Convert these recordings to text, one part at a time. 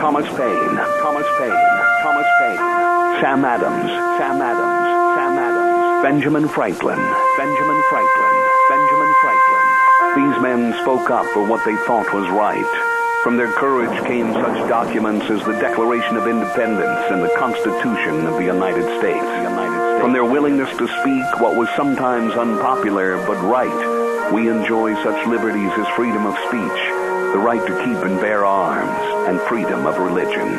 Thomas Paine, Sam Adams, Benjamin Franklin. These men spoke up for what they thought was right. From their courage came such documents as the Declaration of Independence and the Constitution of the United States. From their willingness to speak what was sometimes unpopular but right, we enjoy such liberties as freedom of speech, the right to keep and bear arms, and freedom of religion.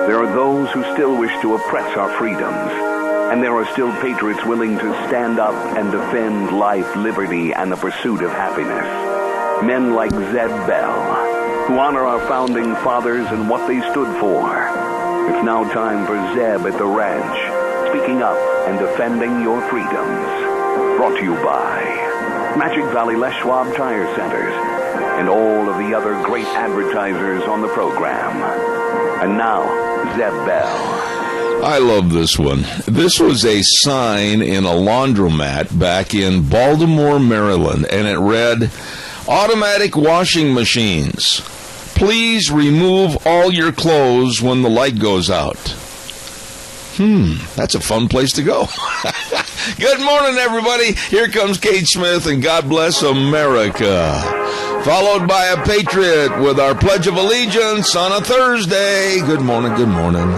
There are those who still wish to oppress our freedoms, and there are still patriots willing to stand up and defend life, liberty, and the pursuit of happiness. Men like Zeb Bell, who honor our founding fathers and what they stood for. It's now time for Zeb at the Ranch, speaking up and defending your freedoms. Brought to you by Magic Valley Les Schwab Tire Centers and all of the other great advertisers on the program. And now, Zeb Bell. I love this one. This was a sign in a laundromat back in Baltimore, Maryland, and it read, "Automatic washing machines. Please remove all your clothes when the light goes out." That's a fun place to go. Good morning, everybody. Here comes Kate Smith, and God bless America. Followed by a patriot with our Pledge of Allegiance on a Thursday. Good morning, good morning.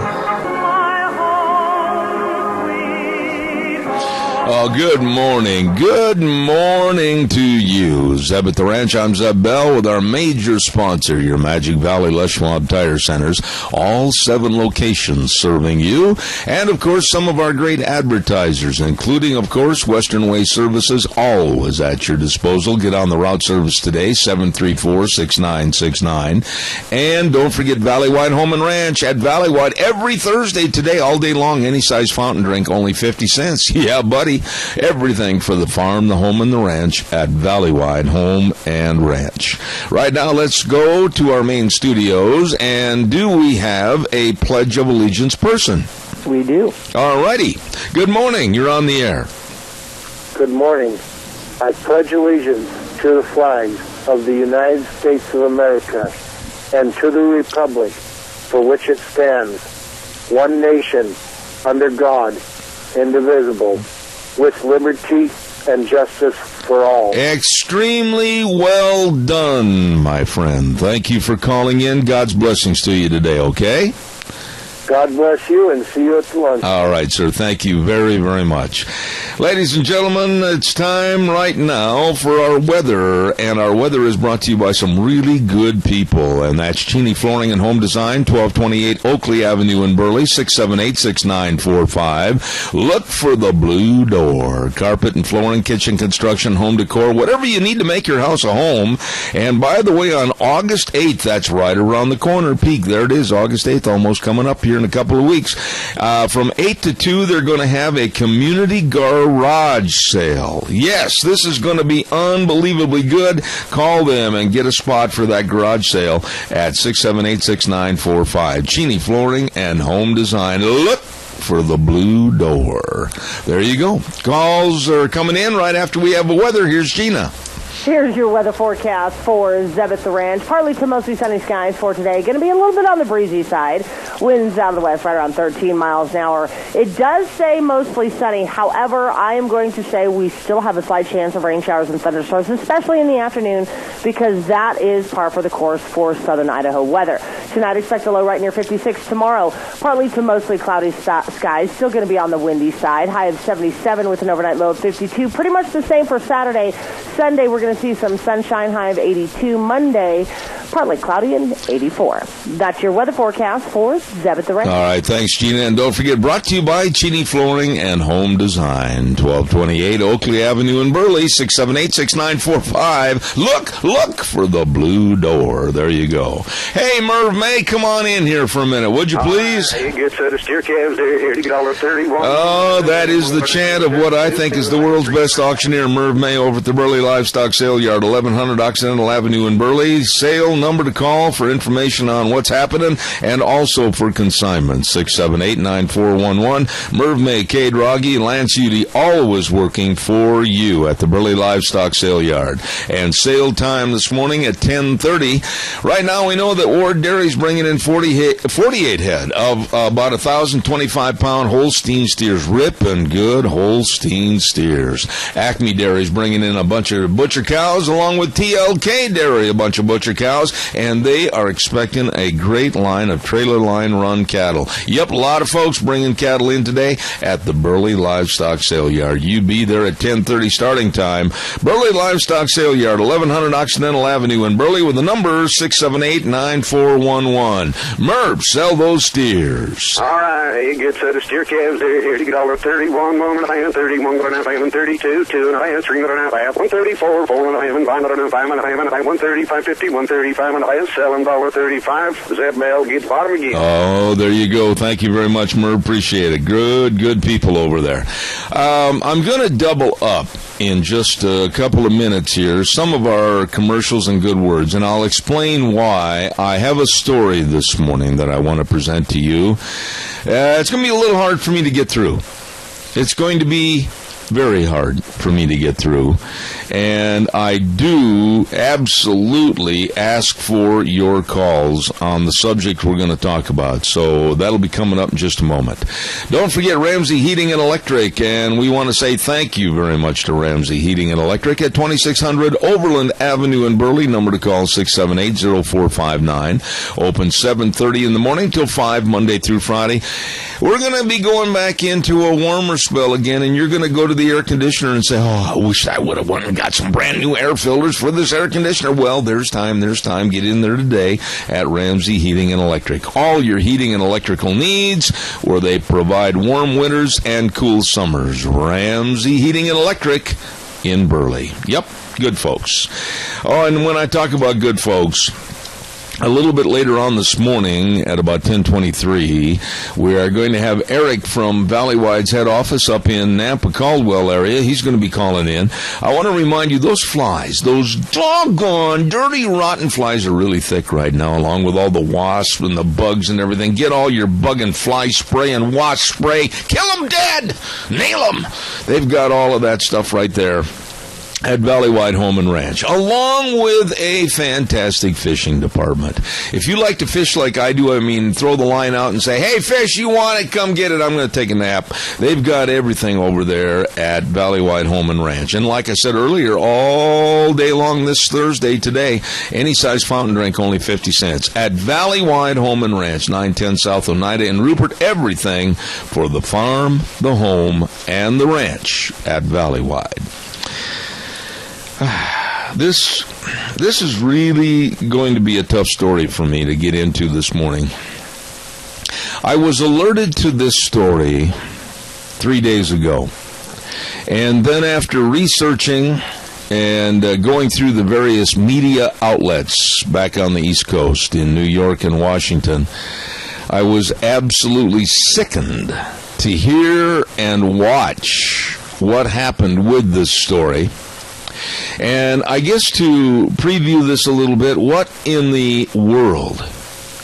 Oh, good morning. Good morning to you. Zeb at the Ranch. I'm Zeb Bell with our major sponsor, your Magic Valley Les Schwab Tire Centers. All 7 locations serving you. And, of course, some of our great advertisers, including, of course, Western Way Services, always at your disposal. Get on the route service today, 734-6969. And don't forget Valleywide Home and Ranch at Valleywide every Thursday today, all day long. Any size fountain drink, only 50 cents. Yeah, buddy. Everything for the farm, the home, and the ranch at Valleywide Home and Ranch. Right now, let's go to our main studios. And do we have a Pledge of Allegiance person? We do. All righty. Good morning. You're on the air. Good morning. I pledge allegiance to the flag of the United States of America and to the republic for which it stands, one nation, under God, indivisible, with liberty and justice for all. Extremely well done, my friend. Thank you for calling in. God's blessings to you today, okay? God bless you, and see you at the lunch. All right, sir. Thank you very, very much. Ladies and gentlemen, it's time right now for our weather, and our weather is brought to you by some really good people, and that's Cheney Flooring and Home Design, 1228 Oakley Avenue in Burley, 678-6945. Look for the blue door. Carpet and flooring, kitchen construction, home decor, whatever you need to make your house a home. And by the way, on August 8th, that's right around the corner, peak. There it is, August 8th, almost coming up here in a couple of weeks. From 8 to 2, they're going to have a community garage sale. Yes, this is going to be unbelievably good. Call them and get a spot for that garage sale at 678-6945. Cheney Flooring and Home Design. Look for the blue door. There you go. Calls are coming in right after we have the weather. Here's Gina. Here's your weather forecast for Zeb at the Ranch. Partly to mostly sunny skies for today. Going to be a little bit on the breezy side. Winds out of the west right around 13 miles an hour. It does say mostly sunny. However, I am going to say we still have a slight chance of rain showers and thunderstorms, especially in the afternoon, because that is par for the course for southern Idaho weather. Tonight, expect a low right near 56. Tomorrow, partly to mostly cloudy skies. Still going to be on the windy side. High of 77 with an overnight low of 52. Pretty much the same for Saturday. Sunday, we're going to see some sunshine, high of 82. Monday, partly cloudy and 84. That's your weather forecast for Zeb at the Ranch. All right, thanks, Gina. And don't forget, brought to you by Cheney Flooring and Home Design, 1228 Oakley Avenue in Burley, 678-6945. Look for the blue door. There you go. Hey, Merv May, come on in here for a minute, would you please? Hey, good set of steer calves there, $30.31. Oh, that is the chant of what I think is the world's best auctioneer, Merv May, over at the Burley Livestock Sale Yard, 1100 Occidental Avenue in Burley. Sale phone number to call for information on what's happening and also for consignment. 678-9411. Merv May, Cade Rogge, Lance Udy, always working for you at the Burley Livestock Sale Yard. And sale time this morning at 10:30. Right now we know that Ward Dairy's bringing in 48 head of about 1,025-pound Holstein steers. Ripping good Holstein steers. Acme Dairy's bringing in a bunch of butcher cows, along with TLK Dairy, a bunch of butcher cows, and they are expecting a great line of trailer line run cattle. Yep, a lot of folks bringing cattle in today at the Burley Livestock Sale Yard. You be there at 10:30 starting time. Burley Livestock Sale Yard, 1100 Occidental Avenue in Burley, with the number 678-9411. Merv, sell those steers. All right, you get set of steer calves there. Here to get all of 31, 1.5, 31, 1.5, 32, 2.5, 3.5, 134, 4.5, 5.5, 5.5, 130, 550, 135, and I sell them $1.35. Zeb Bell gets bottom again. Oh, there you go. Thank you very much, Merv. Appreciate it. Good people over there. I'm going to double up in just a couple of minutes here some of our commercials and good words, and I'll explain why. I have a story this morning that I want to present to you. It's going to be a little hard for me to get through. It's going to be very hard for me to get through, and I do absolutely ask for your calls on the subject we're going to talk about, so that'll be coming up in just a moment. Don't forget Ramsey Heating and Electric, and we want to say thank you very much to Ramsey Heating and Electric at 2600 Overland Avenue in Burley. Number to call 678-0459. Open 7:30 in the morning till 5 Monday through Friday. We're going to be going back into a warmer spell again, and you're going to go to the air conditioner and say, oh, I wish I would have went and got some brand new air filters for this air conditioner. Well, there's time. Get in there today at Ramsey Heating and Electric. All your heating and electrical needs, where they provide warm winters and cool summers. Ramsey Heating and Electric in Burley. Yep, good folks. Oh, and when I talk about good folks, a little bit later on this morning at about 10:23, we are going to have Eric from Valleywide's head office up in Nampa Caldwell area. He's going to be calling in. I want to remind you, those flies, those doggone dirty rotten flies are really thick right now, along with all the wasps and the bugs and everything. Get all your bug and fly spray and wasp spray. Kill them dead. Nail them. They've got all of that stuff right there at Valleywide Home and Ranch, along with a fantastic fishing department. If you like to fish like I do, I mean, throw the line out and say, hey, fish, you want it? Come get it. I'm going to take a nap. They've got everything over there at Valleywide Home and Ranch. And like I said earlier, all day long this Thursday today, any size fountain drink, only 50 cents. At Valleywide Home and Ranch, 910 South Oneida in Rupert, everything for the farm, the home, and the ranch at Valleywide. This is really going to be a tough story for me to get into this morning. I was alerted to this story 3 days ago. And then after researching and going through the various media outlets back on the East Coast in New York and Washington, I was absolutely sickened to hear and watch what happened with this story. And I guess to preview this a little bit, what in the world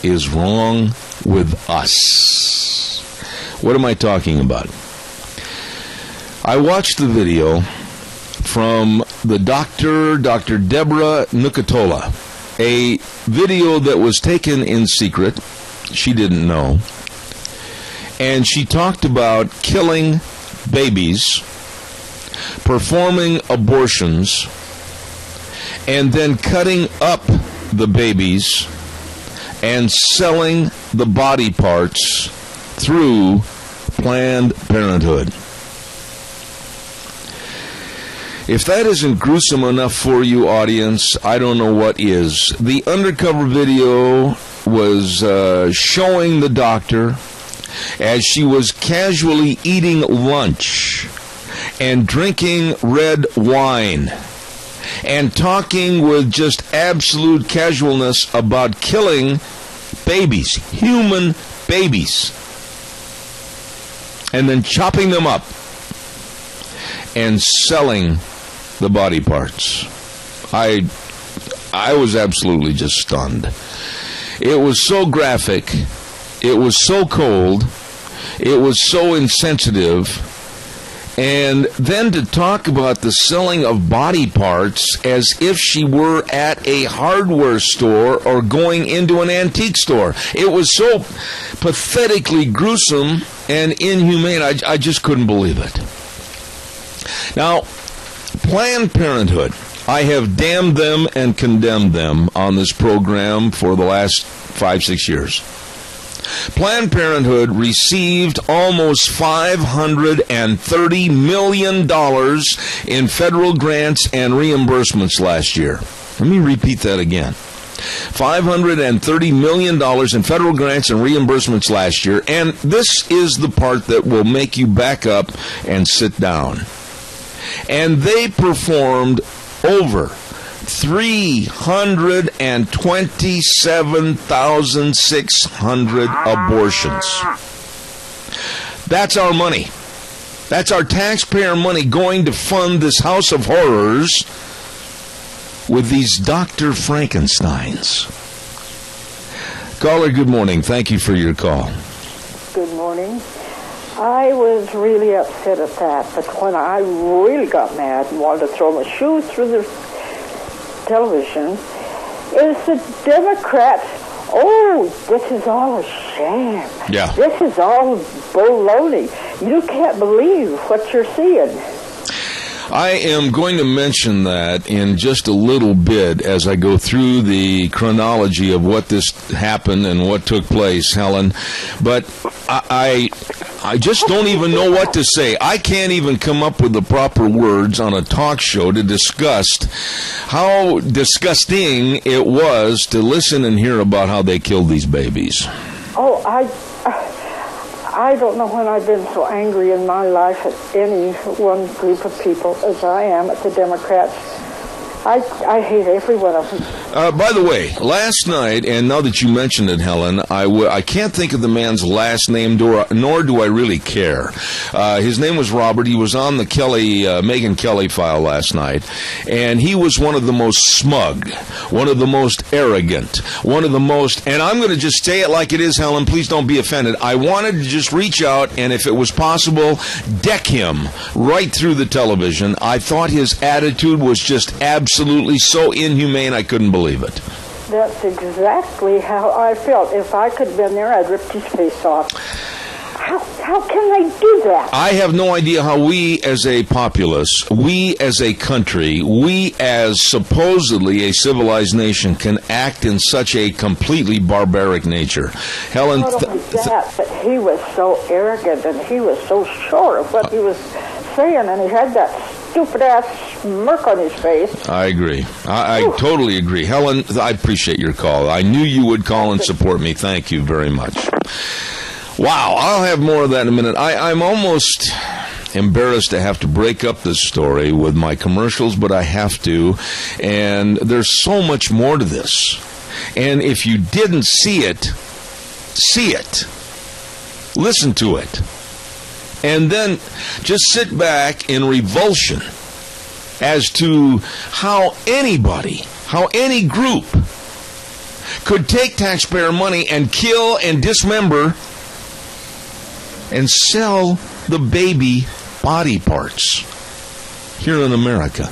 is wrong with us? What am I talking about? I watched the video from the Dr. Deborah Nucatola, a video that was taken in secret. She didn't know. And she talked about killing babies, performing abortions, and then cutting up the babies and selling the body parts through Planned Parenthood. If that isn't gruesome enough for you, audience, I don't know what is. The undercover video was showing the doctor as she was casually eating lunch and drinking red wine and talking with just absolute casualness about killing babies, human babies, and then chopping them up and selling the body parts. I I was absolutely just stunned. It was so graphic. It was so cold. It was so insensitive. And then to talk about the selling of body parts as if she were at a hardware store or going into an antique store. It was so pathetically gruesome and inhumane. I just couldn't believe it. Now, Planned Parenthood, I have damned them and condemned them on this program for the last 5-6 years. Planned Parenthood received almost $530 million in federal grants and reimbursements last year. Let me repeat that again. $530 million in federal grants and reimbursements last year. And this is the part that will make you back up and sit down. And they performed over 327,600 abortions. That's our money. That's our taxpayer money going to fund this house of horrors with these Dr. Frankensteins. Caller, good morning. Thank you for your call. Good morning. I was really upset at that, but when I really got mad and wanted to throw my shoes through the television, is the Democrats. Oh, this is all a sham. Yeah. This is all baloney. You can't believe what you're seeing. I am going to mention that in just a little bit as I go through the chronology of what this happened and what took place, Helen. But I just don't even know what to say. I can't even come up with the proper words on a talk show to discuss how disgusting it was to listen and hear about how they killed these babies. Oh, I don't know when I've been so angry in my life at any one group of people as I am at the Democrats. I hate every one of them. By the way, last night, and now that you mentioned it, Helen, I can't think of the man's last name, nor do I really care. His name was Robert. He was on the Megyn Kelly file last night, and he was one of the most smug, one of the most arrogant, one of the most, and I'm going to just say it like it is, Helen, please don't be offended. I wanted to just reach out and, if it was possible, deck him right through the television. I thought his attitude was just absolutely so inhumane, I couldn't believe it. That's exactly how I felt. If I could have been there, I'd ripped his face off. How can they do that? I have no idea how we as a populace, we as a country, we as supposedly a civilized nation can act in such a completely barbaric nature. Helen, Not only that, but he was so arrogant and he was so sure of what he was saying, and he had that stupid-ass smirk on his face. I agree. I totally agree. Helen, I appreciate your call. I knew you would call and support me. Thank you very much. Wow, I'll have more of that in a minute. I'm almost embarrassed to have to break up this story with my commercials, but I have to. And there's so much more to this. And if you didn't see it, see it. Listen to it. And then just sit back in revulsion as to how anybody, how any group could take taxpayer money and kill and dismember and sell the baby body parts here in America.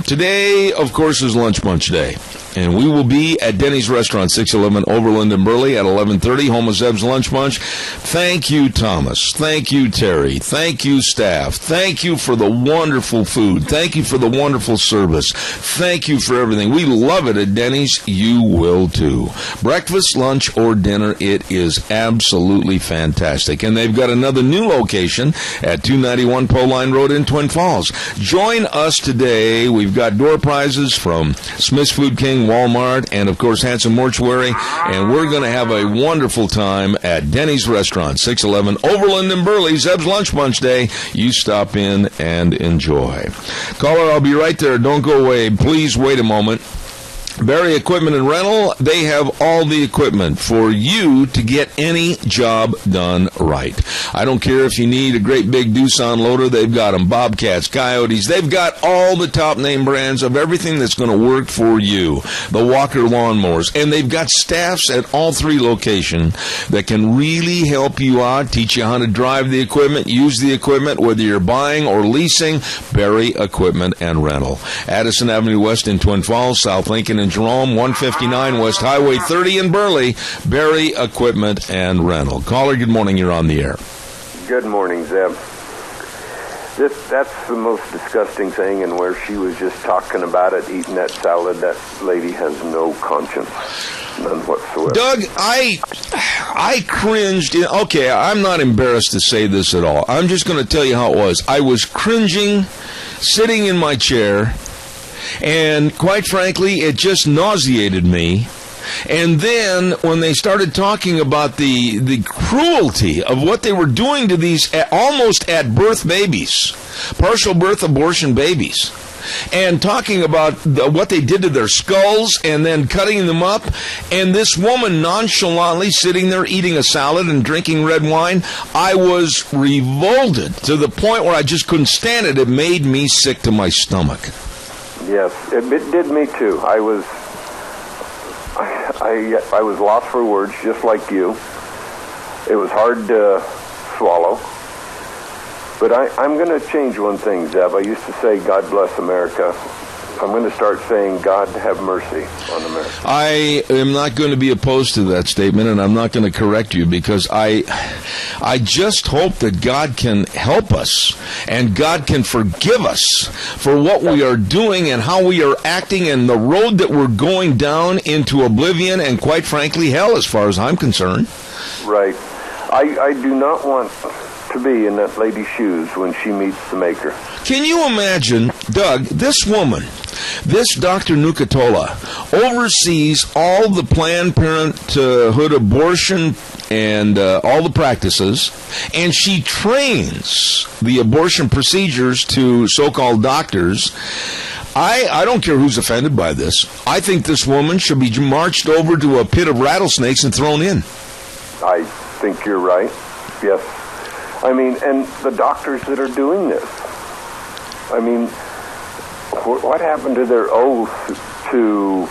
Today, of course, is Lunch Bunch Day. And we will be at Denny's Restaurant, 611 Overland and Burley at 11:30, home of Zeb's Lunch Bunch. Thank you, Thomas. Thank you, Terry. Thank you, staff. Thank you for the wonderful food. Thank you for the wonderful service. Thank you for everything. We love it at Denny's. You will too. Breakfast, lunch, or dinner, it is absolutely fantastic. And they've got another new location at 291 Poline Road in Twin Falls. Join us today. We've got door prizes from Smith's Food King, Walmart, and of course Hanson Mortuary, and we're going to have a wonderful time at Denny's Restaurant, 611 Overland and Burley, Zeb's Lunch Bunch Day. You stop in and enjoy. Caller, I'll be right there. Don't go away. Please wait a moment. Berry Equipment and Rental, they have all the equipment for you to get any job done right. I don't care if you need a great big Doosan loader, they've got them. Bobcats, Coyotes, they've got all the top name brands of everything that's going to work for you. The Walker lawnmowers, and they've got staffs at all 3 locations that can really help you out, teach you how to drive the equipment, use the equipment, whether you're buying or leasing. Berry Equipment and Rental. Addison Avenue West in Twin Falls, South Lincoln in Jerome, 159 West Highway 30 in Burley. Berry Equipment and Rental. Caller, good morning. You're on the air. Good morning, Zeb. That's the most disgusting thing, and where she was just talking about it, eating that salad, that lady has no conscience. None whatsoever. Doug, I cringed. Okay, I'm not embarrassed to say this at all. I'm just going to tell you how it was. I was cringing, sitting in my chair, and quite frankly, it just nauseated me. And then when they started talking about the cruelty of what they were doing to these almost at birth babies, partial birth abortion babies, and talking about what they did to their skulls and then cutting them up, and this woman nonchalantly sitting there eating a salad and drinking red wine, I was revolted to the point where I just couldn't stand it. It made me sick to my stomach. Yes, it did me too. I was lost for words, just like you. It was hard to swallow. But I'm going to change one thing, Zeb. I used to say, God bless America. I'm going to start saying, God have mercy on America. I am not going to be opposed to that statement, and I'm not going to correct you, because I just hope that God can help us and God can forgive us for what we are doing and how we are acting and the road that we're going down into oblivion and, quite frankly, hell, as far as I'm concerned. Right. I do not want to be in that lady's shoes when she meets the Maker. Can you imagine, Doug, this woman, this Dr. Nucatola, oversees all the Planned Parenthood abortion and all the practices, and she trains the abortion procedures to so-called doctors. I don't care who's offended by this. I think this woman should be marched over to a pit of rattlesnakes and thrown in. I think you're right, yes. I mean, and the doctors that are doing this, I mean, what happened to their oath to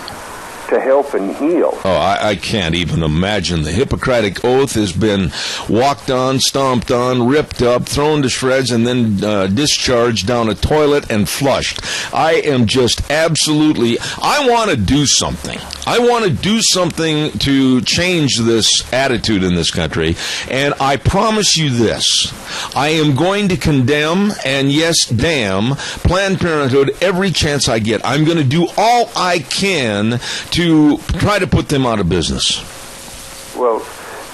help and heal? Oh, I can't even imagine. The Hippocratic Oath has been walked on, stomped on, ripped up, thrown to shreds, and then discharged down a toilet and flushed. I am just absolutely... I want to do something. I want to do something to change this attitude in this country, and I promise you this. I am going to condemn, and yes, damn, Planned Parenthood every chance I get. I'm going to do all I can to try to put them out of business. Well,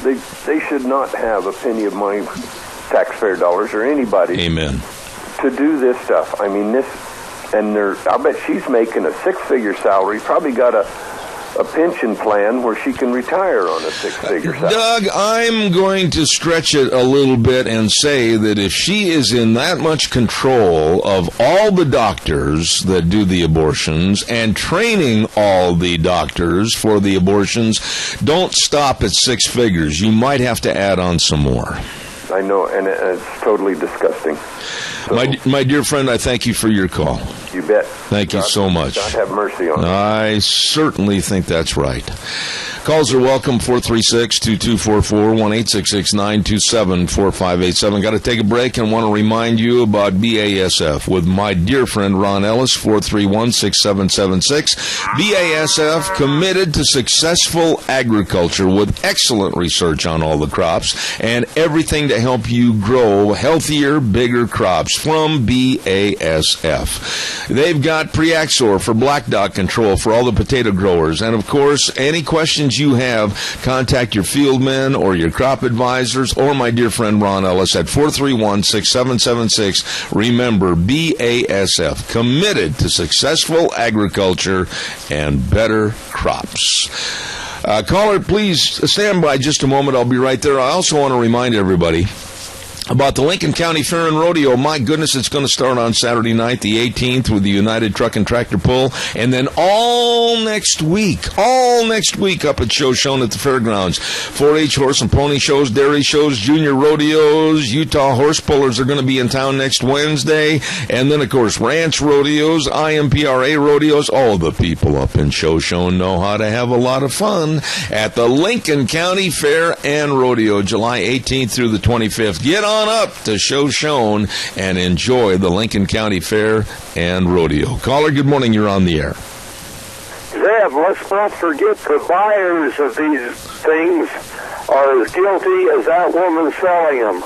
they should not have a penny of my taxpayer dollars or anybody. Amen. To do this stuff. I mean, I bet she's making a 6-figure salary, probably got a pension plan where she can retire on a 6-figure salary. Doug, I'm going to stretch it a little bit and say that if she is in that much control of all the doctors that do the abortions and training all the doctors for the abortions, don't stop at 6 figures. You might have to add on some more. I know, and it's totally disgusting. So, my dear friend, I thank you for your call. You bet. Thank you so much. God have mercy on you. I certainly think that's right. Calls are welcome, 436-2244, 1-866-927-4587. Got to take a break and want to remind you about BASF with my dear friend Ron Ellis, 431-6776. BASF committed to successful agriculture with excellent research on all the crops and everything to help you grow healthier, bigger crops from BASF. They've got Preaxor for black dot control for all the potato growers. And, of course, any questions you have, contact your fieldmen or your crop advisors or my dear friend Ron Ellis at 431-6776. Remember, BASF, committed to successful agriculture and better crops. Caller, please stand by just a moment. I'll be right there. I also want to remind everybody about the Lincoln County Fair and Rodeo. My goodness, it's going to start on Saturday night, the 18th, with the United Truck and Tractor Pull, and then all next week up at shows shown at the fairgrounds. 4-H horse and pony shows, dairy shows, junior rodeos, Utah horse pullers are going to be in town next Wednesday, and then, of course, ranch rodeos, IMPRA rodeos. All the people up in show shown know how to have a lot of fun at the Lincoln County Fair and Rodeo, July 18th through the 25th. Get on up to Show Shown and enjoy the Lincoln County Fair and Rodeo. Caller, good morning. You're on the air. Zeb, let's not forget the buyers of these things are as guilty as that woman selling them.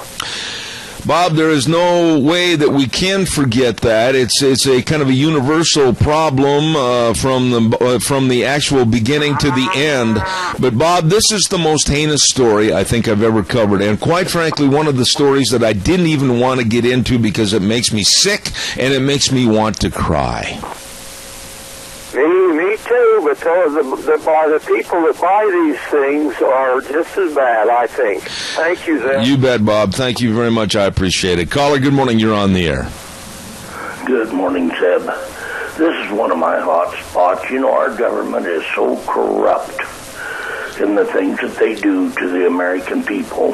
Bob, there is no way that we can forget that. It's a kind of a universal problem from the actual beginning to the end. But, Bob, this is the most heinous story I think I've ever covered. And quite frankly, one of the stories that I didn't even want to get into because it makes me sick and it makes me want to cry. Me too, but the people that buy these things are just as bad, I think. Thank you, Zeb. You bet, Bob. Thank you very much. I appreciate it. Caller, good morning. You're on the air. Good morning, Zeb. This is one of my hot spots. You know, our government is so corrupt in the things that they do to the American people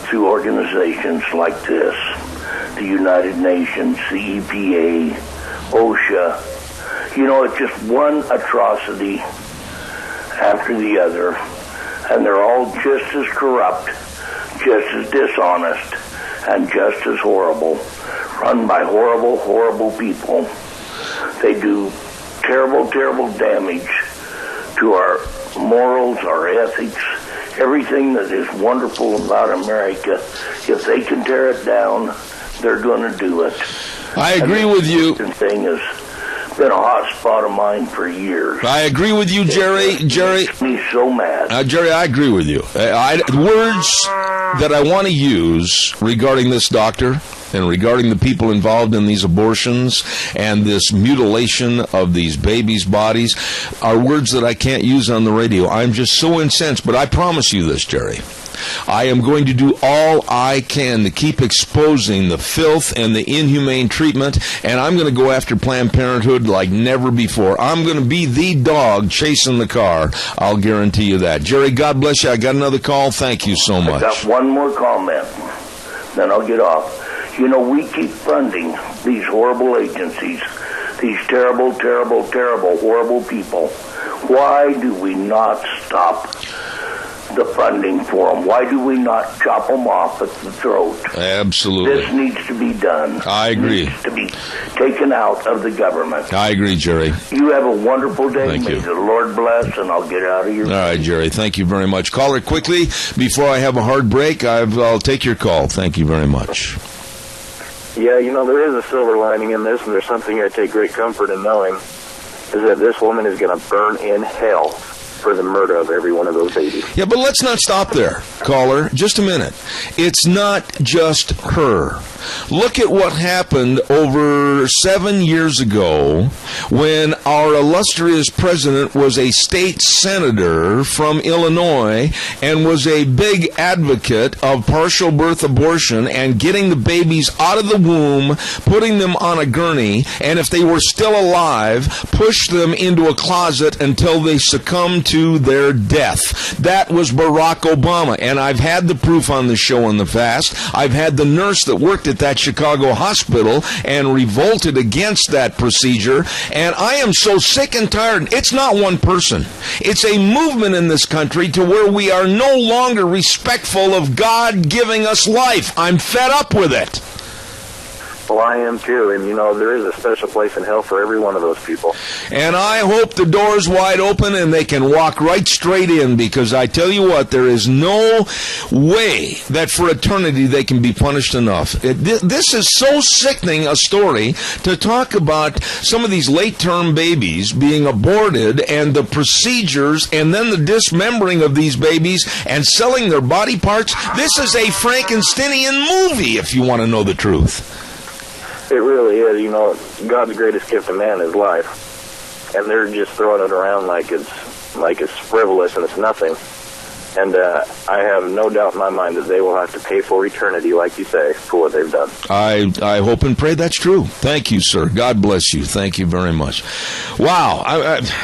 through organizations like this, the United Nations, the EPA, OSHA. You know, it's just one atrocity after the other, and they're all just as corrupt, just as dishonest, and just as horrible, run by horrible, horrible people. They do terrible, terrible damage to our morals, our ethics, everything that is wonderful about America. If they can tear it down, they're going to do it. I agree with you. The thing is, been a hot spot of mine for years. I agree with you, Jerry. It makes me so mad. Jerry, I agree with you. Words that I want to use regarding this doctor and regarding the people involved in these abortions and this mutilation of these babies' bodies are words that I can't use on the radio. I'm just so incensed, but I promise you this, Jerry. I am going to do all I can to keep exposing the filth and the inhumane treatment, and I'm going to go after Planned Parenthood like never before. I'm going to be the dog chasing the car. I'll guarantee you that. Jerry, God bless you. I got another call. Thank you so much. I got one more comment, then I'll get off. You know, we keep funding these horrible agencies, these terrible, terrible, terrible, horrible people. Why do we not stop the funding for them? Why do we not chop them off at the throat? Absolutely. This needs to be done. I agree. It needs to be taken out of the government. I agree, Jerry. You have a wonderful day. Thank May you. the Lord bless, and I'll get out of your... All right, Jerry. Thank you very much. Caller, quickly, before I have a hard break, I'll take your call. Thank you very much. Yeah, you know, there is a silver lining in this, and there's something I take great comfort in knowing, is that this woman is going to burn in hell for the murder of every one of those babies. Yeah, but let's not stop there, caller. Just a minute. It's not just her. Look at what happened over 7 years ago when our illustrious president was a state senator from Illinois and was a big advocate of partial birth abortion and getting the babies out of the womb, putting them on a gurney, and if they were still alive, push them into a closet until they succumbed to their death. That was Barack Obama, and I've had the proof on the show in the past. I've had the nurse that worked at that Chicago hospital and revolted against that procedure, and I am so sick and tired. It's not one person. It's a movement in this country to where we are no longer respectful of God giving us life. I'm fed up with it. Well, I am too, and you know, there is a special place in hell for every one of those people. And I hope the door's wide open and they can walk right straight in, because I tell you what, there is no way that for eternity they can be punished enough. This is so sickening a story to talk about some of these late-term babies being aborted and the procedures and then the dismembering of these babies and selling their body parts. This is a Frankensteinian movie, if you want to know the truth. It really is. You know, God's greatest gift to man is life, and they're just throwing it around like it's frivolous and it's nothing. And I have no doubt in my mind that they will have to pay for eternity, like you say, for what they've done. I hope and pray that's true. Thank you, sir. God bless you. Thank you very much. Wow.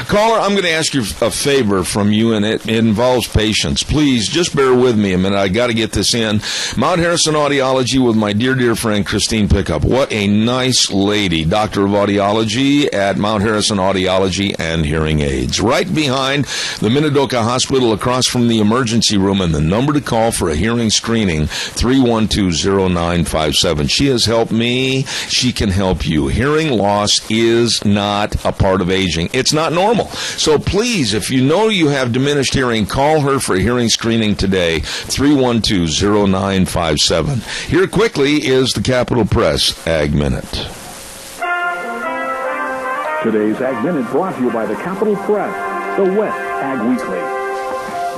Caller, I'm going to ask you a favor from you, and it involves patience. Please, just bear with me a minute. I got to get this in. Mount Harrison Audiology with my dear, dear friend, Christine Pickup. What a nice lady. Doctor of Audiology at Mount Harrison Audiology and Hearing Aids. Right behind the Minidoka Hospital, across from the emergency room, and the number to call for a hearing screening, 312-0957. She has helped me. She can help you. Hearing loss is not a part of aging. It's not normal. So please, if you know you have diminished hearing, call her for a hearing screening today, 312-0957. Here quickly is the Capital Press Ag Minute. Today's Ag Minute brought to you by the Capital Press, the West Ag Weekly.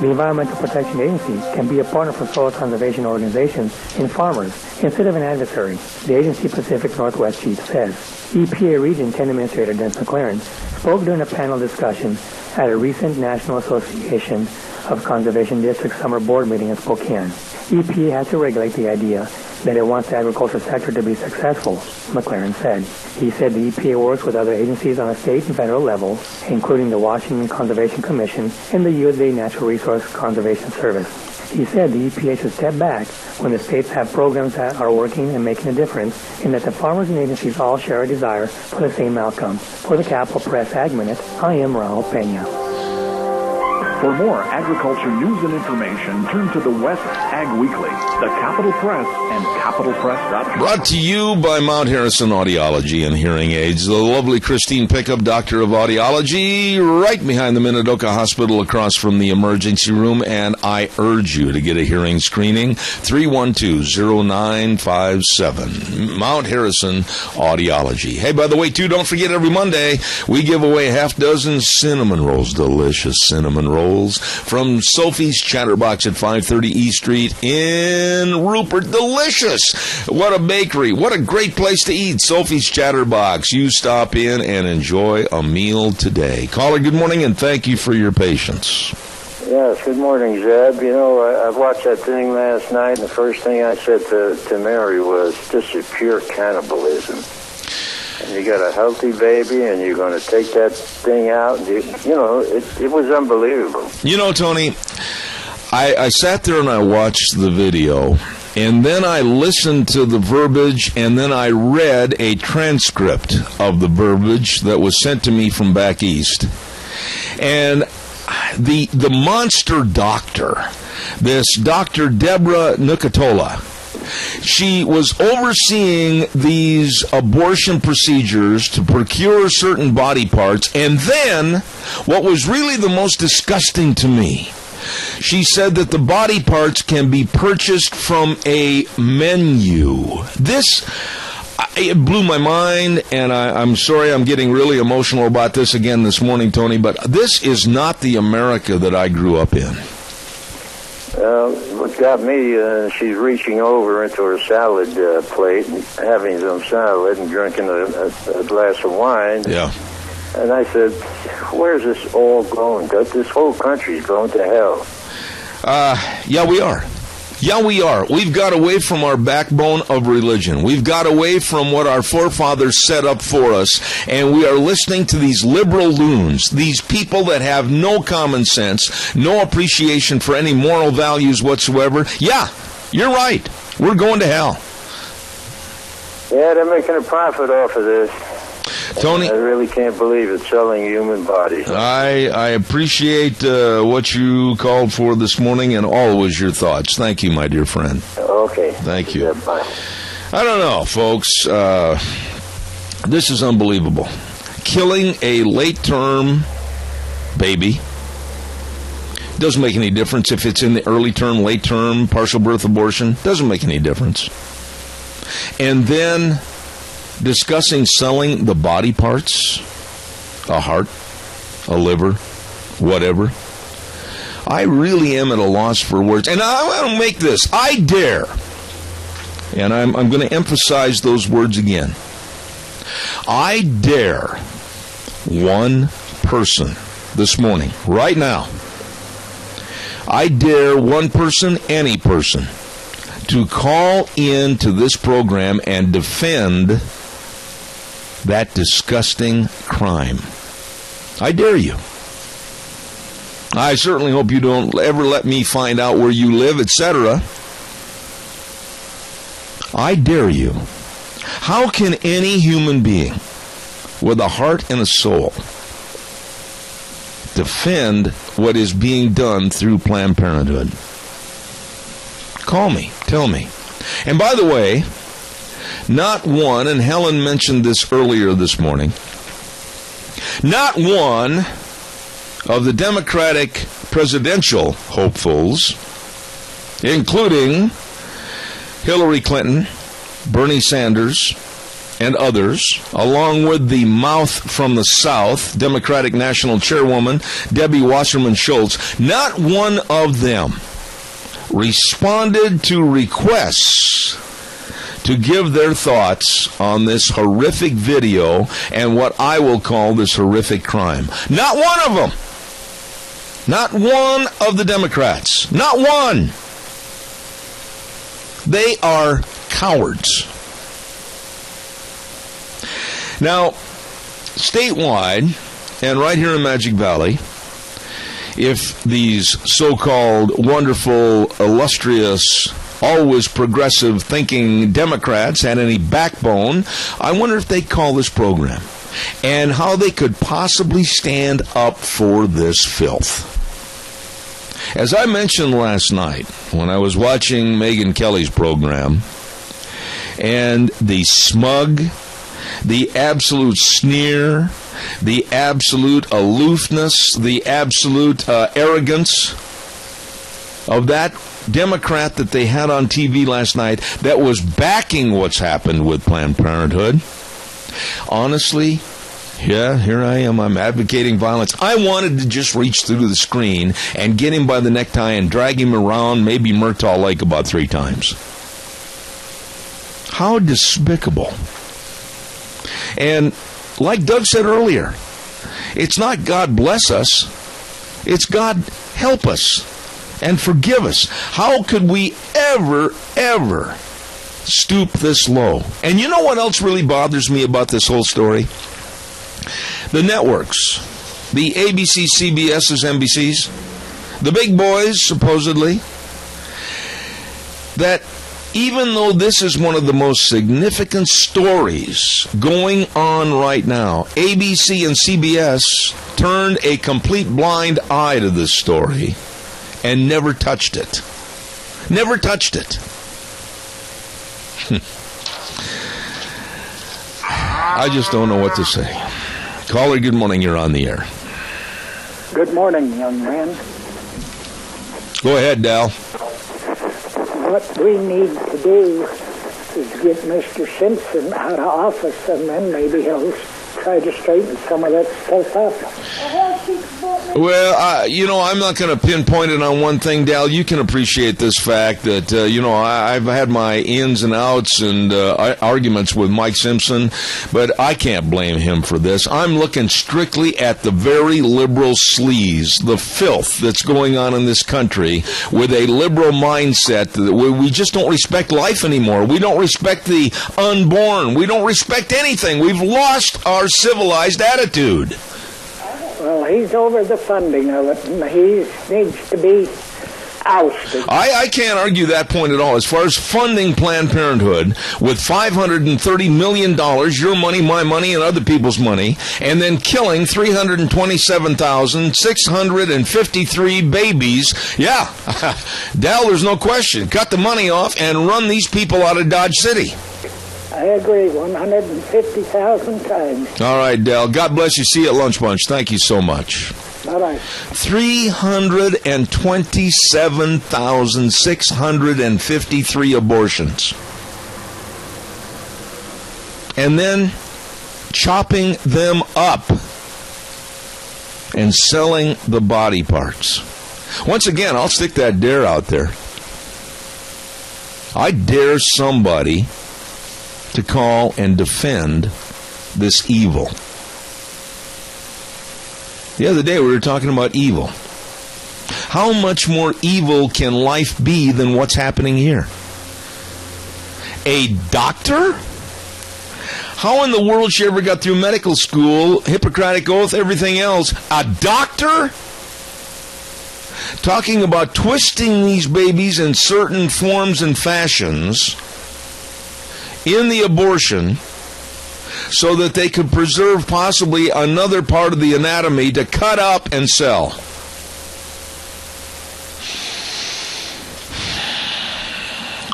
The Environmental Protection Agency can be a partner for soil conservation organizations and farmers instead of an adversary, the agency Pacific Northwest chief says. EPA Region 10 Administrator Dennis McLaren spoke during a panel discussion at a recent National Association of Conservation Districts summer board meeting in Spokane. EPA has to regulate the idea that it wants the agriculture sector to be successful, McLaren said. He said the EPA works with other agencies on a state and federal level, including the Washington Conservation Commission and the USA Natural Resource Conservation Service. He said the EPA should step back when the states have programs that are working and making a difference, and that the farmers and agencies all share a desire for the same outcome. For the Capital Press Ag Minute, I am Raul Peña. For more agriculture news and information, turn to the West Ag Weekly, the Capital Press, and capitalpress.com. Brought to you by Mount Harrison Audiology and Hearing Aids. The lovely Christine Pickup, Doctor of Audiology, right behind the Minidoka Hospital, across from the emergency room. And I urge you to get a hearing screening, 312-0957. Mount Harrison Audiology. Hey, by the way, too, don't forget every Monday we give away half dozen cinnamon rolls, delicious cinnamon rolls, from Sophie's Chatterbox at 530 East Street in Rupert. Delicious. What a bakery. What a great place to eat. Sophie's Chatterbox. You stop in and enjoy a meal today. Caller, good morning, and thank you for your patience. Yes, good morning, Zeb. You know, I watched that thing last night, and the first thing I said to Mary was, this is pure cannibalism. And you got a healthy baby, and you're going to take that thing out. And it was unbelievable. You know, Tony, I sat there and I watched the video, and then I listened to the verbiage, and then I read a transcript of the verbiage that was sent to me from back east. And the monster doctor, this Dr. Deborah Nucatola, she was overseeing these abortion procedures to procure certain body parts, and then, what was really the most disgusting to me, she said that the body parts can be purchased from a menu. It blew my mind, and I'm sorry I'm getting really emotional about this again this morning, Tony, but this is not the America that I grew up in. What got me, she's reaching over into her salad plate and having some salad and drinking a glass of wine. Yeah. And I said, where's this all going? This whole country's going to hell. Yeah, we are. Yeah, we are. We've got away from our backbone of religion. We've got away from what our forefathers set up for us, and we are listening to these liberal loons, these people that have no common sense, no appreciation for any moral values whatsoever. Yeah, you're right. We're going to hell. Yeah, they're making a profit off of this. Tony, I really can't believe it's selling human bodies. I appreciate what you called for this morning, and always your thoughts. Thank you, my dear friend. Okay. Thank you. Yeah, bye. I don't know, folks. This is unbelievable. Killing a late-term baby doesn't make any difference if it's in the early term, late term, partial birth abortion. Doesn't make any difference. And then discussing selling the body parts, a heart, a liver, whatever. I really am at a loss for words. And I want to make this. I dare. And I'm going to emphasize those words again. I dare one person this morning, right now. I dare one person, any person, to call in to this program and defend that disgusting crime. I dare you. I certainly hope you don't ever let me find out where you live, etc. I dare you. How can any human being with a heart and a soul defend what is being done through Planned Parenthood? Call me. Tell me. And by the way, not one, and Helen mentioned this earlier this morning, not one of the Democratic presidential hopefuls, including Hillary Clinton, Bernie Sanders, and others, along with the mouth from the South, Democratic National Chairwoman Debbie Wasserman Schultz, not one of them responded to requests to give their thoughts on this horrific video and what I will call this horrific crime. Not one of them. Not one of the Democrats. Not one. They are cowards. Now, statewide, and right here in Magic Valley, if these so-called wonderful, illustrious, always progressive thinking Democrats had any backbone, I wonder if they'd call this program and how they could possibly stand up for this filth. As I mentioned last night when I was watching Megyn Kelly's program, and the smug, the absolute sneer, the absolute aloofness, the absolute arrogance of that Democrat that they had on TV last night that was backing what's happened with Planned Parenthood. Honestly, yeah, here I am. I'm advocating violence. I wanted to just reach through the screen and get him by the necktie and drag him around maybe Murtaugh Lake about 3 times. How despicable. And like Doug said earlier, it's not God bless us, it's God help us and forgive us. How could we ever stoop this low? And you know what else really bothers me about this whole story? The networks, the ABC, CBS's, NBC's, the big boys, supposedly, that even though this is one of the most significant stories going on right now, ABC and CBS turned a complete blind eye to this story and never touched it. Never touched it. I just don't know what to say. Caller, good morning. You're on the air. Good morning, young man. Go ahead, Dal. What we need to do is get Mr. Simpson out of office, and then maybe he'll try to straighten some of that stuff up. Well, I'm not going to pinpoint it on one thing, Dal. You can appreciate this fact that, I've had my ins and outs and arguments with Mike Simpson, but I can't blame him for this. I'm looking strictly at the very liberal sleaze, the filth that's going on in this country with a liberal mindset that we just don't respect life anymore. We don't respect the unborn. We don't respect anything. We've lost our civilized attitude. Well, he's over the funding of it, and he needs to be ousted. I can't argue that point at all. As far as funding Planned Parenthood with $530 million, your money, my money, and other people's money, and then killing 327,653 babies, yeah, Dal, there's no question. Cut the money off and run these people out of Dodge City. I agree 150,000 times. All right, Dal. God bless you. See you at Lunch Bunch. Thank you so much. Bye-bye. 327,653 abortions. And then chopping them up and selling the body parts. Once again, I'll stick that dare out there. I dare somebody to call and defend this evil. The other day we were talking about evil. How much more evil can life be than what's happening here? A doctor? How in the world she ever got through medical school, Hippocratic Oath, everything else? A doctor? Talking about twisting these babies in certain forms and fashions in the abortion so that they could preserve possibly another part of the anatomy to cut up and sell.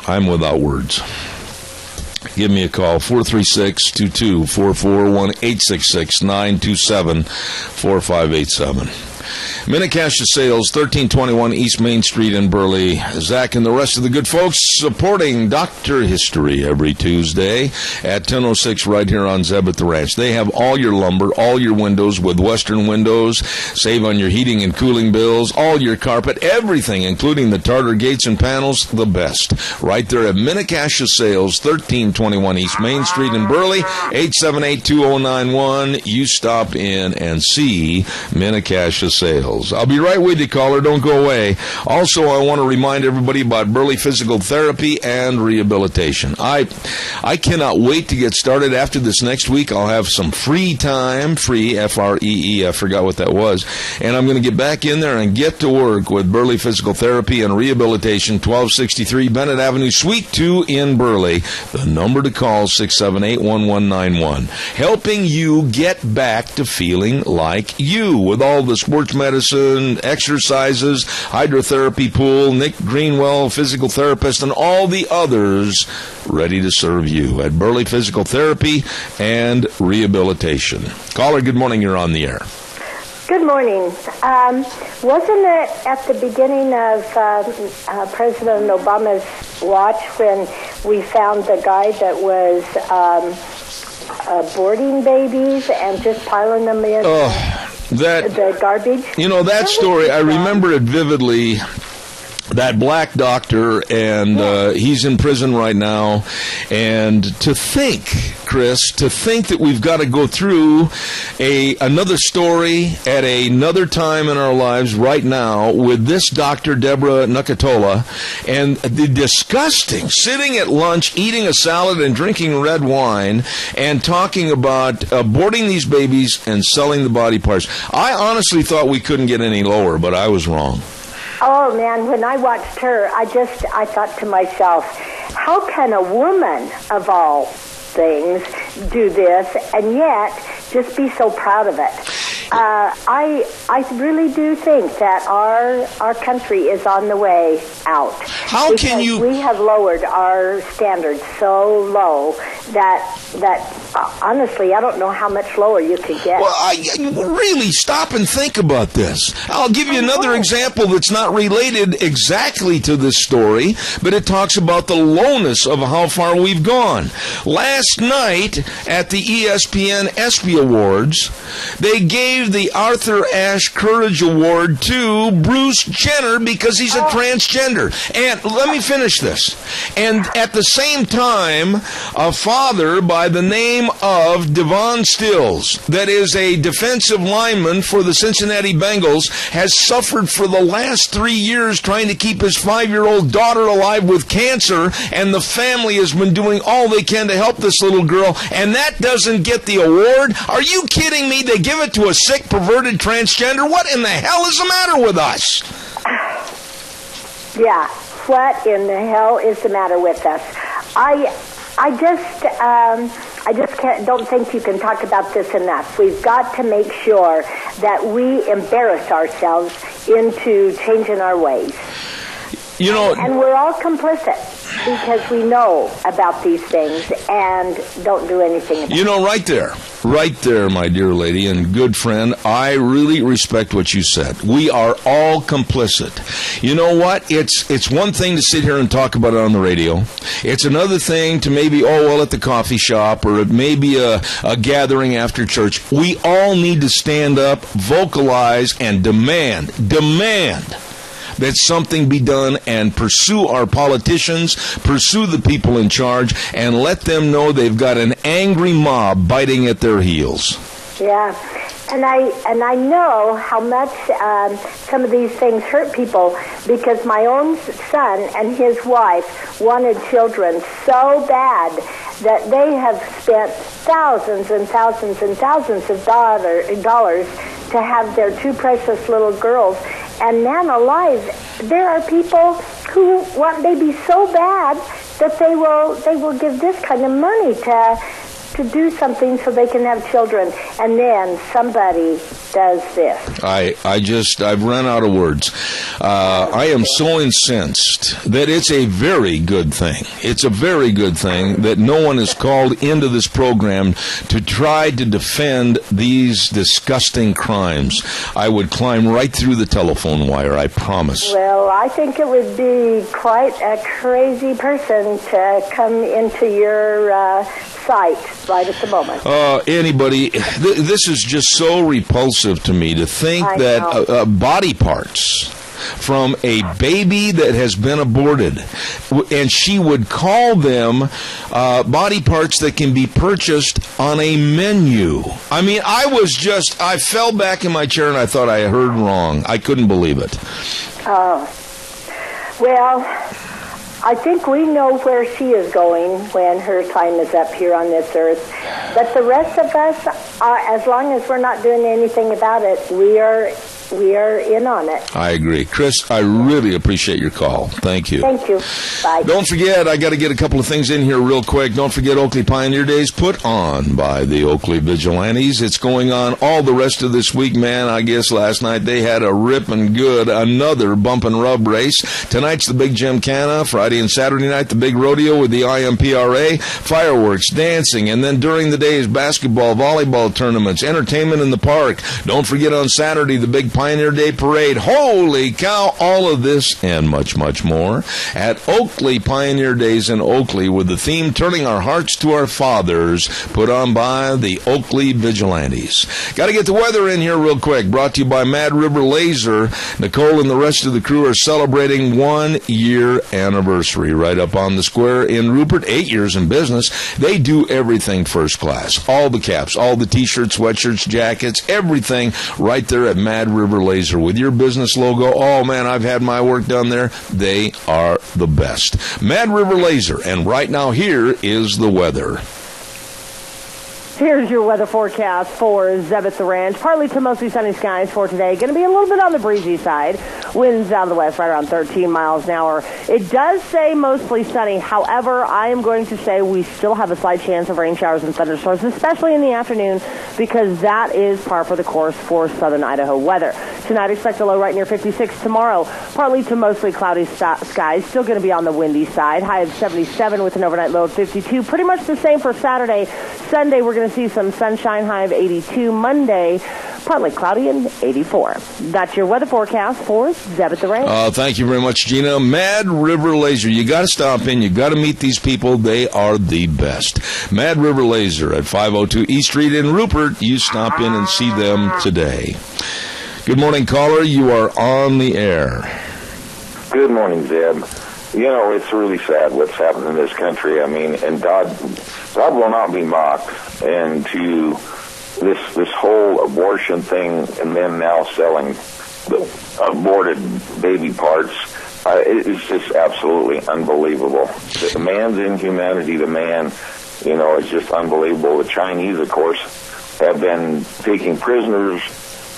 I'm without words. Give me a call, 436-2244, 1-866-927-4587. Minnecasia Sales, 1321 East Main Street in Burley. Zach and the rest of the good folks supporting Dr. History every Tuesday at 10:06 right here on Zeb at the Ranch. They have all your lumber, all your windows with Western Windows. Save on your heating and cooling bills, all your carpet, everything, including the Tartar gates and panels, the best. Right there at Minnecasia Sales, 1321 East Main Street in Burley, 878-2091. You stop in and see Minnecasia Sales. I'll be right with you, caller. Don't go away. Also, I want to remind everybody about Burley Physical Therapy and Rehabilitation. I cannot wait to get started. After this next week, I'll have some free time, free, F-R-E-E, I forgot what that was, and I'm going to get back in there and get to work with Burley Physical Therapy and Rehabilitation, 1263 Bennett Avenue, Suite 2 in Burley. The number to call, 678-1191. Helping you get back to feeling like you with all the sports medicine, exercises, hydrotherapy pool, Nick Greenwell, physical therapist, and all the others ready to serve you at Burley Physical Therapy and Rehabilitation. Caller, good morning. You're on the air. Good morning. Wasn't it at the beginning of President Obama's watch when we found the guy that was aborting babies and just piling them in? The garbage? You know, that story, I remember it vividly. That black doctor, and he's in prison right now. And to think, Chris, that we've got to go through another story at another time in our lives right now with this Dr. Deborah Nucatola, and the disgusting sitting at lunch, eating a salad and drinking red wine, and talking about aborting these babies and selling the body parts. I honestly thought we couldn't get any lower, but I was wrong. Oh, man, when I watched her, I thought to myself, how can a woman of all things do this and yet just be so proud of it? I really do think that our country is on the way out. How can you? We have lowered our standards so low that honestly, I don't know how much lower you could get. Well, really stop and think about this. I'll give you another example that's not related exactly to this story, but it talks about the lowness of how far we've gone. Last night at the ESPN ESPY Awards, they gave the Arthur Ashe Courage Award to Bruce Jenner because he's a transgender. And let me finish this. And at the same time, a father by the name of Devon Stills, that is a defensive lineman for the Cincinnati Bengals, has suffered for the last 3 years trying to keep his 5-year-old daughter alive with cancer, and the family has been doing all they can to help this little girl, and that doesn't get the award? Are you kidding me? They give it to a sick, perverted transgender? What in the hell is the matter with us? Yeah, what in the hell is the matter with us? I just don't think you can talk about this enough. We've got to make sure that we embarrass ourselves into changing our ways. You know, and we're all complicit because we know about these things and don't do anything about it. You know, right there, my dear lady and good friend, I really respect what you said. We are all complicit. You know what? It's one thing to sit here and talk about it on the radio. It's another thing to maybe, at the coffee shop, or it may be a gathering after church. We all need to stand up, vocalize, and demand that something be done, and pursue our politicians, pursue the people in charge, and let them know they've got an angry mob biting at their heels. Yeah. And I know how much some of these things hurt people, because my own son and his wife wanted children so bad that they have spent thousands and thousands and thousands of dollars to have their two precious little girls. And man alive, there are people who want babies so bad that they will give this kind of money to do something so they can have children, and then somebody does this. I've run out of words. I am so incensed that it's a very good thing. It's a very good thing that no one is called into this program to try to defend these disgusting crimes. I would climb right through the telephone wire, I promise. Well, I think it would be quite a crazy person to come into your site right at the moment. Anybody, this is just so repulsive to me to think that body parts from a baby that has been aborted, and she would call them body parts that can be purchased on a menu. I mean, I fell back in my chair and I thought I heard wrong. I couldn't believe it. Well, I think we know where she is going when her time is up here on this earth. But the rest of us, as long as we're not doing anything about it, we are in on it. I agree. Chris, I really appreciate your call. Thank you. Thank you. Bye. Don't forget, I got to get a couple of things in here real quick. Don't forget Oakley Pioneer Days, put on by the Oakley Vigilantes. It's going on all the rest of this week, man. I guess last night they had a ripping good, another bump and rub race. Tonight's the big Gymkhana. Friday and Saturday night, the big rodeo with the IMPRA. Fireworks, dancing, and then during the days, basketball, volleyball tournaments, entertainment in the park. Don't forget on Saturday, the big Pioneer Day Parade. Holy cow, all of this and much, much more at Oakley Pioneer Days in Oakley, with the theme Turning Our Hearts to Our Fathers, put on by the Oakley Vigilantes. Got to get the weather in here real quick. Brought to you by Mad River Laser. Nicole and the rest of the crew are celebrating 1 year anniversary right up on the square in Rupert. 8 years in business. They do everything first class. All the caps, all the t-shirts, sweatshirts, jackets, everything right there at Mad River Laser with your business logo. Oh man, I've had my work done there. They are the best. Mad River Laser. And right now here is the weather. Here's your weather forecast for Zeb at the Ranch. Partly to mostly sunny skies for today. Going to be a little bit on the breezy side. Winds out of the west right around 13 miles an hour. It does say mostly sunny. However, I am going to say we still have a slight chance of rain showers and thunderstorms, especially in the afternoon, because that is par for the course for southern Idaho weather. Tonight, expect a low right near 56. Tomorrow, partly to mostly cloudy skies. Still going to be on the windy side. High of 77 with an overnight low of 52. Pretty much the same for Saturday. Sunday, we're going to see some sunshine, high of 82. Monday, partly cloudy and 84. That's your weather forecast for Zeb at the Ranch. Thank you very much, Gina. Mad River Laser. You got to stop in. You got to meet these people. They are the best. Mad River Laser at 502 East Street in Rupert. You stop in and see them today. Good morning, caller. You are on the air. Good morning, Zeb. You know, it's really sad what's happened in this country. I mean, and God will not be mocked. And to this whole abortion thing, and then now selling the aborted baby parts, it's just absolutely unbelievable. The man's inhumanity, the man, you know, is just unbelievable. The Chinese, of course, have been taking prisoners,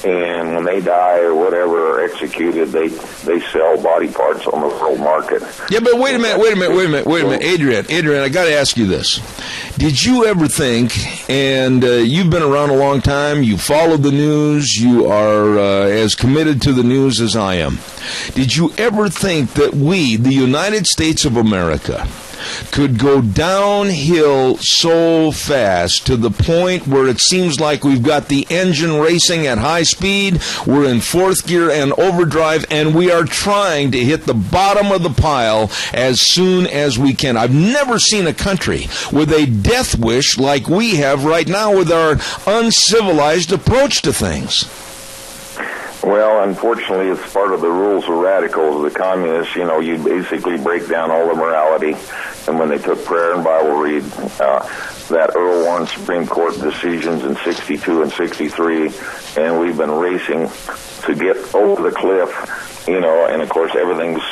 and when they die or whatever, are executed, they sell body parts on the world market. Yeah, but wait a minute, Adrian, I got to ask you this. Did you ever think, and you've been around a long time, you followed the news, you are as committed to the news as I am, did you ever think that we, the United States of America, could go downhill so fast to the point where it seems like we've got the engine racing at high speed, we're in fourth gear and overdrive, and we are trying to hit the bottom of the pile as soon as we can? I've never seen a country with a death wish like we have right now with our uncivilized approach to things. Well, unfortunately, it's part of the rules of radicals, the communists. You know, you basically break down all the morality. And when they took prayer and Bible read, that Earl Warren Supreme Court decisions in 62 and 63, and we've been racing to get over the cliff, you know, and of course everything's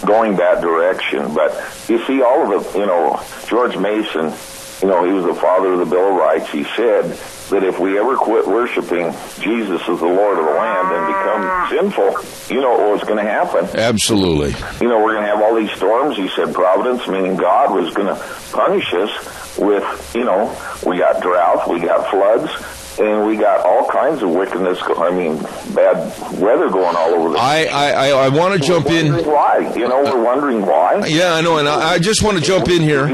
going that direction. But you see, all of it, you know, George Mason, you know, he was the father of the Bill of Rights. He said that if we ever quit worshiping Jesus as the Lord of the land and become sinful, you know what was going to happen. Absolutely. You know, we're going to have all these storms. He said providence, meaning God was going to punish us with, you know, we got drought, we got floods, and we got all kinds of wickedness, bad weather going all over the place. I want to jump in. Why? You know, we're wondering why. Yeah, I know, and I just want to jump in here.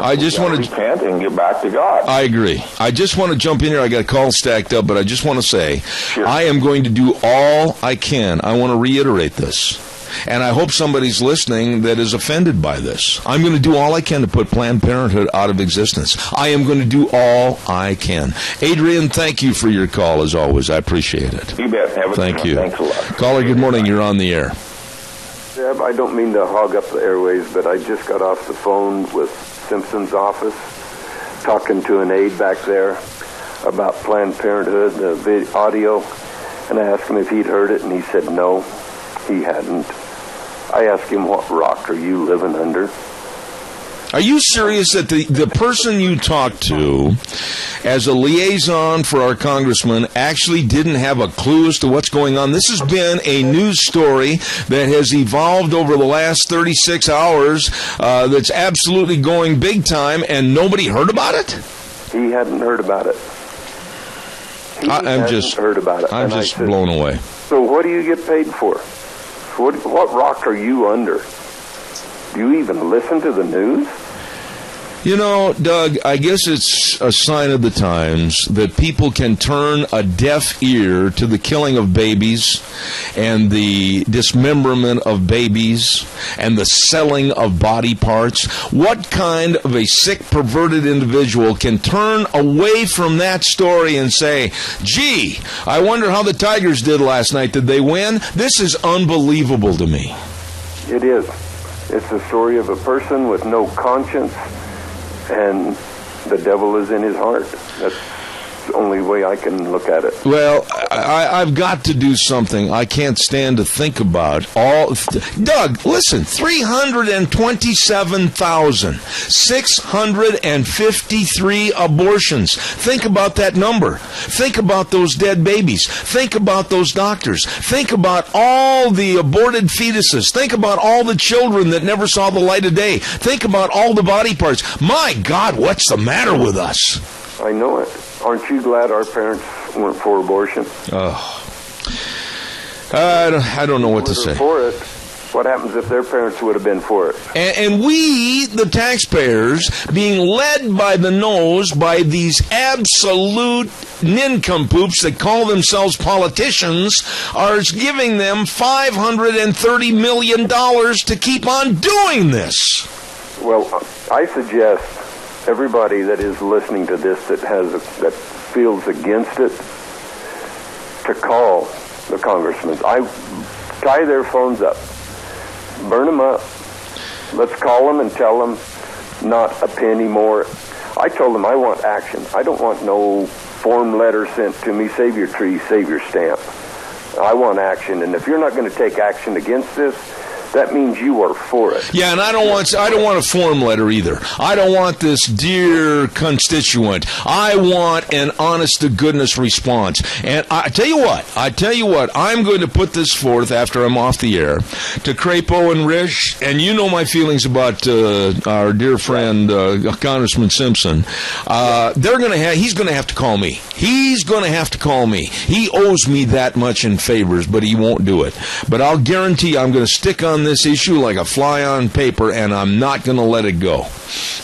I just want to repent and get back to God. I agree. I just want to jump in here. I got calls stacked up, but I just want to say, I am going to do all I can. I want to reiterate this. And I hope somebody's listening that is offended by this. I'm going to do all I can to put Planned Parenthood out of existence. I am going to do all I can. Adrian, thank you for your call, as always. I appreciate it. You bet. Thank you. Thanks a lot. Caller, good morning. You're on the air. Deb, I don't mean to hog up the airways, but I just got off the phone with Simpson's office, talking to an aide back there about Planned Parenthood, the audio, and I asked him if he'd heard it, and he said no. He hadn't. I asked him, what rock are you living under? Are you serious that the person you talked to as a liaison for our congressman actually didn't have a clue as to what's going on? This has been a news story that has evolved over the last 36 hours that's absolutely going big time, and nobody heard about it? He hadn't heard about it. I'm just blown away. So what do you get paid for? What rock are you under? Do you even listen to the news? You know, Doug, I guess it's a sign of the times that people can turn a deaf ear to the killing of babies and the dismemberment of babies and the selling of body parts. What kind of a sick, perverted individual can turn away from that story and say, gee, I wonder how the Tigers did last night. Did they win? This is unbelievable to me. It is. It's the story of a person with no conscience, and the devil is in his heart. That's the only way I can look at it. Well, I've got to do something. I can't stand to think about all. Doug, listen, 327,653 abortions. Think about that number. Think about those dead babies. Think about those doctors. Think about all the aborted fetuses. Think about all the children that never saw the light of day. Think about all the body parts. My God, what's the matter with us? I know it. Aren't you glad our parents went for abortion? Oh, I don't know what to say. For it. What happens if their parents would have been for it? And we, the taxpayers, being led by the nose by these absolute nincompoops that call themselves politicians, are giving them $530 million to keep on doing this. Well, I suggest everybody that is listening to this that feels against it to call the congressmen. I tie their phones up, burn them up. Let's call them and tell them not a penny more. I told them I want action. I don't want no form letter sent to me, save your tree, save your stamp. I want action, and if you're not going to take action against this, that means you are for it. Yeah, and I don't want a form letter either. I don't want this dear constituent. I want an honest-to-goodness response. And I tell you what, I'm going to put this forth after I'm off the air to Crapo and Rich, and you know my feelings about our dear friend Congressman Simpson. He's going to have to call me. He's going to have to call me. He owes me that much in favors, but he won't do it. But I'll guarantee I'm going to stick on this issue like a fly on paper, and I'm not going to let it go.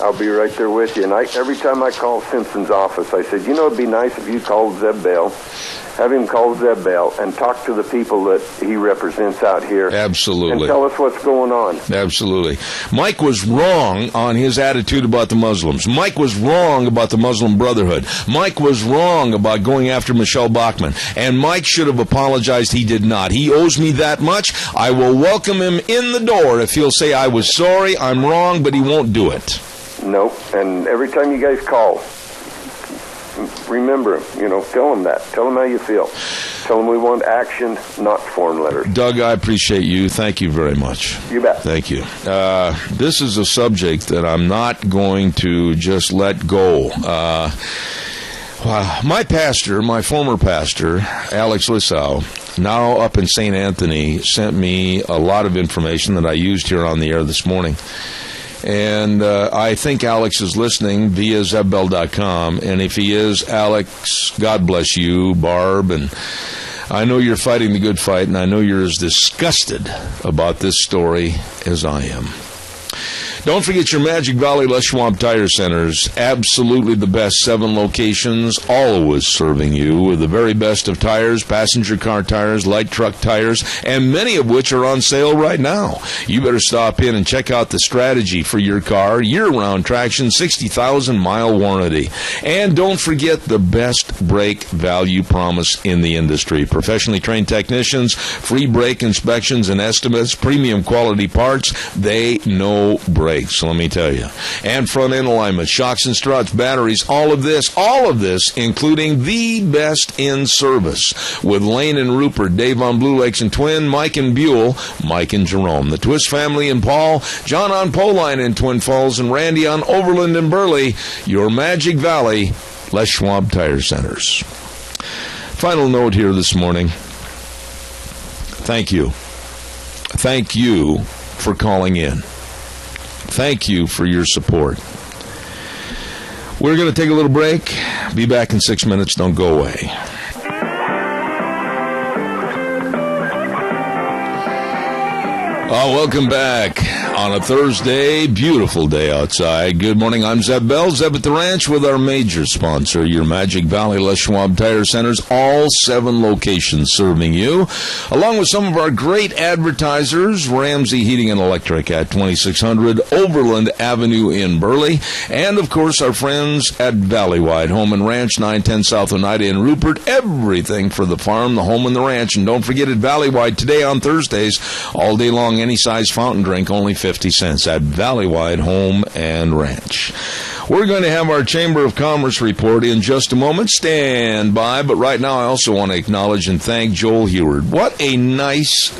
I'll be right there with you. And every time I call Simpson's office, I said, it'd be nice if you called Zeb Bell have him call Zeb Bell and talk to the people that he represents out here. Absolutely. And tell us what's going on. Absolutely. Mike was wrong on his attitude about the Muslims. Mike was wrong about the Muslim Brotherhood. Mike was wrong about going after Michelle Bachmann. And Mike should have apologized. He did not. He owes me that much. I will welcome him in the door if he'll say, I was sorry, I'm wrong, but he won't do it. No. And every time you guys call, remember him, tell him that. Tell him how you feel. Tell him we want action, not form letters. Doug, I appreciate you. Thank you very much. You bet. Thank you. This is a subject that I'm not going to just let go. My pastor, my former pastor, Alex Lissau, now up in St. Anthony, sent me a lot of information that I used here on the air this morning. And I think Alex is listening via zebbell.com. And if he is, Alex, God bless you, Barb. And I know you're fighting the good fight, and I know you're as disgusted about this story as I am. Don't forget your Magic Valley Les Schwab Tire Centers. Absolutely the best 7 locations, always serving you with the very best of tires, passenger car tires, light truck tires, and many of which are on sale right now. You better stop in and check out the strategy for your car. Year-round traction, 60,000-mile warranty. And don't forget the best brake value promise in the industry. Professionally trained technicians, free brake inspections and estimates, premium quality parts. They know brakes, let me tell you. And front end alignment, shocks and struts, batteries, all of this, including the best in service. With Lane and Rupert, Dave on Blue Lakes and Twin, Mike and Buell, Mike and Jerome, the Twist family and Paul, John on Poline in Twin Falls, and Randy on Overland and Burley. Your Magic Valley Les Schwab Tire Centers. Final note here this morning. Thank you. Thank you for calling in. Thank you for your support. We're going to take a little break. Be back in 6 minutes. Don't go away. Welcome back on a Thursday. Beautiful day outside. Good morning. I'm Zeb Bell, Zeb at the Ranch, with our major sponsor, your Magic Valley Les Schwab Tire Centers. All 7 locations serving you, along with some of our great advertisers, Ramsey Heating and Electric at 2600 Overland Avenue in Burley, and, of course, our friends at Valleywide Home and Ranch, 910 South Oneida in Rupert. Everything for the farm, the home, and the ranch. And don't forget at Valleywide today on Thursdays, all day long, any size fountain drink, only 50 cents at Valleywide Home and Ranch. We're going to have our Chamber of Commerce report in just a moment. Stand by. But right now, I also want to acknowledge and thank Joel Heward. What a nice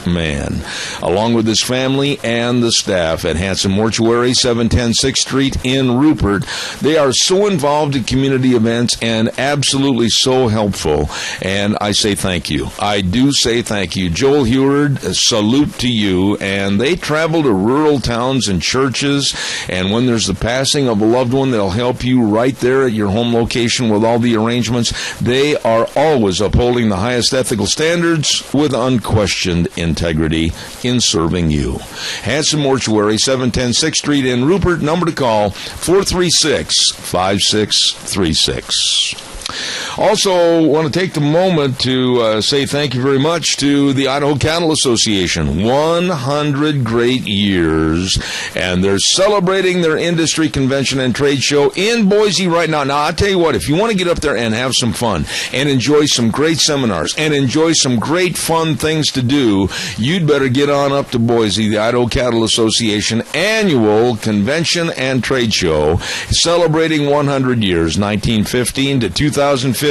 man. Along with his family and the staff at Hanson Mortuary, 710 6th Street in Rupert. They are so involved in community events and absolutely so helpful. And I say thank you. I do say thank you. Joel Heward, salute to you. And they travel to rural towns and churches. And when there's the passing of a loved one, they'll help you right there at your home location with all the arrangements. They are always upholding the highest ethical standards with unquestioned integrity in serving you. Hanson Mortuary, 710 6th Street in Rupert. Number to call, 436-5636. Also, want to take the moment to say thank you very much to the Idaho Cattle Association. 100 great years, and they're celebrating their industry convention and trade show in Boise right now. Now, I'll tell you what, if you want to get up there and have some fun and enjoy some great seminars and enjoy some great fun things to do, you'd better get on up to Boise, the Idaho Cattle Association annual convention and trade show, celebrating 100 years, 1915 to 2015.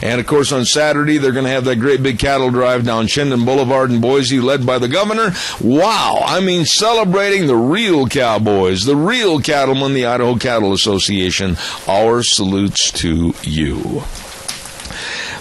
And, of course, on Saturday, they're going to have that great big cattle drive down Chinden Boulevard in Boise, led by the governor. Wow! I mean, celebrating the real cowboys, the real cattlemen, the Idaho Cattle Association. Our salutes to you.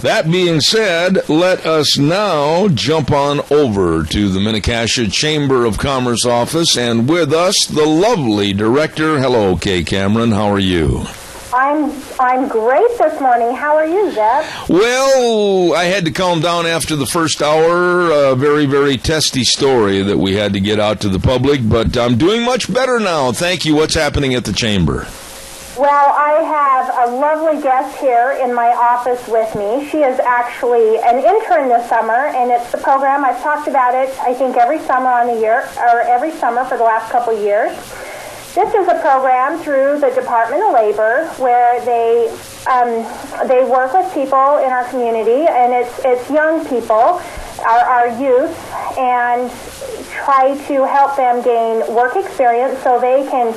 That being said, let us now jump on over to the Minnecasia Chamber of Commerce office, and with us, the lovely director. Hello, Kay Cameron. How are you? I'm great this morning. How are you, Zeb? Well, I had to calm down after the first hour. A very, very testy story that we had to get out to the public, but I'm doing much better now. Thank you. What's happening at the chamber? Well, I have a lovely guest here in my office with me. She is actually an intern this summer, and it's the program. I've talked about it, I think, every summer every summer for the last couple of years. This is a program through the Department of Labor where they work with people in our community, and it's young people, our youth, and try to help them gain work experience so they can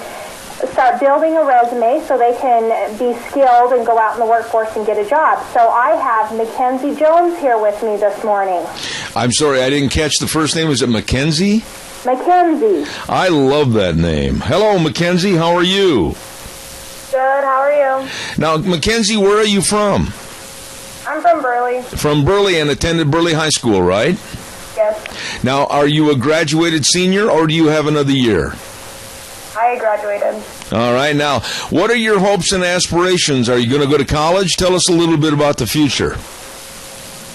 start building a resume so they can be skilled and go out in the workforce and get a job. So I have Mackenzie Jones here with me this morning. I'm sorry, I didn't catch the first name. Is it Mackenzie? Mackenzie. I love that name. Hello, Mackenzie. How are you? Good. How are you? Now, Mackenzie, where are you from? I'm from Burley. From Burley, and attended Burley High School, right? Yes. Now, are you a graduated senior, or do you have another year? I graduated. All right. Now, what are your hopes and aspirations? Are you going to go to college? Tell us a little bit about the future.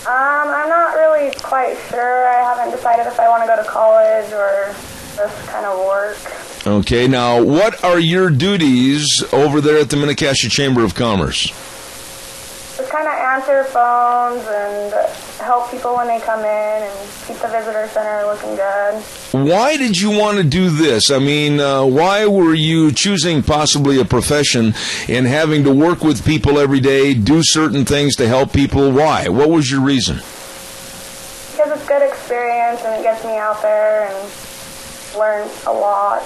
I'm not really quite sure. I haven't decided if I want to go to college or just kind of work. Okay. Now, what are your duties over there at the Mini-Cassia Chamber of Commerce? Just kind of answer phones and help people when they come in and keep the visitor center looking good. Why did you want to do this? I mean, why were you choosing possibly a profession and having to work with people every day, do certain things to help people? Why? What was your reason? Because it's good experience and it gets me out there and learn a lot.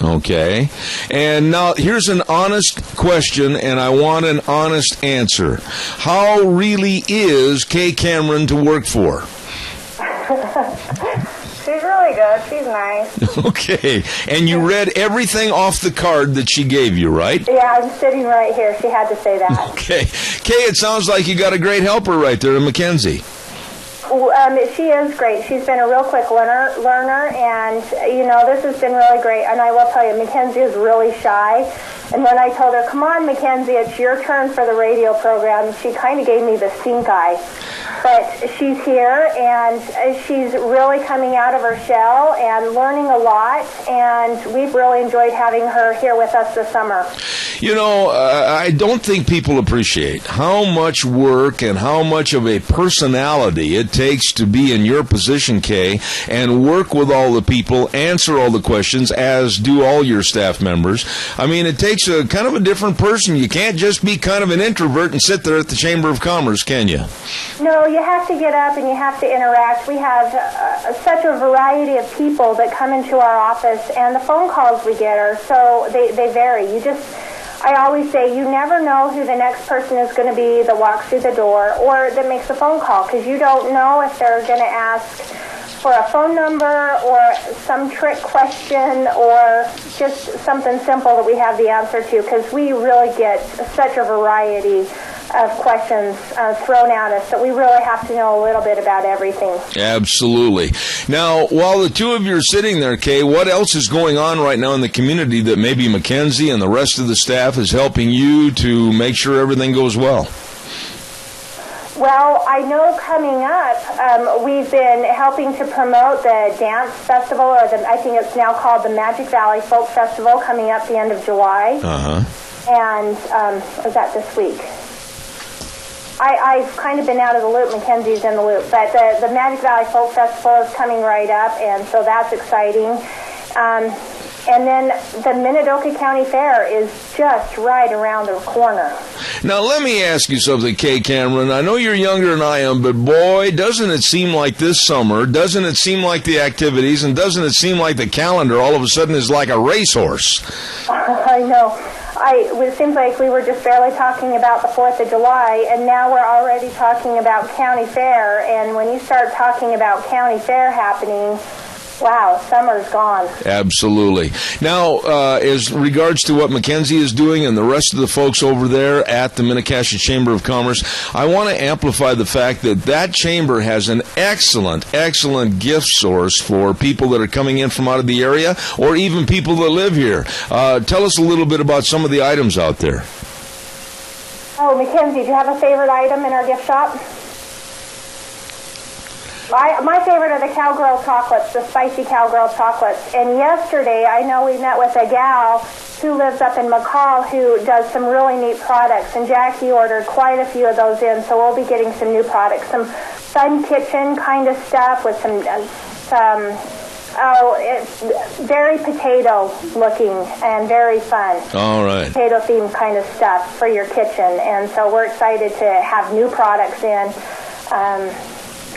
Okay. And now here's an honest question, and I want an honest answer. How really is Kay Cameron to work for? She's really good. She's nice. Okay. And you read everything off the card that she gave you, right? Yeah, I'm sitting right here. She had to say that. Okay. Kay, it sounds like you got a great helper right there in Mackenzie. She is great. She's been a real quick learner, and, this has been really great. And I will tell you, Mackenzie is really shy. And when I told her, come on, Mackenzie, it's your turn for the radio program, she kind of gave me the stink eye. But she's here, and she's really coming out of her shell and learning a lot, and we've really enjoyed having her here with us this summer. I don't think people appreciate how much work and how much of a personality it takes to be in your position, Kay, and work with all the people, answer all the questions, as do all your staff members. I mean, it takes a kind of a different person. You can't just be kind of an introvert and sit there at the Chamber of Commerce, can you? No, you have to get up and you have to interact. We have such a variety of people that come into our office, and the phone calls we get are so, they vary. I always say you never know who the next person is going to be that walks through the door or that makes a phone call, because you don't know if they're going to ask for a phone number or some trick question or just something simple that we have the answer to, because we really get such a variety of questions thrown at us that we really have to know a little bit about everything. Absolutely. Now, while the two of you are sitting there, Kay, what else is going on right now in the community that maybe Mackenzie and the rest of the staff is helping you to make sure everything goes well? Well, I know coming up, we've been helping to promote the dance festival, or I think it's now called the Magic Valley Folk Festival, coming up the end of July. And was that this week? I've kind of been out of the loop. Mackenzie's in the loop. But the Magic Valley Folk Festival is coming right up, and so that's exciting. And then the Minidoka County Fair is just right around the corner. Now, let me ask you something, Kay Cameron. I know you're younger than I am, but boy, doesn't it seem like this summer, doesn't it seem like the activities, and doesn't it seem like the calendar all of a sudden is like a racehorse? I know. It seems like we were just barely talking about the 4th of July, and now we're already talking about county fair. And when you start talking about county fair happening, wow, summer's gone. Absolutely. Now, as regards to what Mackenzie is doing and the rest of the folks over there at the Mini-Cassia Chamber of Commerce, I want to amplify the fact that chamber has an excellent, excellent gift source for people that are coming in from out of the area or even people that live here. Tell us a little bit about some of the items out there. Oh, Mackenzie, do you have a favorite item in our gift shop? My favorite are the cowgirl chocolates, the spicy cowgirl chocolates. And yesterday, I know we met with a gal who lives up in McCall who does some really neat products. And Jackie ordered quite a few of those in, so we'll be getting some new products. Some fun kitchen kind of stuff with some it's very potato looking and very fun. All right. Potato themed kind of stuff for your kitchen. And so we're excited to have new products in.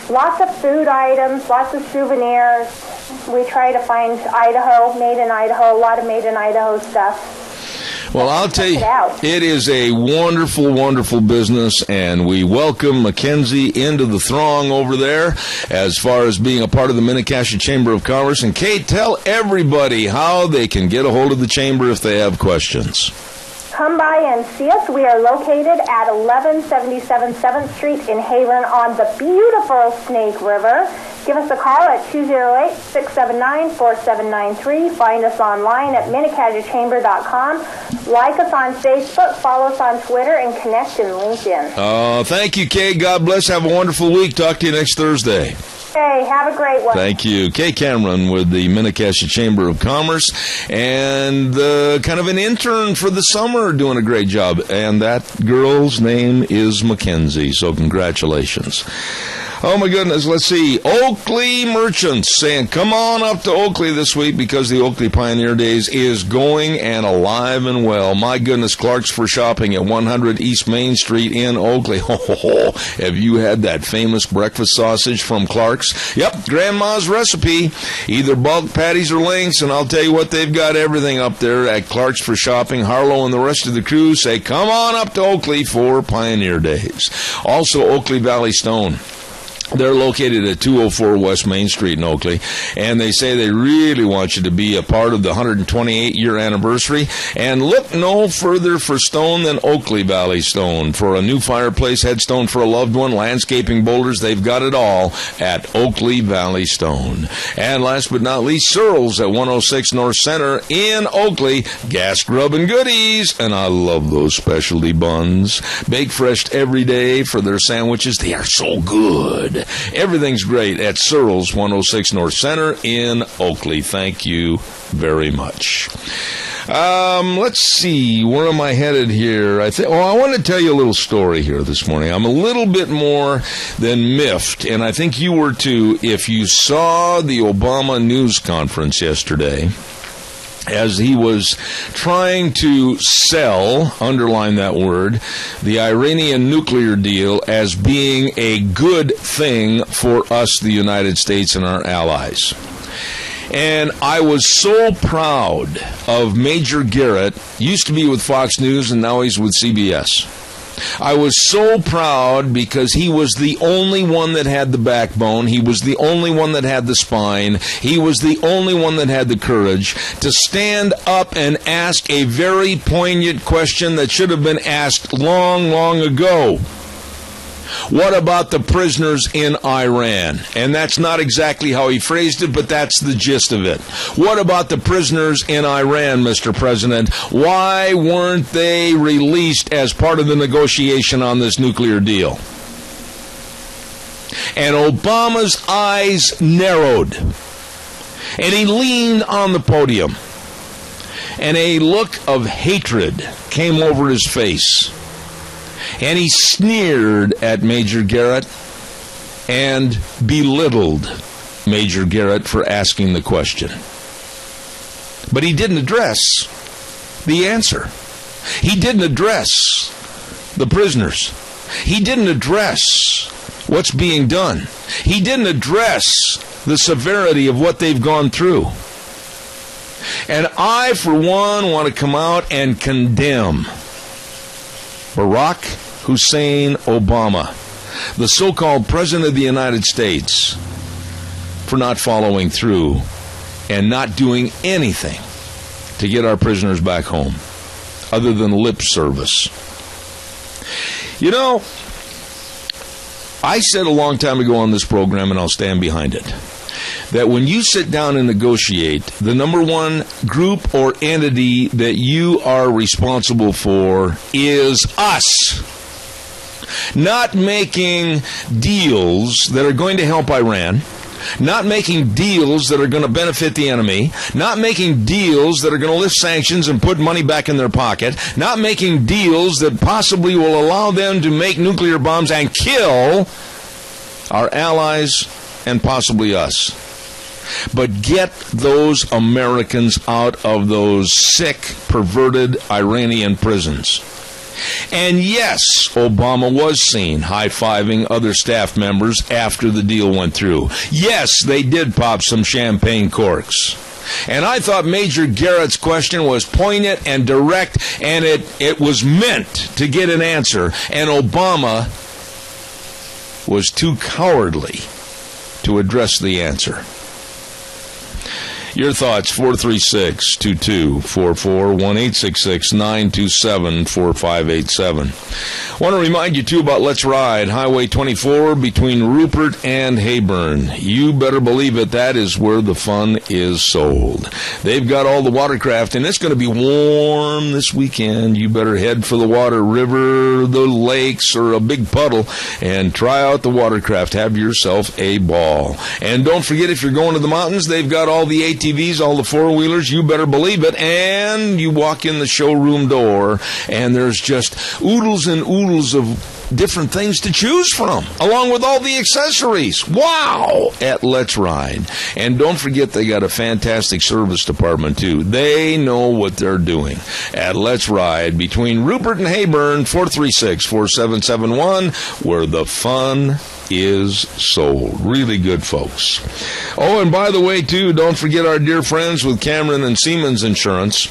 Lots of food items, lots of souvenirs. We try to find Idaho, made in Idaho, a lot of made in Idaho stuff. Well, I'll tell you, it is a wonderful, wonderful business, and we welcome Mackenzie into the throng over there as far as being a part of the Mini-Cassia Chamber of Commerce. And Kate, tell everybody how they can get a hold of the Chamber if they have questions. Come by and see us. We are located at 1177 7th Street in Haven on the beautiful Snake River. Give us a call at 208-679-4793. Find us online at minicashiachamber.com. Like us on Facebook, follow us on Twitter, and connect in LinkedIn. Thank you, Kay. God bless. Have a wonderful week. Talk to you next Thursday. Hey, have a great one. Thank you. Kay Cameron with the Mini-Cassia Chamber of Commerce, and kind of an intern for the summer, doing a great job. And that girl's name is Mackenzie, so congratulations. Oh, my goodness. Let's see. Oakley Merchants saying, come on up to Oakley this week because the Oakley Pioneer Days is going and alive and well. My goodness, Clark's for Shopping at 100 East Main Street in Oakley. Have you had that famous breakfast sausage from Clark's? Yep, Grandma's recipe. Either bulk patties or links, and I'll tell you what, they've got everything up there at Clark's for Shopping. Harlow and the rest of the crew say, come on up to Oakley for Pioneer Days. Also, Oakley Valley Stone. They're located at 204 West Main Street in Oakley, and they say they really want you to be a part of the 128-year anniversary. And look no further for stone than Oakley Valley Stone. For a new fireplace, headstone for a loved one, landscaping boulders, they've got it all at Oakley Valley Stone. And last but not least, Searles at 106 North Center in Oakley. Gas grub and goodies, and I love those specialty buns. Baked fresh every day for their sandwiches. They are so good. Everything's great at Searles, 106 North Center in Oakley. Thank you very much. Let's see. Where am I headed here? I want to tell you a little story here this morning. I'm a little bit more than miffed, and I think you were too if you saw the Obama news conference yesterday, as he was trying to sell, underline that word, the Iranian nuclear deal as being a good thing for us, the United States, and our allies. And I was so proud of Major Garrett, used to be with Fox News and now he's with CBS. I was so proud because he was the only one that had the backbone. He was the only one that had the spine. He was the only one that had the courage to stand up and ask a very poignant question that should have been asked long, long ago. What about the prisoners in Iran? And that's not exactly how he phrased it, but that's the gist of it. What about the prisoners in Iran, Mr. President? Why weren't they released as part of the negotiation on this nuclear deal? And Obama's eyes narrowed, and he leaned on the podium, and a look of hatred came over his face. And he sneered at Major Garrett and belittled Major Garrett for asking the question. But he didn't address the answer. He didn't address the prisoners. He didn't address what's being done. He didn't address the severity of what they've gone through. And I, for one, want to come out and condemn Barack Hussein Obama, the so-called President of the United States, for not following through and not doing anything to get our prisoners back home, other than lip service. You know, I said a long time ago on this program, and I'll stand behind it, that when you sit down and negotiate, the number one group or entity that you are responsible for is us. not making deals that are going to help Iran, not making deals that are going to benefit the enemy, not making deals that are going to lift sanctions and put money back in their pocket, not making deals that possibly will allow them to make nuclear bombs and kill our allies and possibly us. But get those Americans out of those sick, perverted Iranian prisons. And yes, Obama was seen high-fiving other staff members after the deal went through. Yes, they did pop some champagne corks. And I thought Major Garrett's question was poignant and direct, and it was meant to get an answer. And Obama was too cowardly to address the answer. Your thoughts, 436-2244, 1-866-927-4587. I want to remind you, too, about Let's Ride, Highway 24 between Rupert and Heyburn. You better believe it, that is where the fun is sold. They've got all the watercraft, and it's going to be warm this weekend. You better head for the water, river, the lakes, or a big puddle, and try out the watercraft. Have yourself a ball. And don't forget, if you're going to the mountains, they've got all the ATVs, all the four-wheelers, you better believe it, and you walk in the showroom door, and there's just oodles and oodles of different things to choose from, along with all the accessories. Wow! At Let's Ride. And don't forget, they got a fantastic service department, too. They know what they're doing. At Let's Ride, between Rupert and Heyburn, 436-4771, where the fun is sold. Really good, folks. Oh, and by the way, too, don't forget our dear friends with Cameron and Siemens Insurance.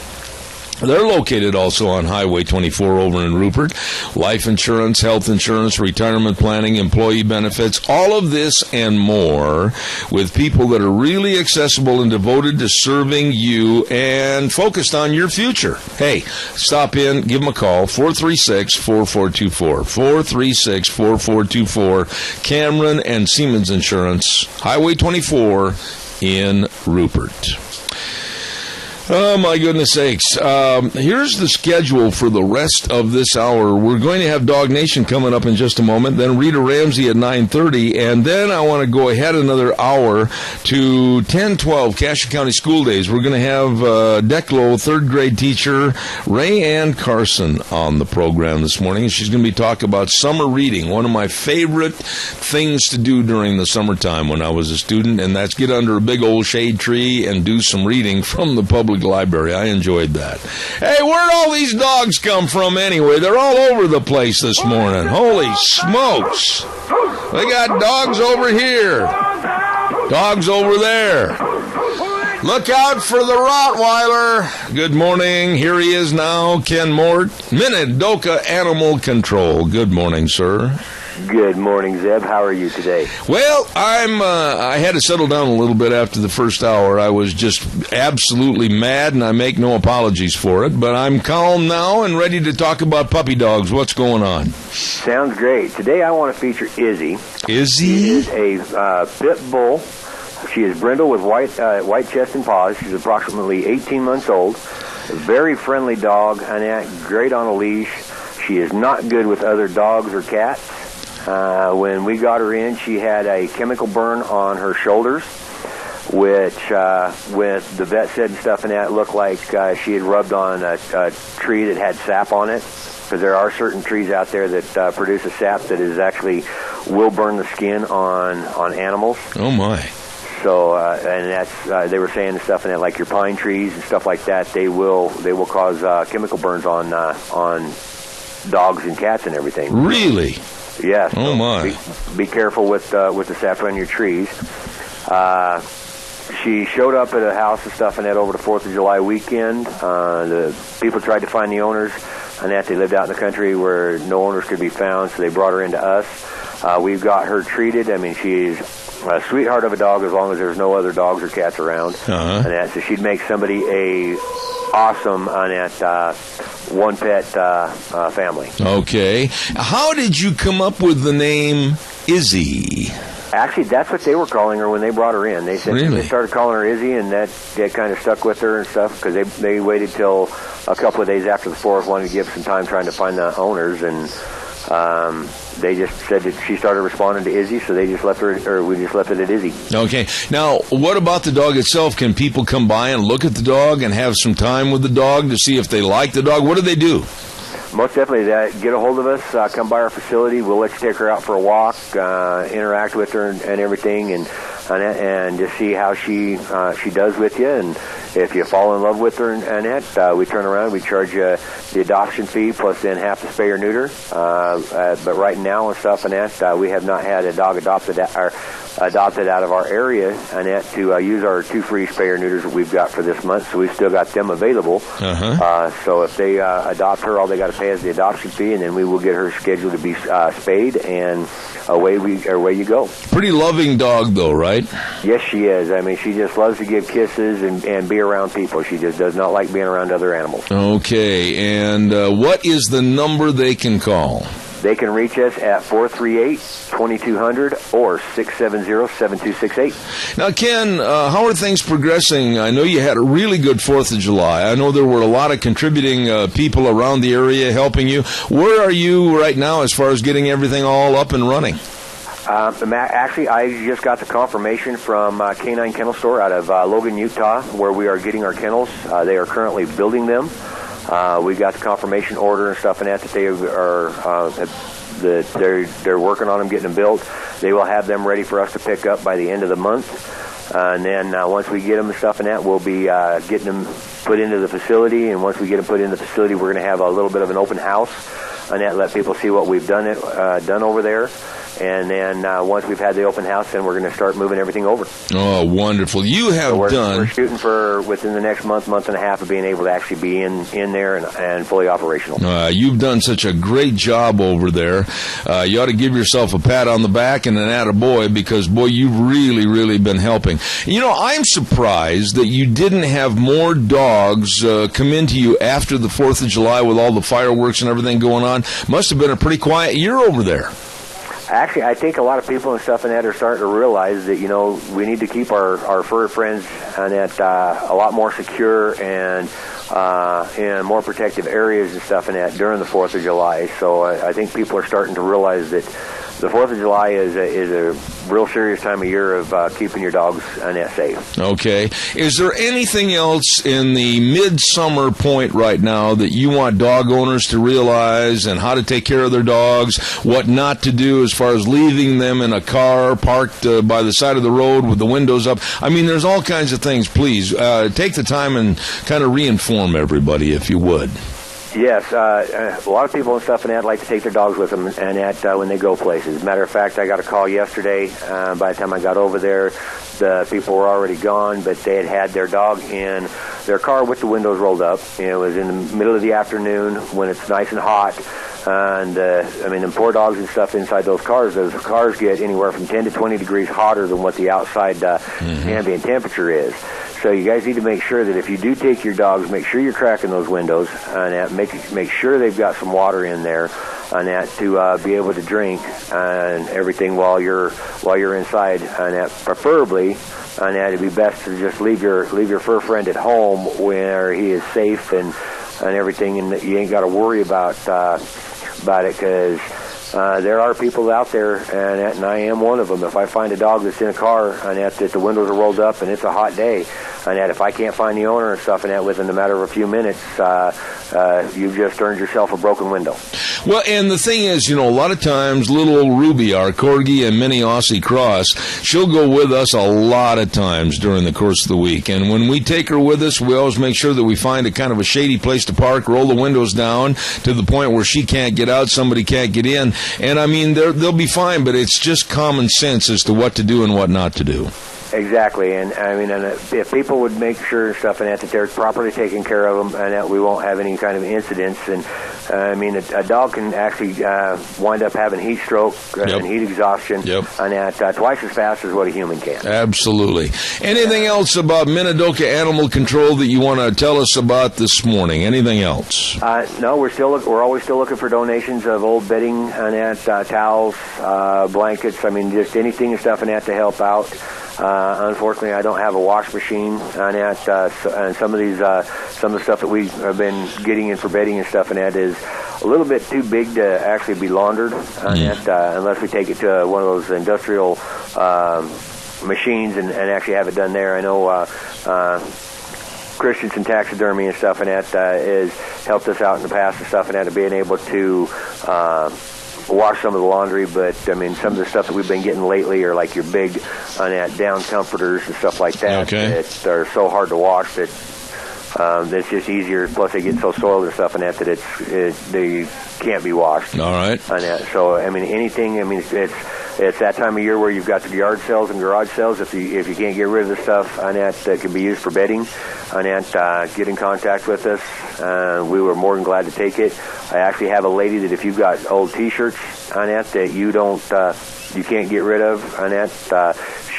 They're located also on Highway 24 over in Rupert. Life insurance, health insurance, retirement planning, employee benefits, all of this and more with people that are really accessible and devoted to serving you and focused on your future. Hey, stop in, give them a call, 436-4424, 436-4424, Cameron and Siemens Insurance, Highway 24 in Rupert. Oh, my goodness sakes. Here's the schedule for the rest of this hour. We're going to have Dog Nation coming up in just a moment, then Rita Ramsey at 9:30, and then I want to go ahead another hour to 10:12, Cassia County School Days. We're going to have Declo, third grade teacher, Ray Ann Carson, on the program this morning, and she's going to be talking about summer reading, one of my favorite things to do during the summertime when I was a student, and that's get under a big old shade tree and do some reading from the public library. I enjoyed that. Hey, where'd all these dogs come from anyway? They're all over the place this morning. Holy smokes. They got dogs over here. Dogs over there. Look out for the Rottweiler. Good morning. Here he is now, Ken Mort, Minidoka Animal Control. Good morning, sir. Good morning, Zeb. How are you today? Well, I had to settle down a little bit after the first hour. I was just absolutely mad, and I make no apologies for it. But I'm calm now and ready to talk about puppy dogs. What's going on? Sounds great. Today I want to feature Izzy. Izzy? She is a pit bull. She is brindle with white chest and paws. She's approximately 18 months old. A very friendly dog, and great on a leash. She is not good with other dogs or cats. When we got her in, she had a chemical burn on her shoulders, which, with the vet said and stuff and that, looked like she had rubbed on a tree that had sap on it, because there are certain trees out there that produce a sap that is actually will burn the skin on animals. Oh, my. So, and that's, they were saying stuff in that, like your pine trees and stuff like that, they will cause chemical burns on dogs and cats and everything. Really? Yes. Oh, my. Be careful with the sap on your trees. She showed up at a house and stuff and that over the 4th of July weekend. The people tried to find the owners, and that they lived out in the country where no owners could be found, so they brought her into us. We've got her treated. I mean, she's a sweetheart of a dog as long as there's no other dogs or cats around. And that, so she'd make somebody awesome on that one pet family. Okay. How did you come up with the name Izzy? Actually, that's what they were calling her when they brought her in. They said Really? They started calling her Izzy, and that kind of stuck with her and stuff, because they waited till a couple of days after the 4th, wanted to give some time trying to find the owners, and They just said that she started responding to Izzy, so they just left her, or we just left it at Izzy. Okay. Now, what about the dog itself? Can people come by and look at the dog and have some time with the dog to see if they like the dog? What do they do? Most definitely. Get a hold of us. Come by our facility. We'll let you take her out for a walk, interact with her and everything, and just see how she does with you. And if you fall in love with her, Annette, we turn around. We charge you the adoption fee plus then half the spay or neuter. But right now and stuff, Annette, we have not had a dog adopted out of our area, Annette, to use our 2 free spay or neuters that we've got for this month. So we've still got them available. So if they adopt her, all they got to pay is the adoption fee, and then we will get her scheduled to be spayed, and away you go. Pretty loving dog, though, right? Yes, she is. I mean, she just loves to give kisses and be around people. She just does not like being around other animals. Okay, and what is the number they can call? They can reach us at 438-2200 or 670-7268. Now, Ken, how are things progressing? I know you had a really good 4th of July. I know there were a lot of contributing people around the area helping you. Where are you right now as far as getting everything all up and running? Actually, I just got the confirmation from Canine Kennel Store out of Logan, Utah, where we are getting our kennels. They are currently building them. We got the confirmation order and stuff, and that they are they're working on them, getting them built. They will have them ready for us to pick up by the end of the month. And then once we get them and stuff, and that we'll be getting them put into the facility. And once we get them put into the facility, we're going to have a little bit of an open house, and that let people see what we've done over there. And then once we've had the open house, then we're going to start moving everything over. Oh, wonderful. You have done... We're shooting for within the next month and a half of being able to actually be in there and fully operational. You've done such a great job over there. You ought to give yourself a pat on the back and an attaboy because, boy, you've really, really been helping. You know, I'm surprised that you didn't have more dogs come into you after the 4th of July with all the fireworks and everything going on. Must have been a pretty quiet year over there. Actually, I think a lot of people and stuff in that are starting to realize that, you know, we need to keep our fur friends and that a lot more secure and in more protective areas and stuff in that during the 4th of July. So I think people are starting to realize that the 4th of July is a real serious time of year of keeping your dogs and that safe. Okay. Is there anything else in the midsummer point right now that you want dog owners to realize and how to take care of their dogs, what not to do as far as leaving them in a car parked by the side of the road with the windows up? I mean, there's all kinds of things. Please take the time and kind of reinform everybody if you would. Yes, a lot of people and stuff in that like to take their dogs with them and that when they go places. Matter of fact, I got a call yesterday. By the time I got over there, the people were already gone, but they had their dog in their car with the windows rolled up. You know, it was in the middle of the afternoon when it's nice and hot. And, I mean, the poor dogs and stuff inside those cars get anywhere from 10 to 20 degrees hotter than what the outside ambient temperature is. So you guys need to make sure that if you do take your dogs, make sure you're cracking those windows and make sure they've got some water in there and that to be able to drink and everything while you're inside. And that preferably, and that it'd be best to just leave your fur friend at home where he is safe and everything, and you ain't got to worry about it because there are people out there, and I am one of them. If I find a dog that's in a car and that the windows are rolled up and it's a hot day, and that if I can't find the owner and stuff and that within a matter of a few minutes, you've just earned yourself a broken window. Well, and the thing is, you know, a lot of times little old Ruby, our Corgi and mini Aussie Cross, she'll go with us a lot of times during the course of the week. And when we take her with us, we always make sure that we find a kind of a shady place to park, roll the windows down to the point where she can't get out, somebody can't get in. And, I mean, they'll be fine, but it's just common sense as to what to do and what not to do. Exactly, and I mean, and if people would make sure and stuff and that they're properly taking care of them and that we won't have any kind of incidents, and I mean, a dog can actually wind up having heat stroke and heat exhaustion, and that twice as fast as what a human can. Absolutely. Anything else about Minidoka Animal Control that you want to tell us about this morning? Anything else? No, we're always still looking for donations of old bedding and that towels, blankets. I mean, just anything and stuff and that to help out. Unfortunately, I don't have a wash machine on that, and some of the stuff that we have been getting in for bedding and stuff, and that is a little bit too big to actually be laundered, unless we take it to one of those industrial machines and actually have it done there. I know Christensen Taxidermy and stuff and that has helped us out in the past and stuff and that, being able to wash some of the laundry, but I mean, some of the stuff that we've been getting lately are like your big down comforters and stuff like that that are so hard to wash that it's just easier. Plus, they get so soiled and stuff and that they can't be washed. All right. And so, I mean, anything. I mean, it's that time of year where you've got the yard sales and garage sales. If you can't get rid of the stuff on that can be used for bedding, on that, get in contact with us. We were more than glad to take it. I actually have a lady that if you've got old T-shirts on that you can't get rid of on that,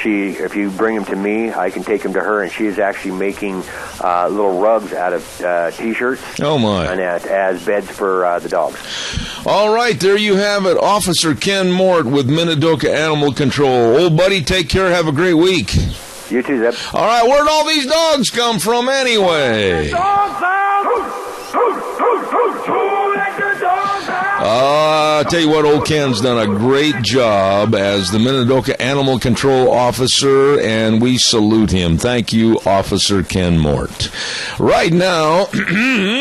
if you bring them to me, I can take them to her, and she is actually making little rugs out of T-shirts. Oh, my. And that as beds for the dogs. All right, there you have it. Officer Ken Mort with Minidoka Animal Control. Old buddy, take care. Have a great week. You too, Zeb. All right, where'd all these dogs come from anyway? I'll tell you what, old Ken's done a great job as the Minidoka Animal Control Officer, and we salute him. Thank you, Officer Ken Mort. Right now,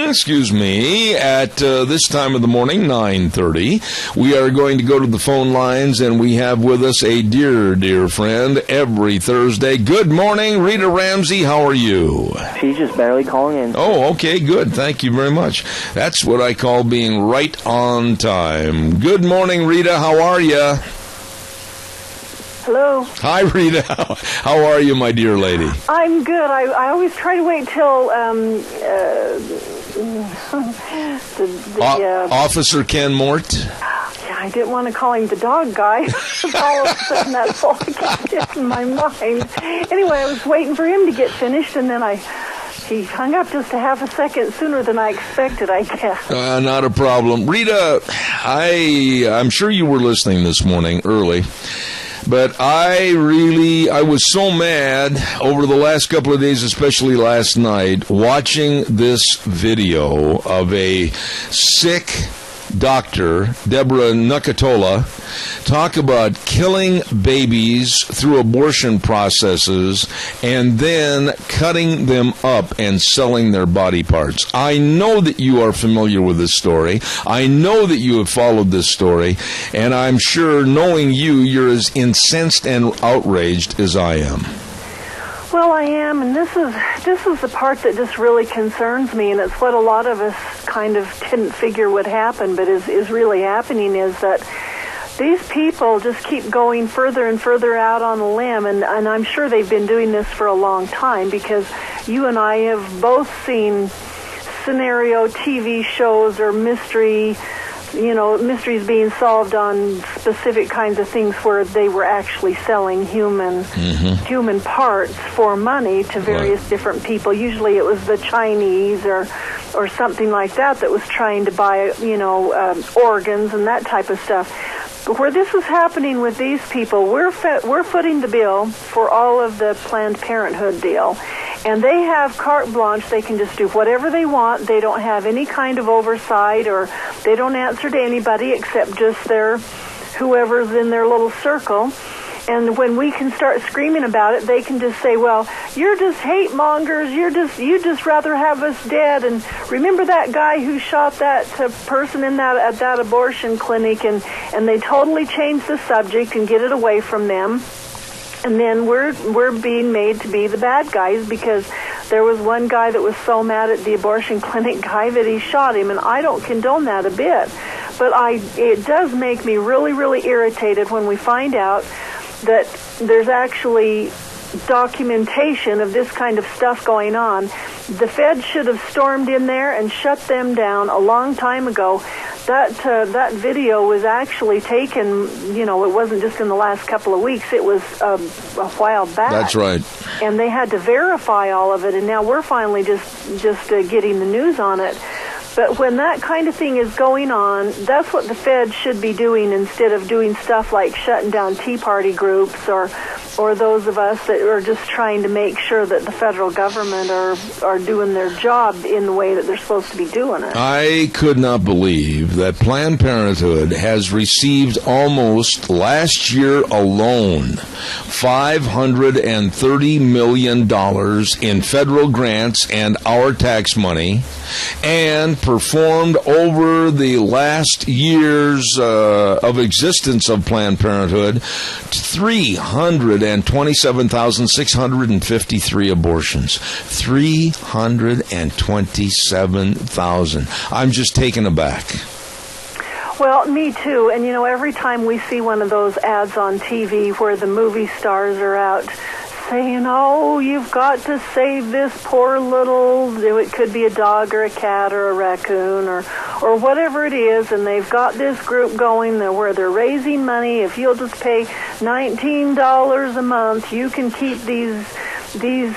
excuse me, at this time of the morning, 9:30, we are going to go to the phone lines, and we have with us a dear, dear friend every Thursday. Good morning, Rita Ramsey. How are you? She's just barely calling in. Oh, okay, good. Thank you very much. That's what I call being right on time. Good morning, Rita. How are you? Hello. Hi, Rita. How are you, my dear lady? I'm good. I always try to wait till Officer Ken Mort? Yeah, I didn't want to call him the dog guy. All of a sudden, that's all I could get in my mind. Anyway, I was waiting for him to get finished, and then he hung up just a half a second sooner than I expected, I guess. Not a problem. Rita, I'm sure you were listening this morning early, but I was so mad over the last couple of days, especially last night, watching this video of a sick doctor, Deborah Nucatola, talk about killing babies through abortion processes and then cutting them up and selling their body parts. I know that you are familiar with this story. I know that you have followed this story, and I'm sure, knowing you, you're as incensed and outraged as I am. Well, I am, and this is the part that just really concerns me, and it's what a lot of us kind of didn't figure would happen, but is really happening, is that these people just keep going further and further out on a limb, and I'm sure they've been doing this for a long time, because you and I have both seen scenario TV shows or mysteries being solved on specific kinds of things where they were actually selling human parts for money to various different people. Usually it was the Chinese or something like that was trying to buy, organs and that type of stuff. But where this is happening with these people, we're footing the bill for all of the Planned Parenthood deal. And they have carte blanche. They can just do whatever they want. They don't have any kind of oversight, or they don't answer to anybody except just whoever's in their little circle. And when we can start screaming about it, they can just say, well, you're just hate mongers. You just rather have us dead. And remember that guy who shot that person at that abortion clinic, and they totally change the subject and get it away from them. And then we're being made to be the bad guys, because there was one guy that was so mad at the abortion clinic guy that he shot him, and I don't condone that a bit. But it does make me really, really irritated when we find out that there's actually documentation of this kind of stuff going on. The Fed should have stormed in there and shut them down a long time ago. That video was actually taken, it wasn't just in the last couple of weeks. It was a while back. That's right. And they had to verify all of it, and now we're finally just getting the news on it. But when that kind of thing is going on, that's what the Fed should be doing, instead of doing stuff like shutting down Tea Party groups or or those of us that are just trying to make sure that the federal government are doing their job in the way that they're supposed to be doing it. I could not believe that Planned Parenthood has received almost, last year alone, $530 million in federal grants and our tax money, and performed over the last years of existence of Planned Parenthood 327,653 abortions. 327,000. I'm just taken aback. Well, me too. And, every time we see one of those ads on TV where the movie stars are out saying, oh, you've got to save this poor little, it could be a dog or a cat or a raccoon or whatever it is, and they've got this group going where they're raising money. If you'll just pay $19 a month, you can keep these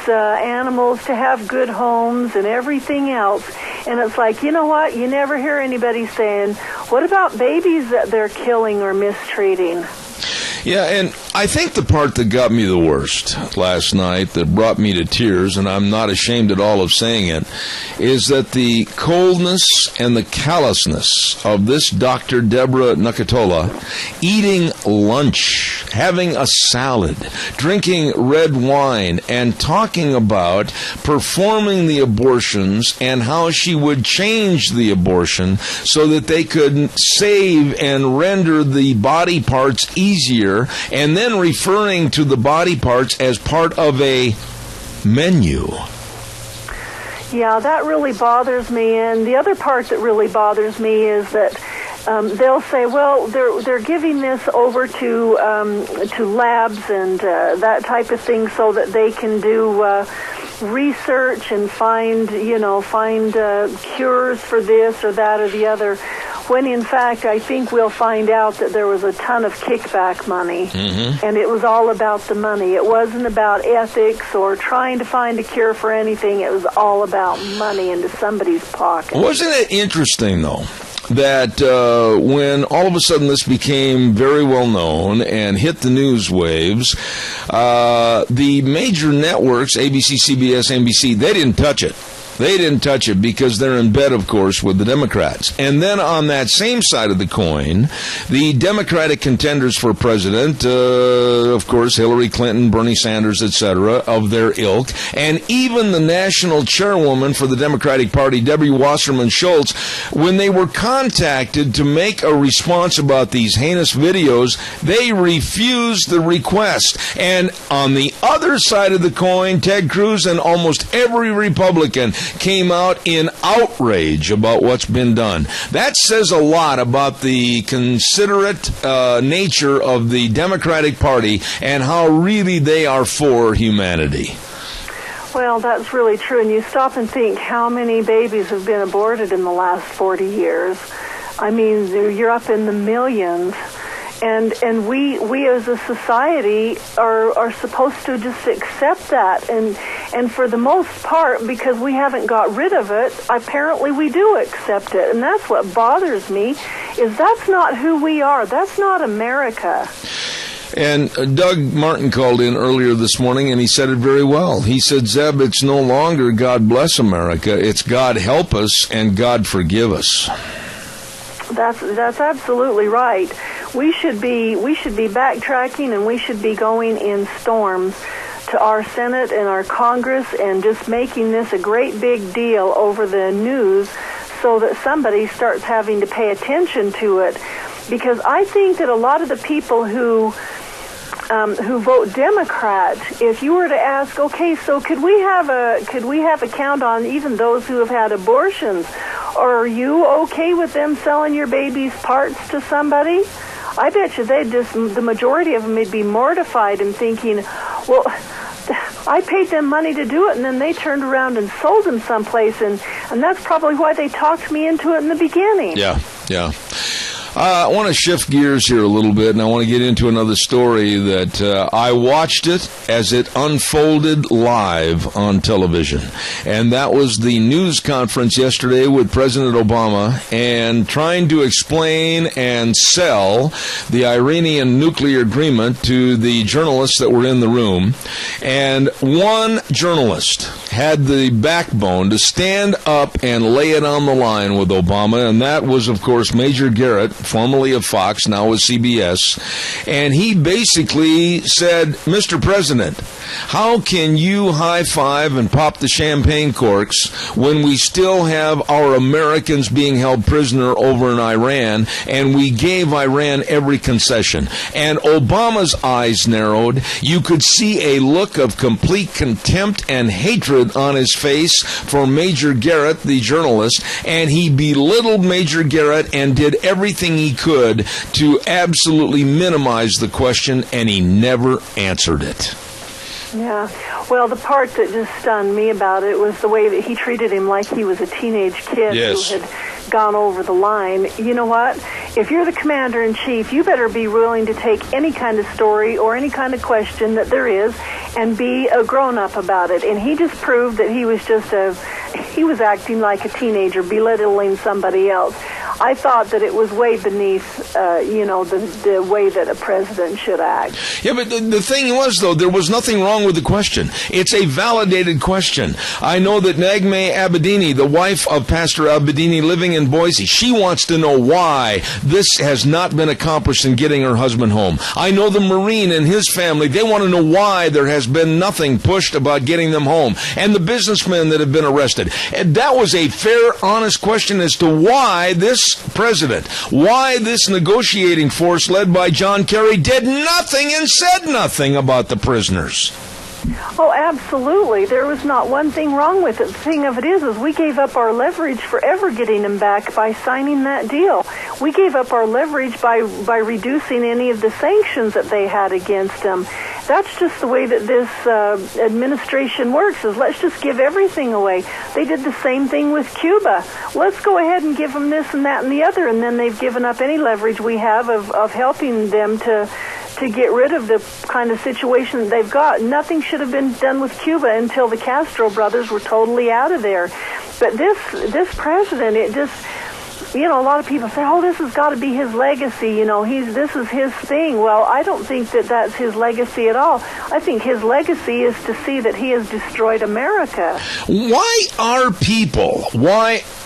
animals to have good homes and everything else. And it's like, you know what? You never hear anybody saying, what about babies that they're killing or mistreating? Yeah, and I think the part that got me the worst last night, that brought me to tears, and I'm not ashamed at all of saying it, is that the coldness and the callousness of this Dr. Deborah Nucatola eating lunch, having a salad, drinking red wine, and talking about performing the abortions and how she would change the abortion so that they could save and render the body parts easier, and then referring to the body parts as part of a menu. Yeah, that really bothers me. And the other part that really bothers me is that they'll say, well, they're giving this over to labs and that type of thing so that they can do research and find cures for this or that or the other. When in fact, I think we'll find out that there was a ton of kickback money, and it was all about the money. It wasn't about ethics or trying to find a cure for anything. It was all about money into somebody's pocket. Wasn't it interesting, though, that when all of a sudden this became very well known and hit the news waves, the major networks, ABC, CBS, NBC, they didn't touch it. They didn't touch it because they're in bed, of course, with the Democrats. And then on that same side of the coin, the Democratic contenders for president, of course, Hillary Clinton, Bernie Sanders, etc., of their ilk, and even the national chairwoman for the Democratic Party, Debbie Wasserman Schultz, when they were contacted to make a response about these heinous videos, they refused the request. And on the other side of the coin, Ted Cruz and almost every Republican came out in outrage about what's been done. That says a lot about the considerate nature of the Democratic Party and how really they are for humanity. Well, that's really true. And you stop and think how many babies have been aborted in the last 40 years. I mean, you're up in the millions. And we as a society are supposed to just accept that. And for the most part, because we haven't got rid of it, apparently we do accept it. And that's what bothers me, is that's not who we are. That's not America. And Doug Martin called in earlier this morning, and he said it very well. He said, Zeb, it's no longer God bless America. It's God help us and God forgive us. That's absolutely right. We should be backtracking, and we should be going in storms to our Senate and our Congress and just making this a great big deal over the news so that somebody starts having to pay attention to it. Because I think that a lot of the people who vote Democrat, if you were to ask, okay, so could we have a count on even those who have had abortions? Are you okay with them selling your baby's parts to somebody? I bet you the majority of them would be mortified and thinking, well, I paid them money to do it, and then they turned around and sold them someplace, and that's probably why they talked me into it in the beginning. Yeah. I want to shift gears here a little bit, and I want to get into another story that I watched it as it unfolded live on television. And that was the news conference yesterday with President Obama and trying to explain and sell the Iranian nuclear agreement to the journalists that were in the room. And one journalist had the backbone to stand up and lay it on the line with Obama, and that was, of course, Major Garrett, formerly of Fox, now with CBS. And he basically said, Mr. President, how can you high-five and pop the champagne corks when we still have our Americans being held prisoner over in Iran, and we gave Iran every concession? And Obama's eyes narrowed. You could see a look of complete contempt and hatred on his face for Major Garrett, the journalist, and he belittled Major Garrett and did everything he could to absolutely minimize the question, and he never answered it. Yeah. Well, the part that just stunned me about it was the way that he treated him like he was a teenage kid who had gone over the line. You know what? If you're the commander-in-chief, you better be willing to take any kind of story or any kind of question that there is and be a grown-up about it. And he just proved that he was acting like a teenager, belittling somebody else. I thought that it was way beneath, the way that a president should act. Yeah, but the thing was, though, there was nothing wrong with the question. It's a validated question. I know that Naghmeh Abedini, the wife of Pastor Abedini living in Boise, she wants to know why this has not been accomplished in getting her husband home. I know the Marine and his family, they want to know why there has been nothing pushed about getting them home. And the businessmen that have been arrested. And that was a fair, honest question as to why this president, why this negotiating force led by John Kerry did nothing and said nothing about the prisoners. Oh, absolutely. There was not one thing wrong with it. The thing of it is we gave up our leverage for ever getting them back by signing that deal. We gave up our leverage by reducing any of the sanctions that they had against them. That's just the way that this administration works, is let's just give everything away. They did the same thing with Cuba. Let's go ahead and give them this and that and the other, and then they've given up any leverage we have of helping them to get rid of the kind of situation that they've got. Nothing should have been done with Cuba until the Castro brothers were totally out of there. But this president, it just, a lot of people say, oh, this has got to be his legacy. This is his thing. Well, I don't think that that's his legacy at all. I think his legacy is to see that he has destroyed America. Why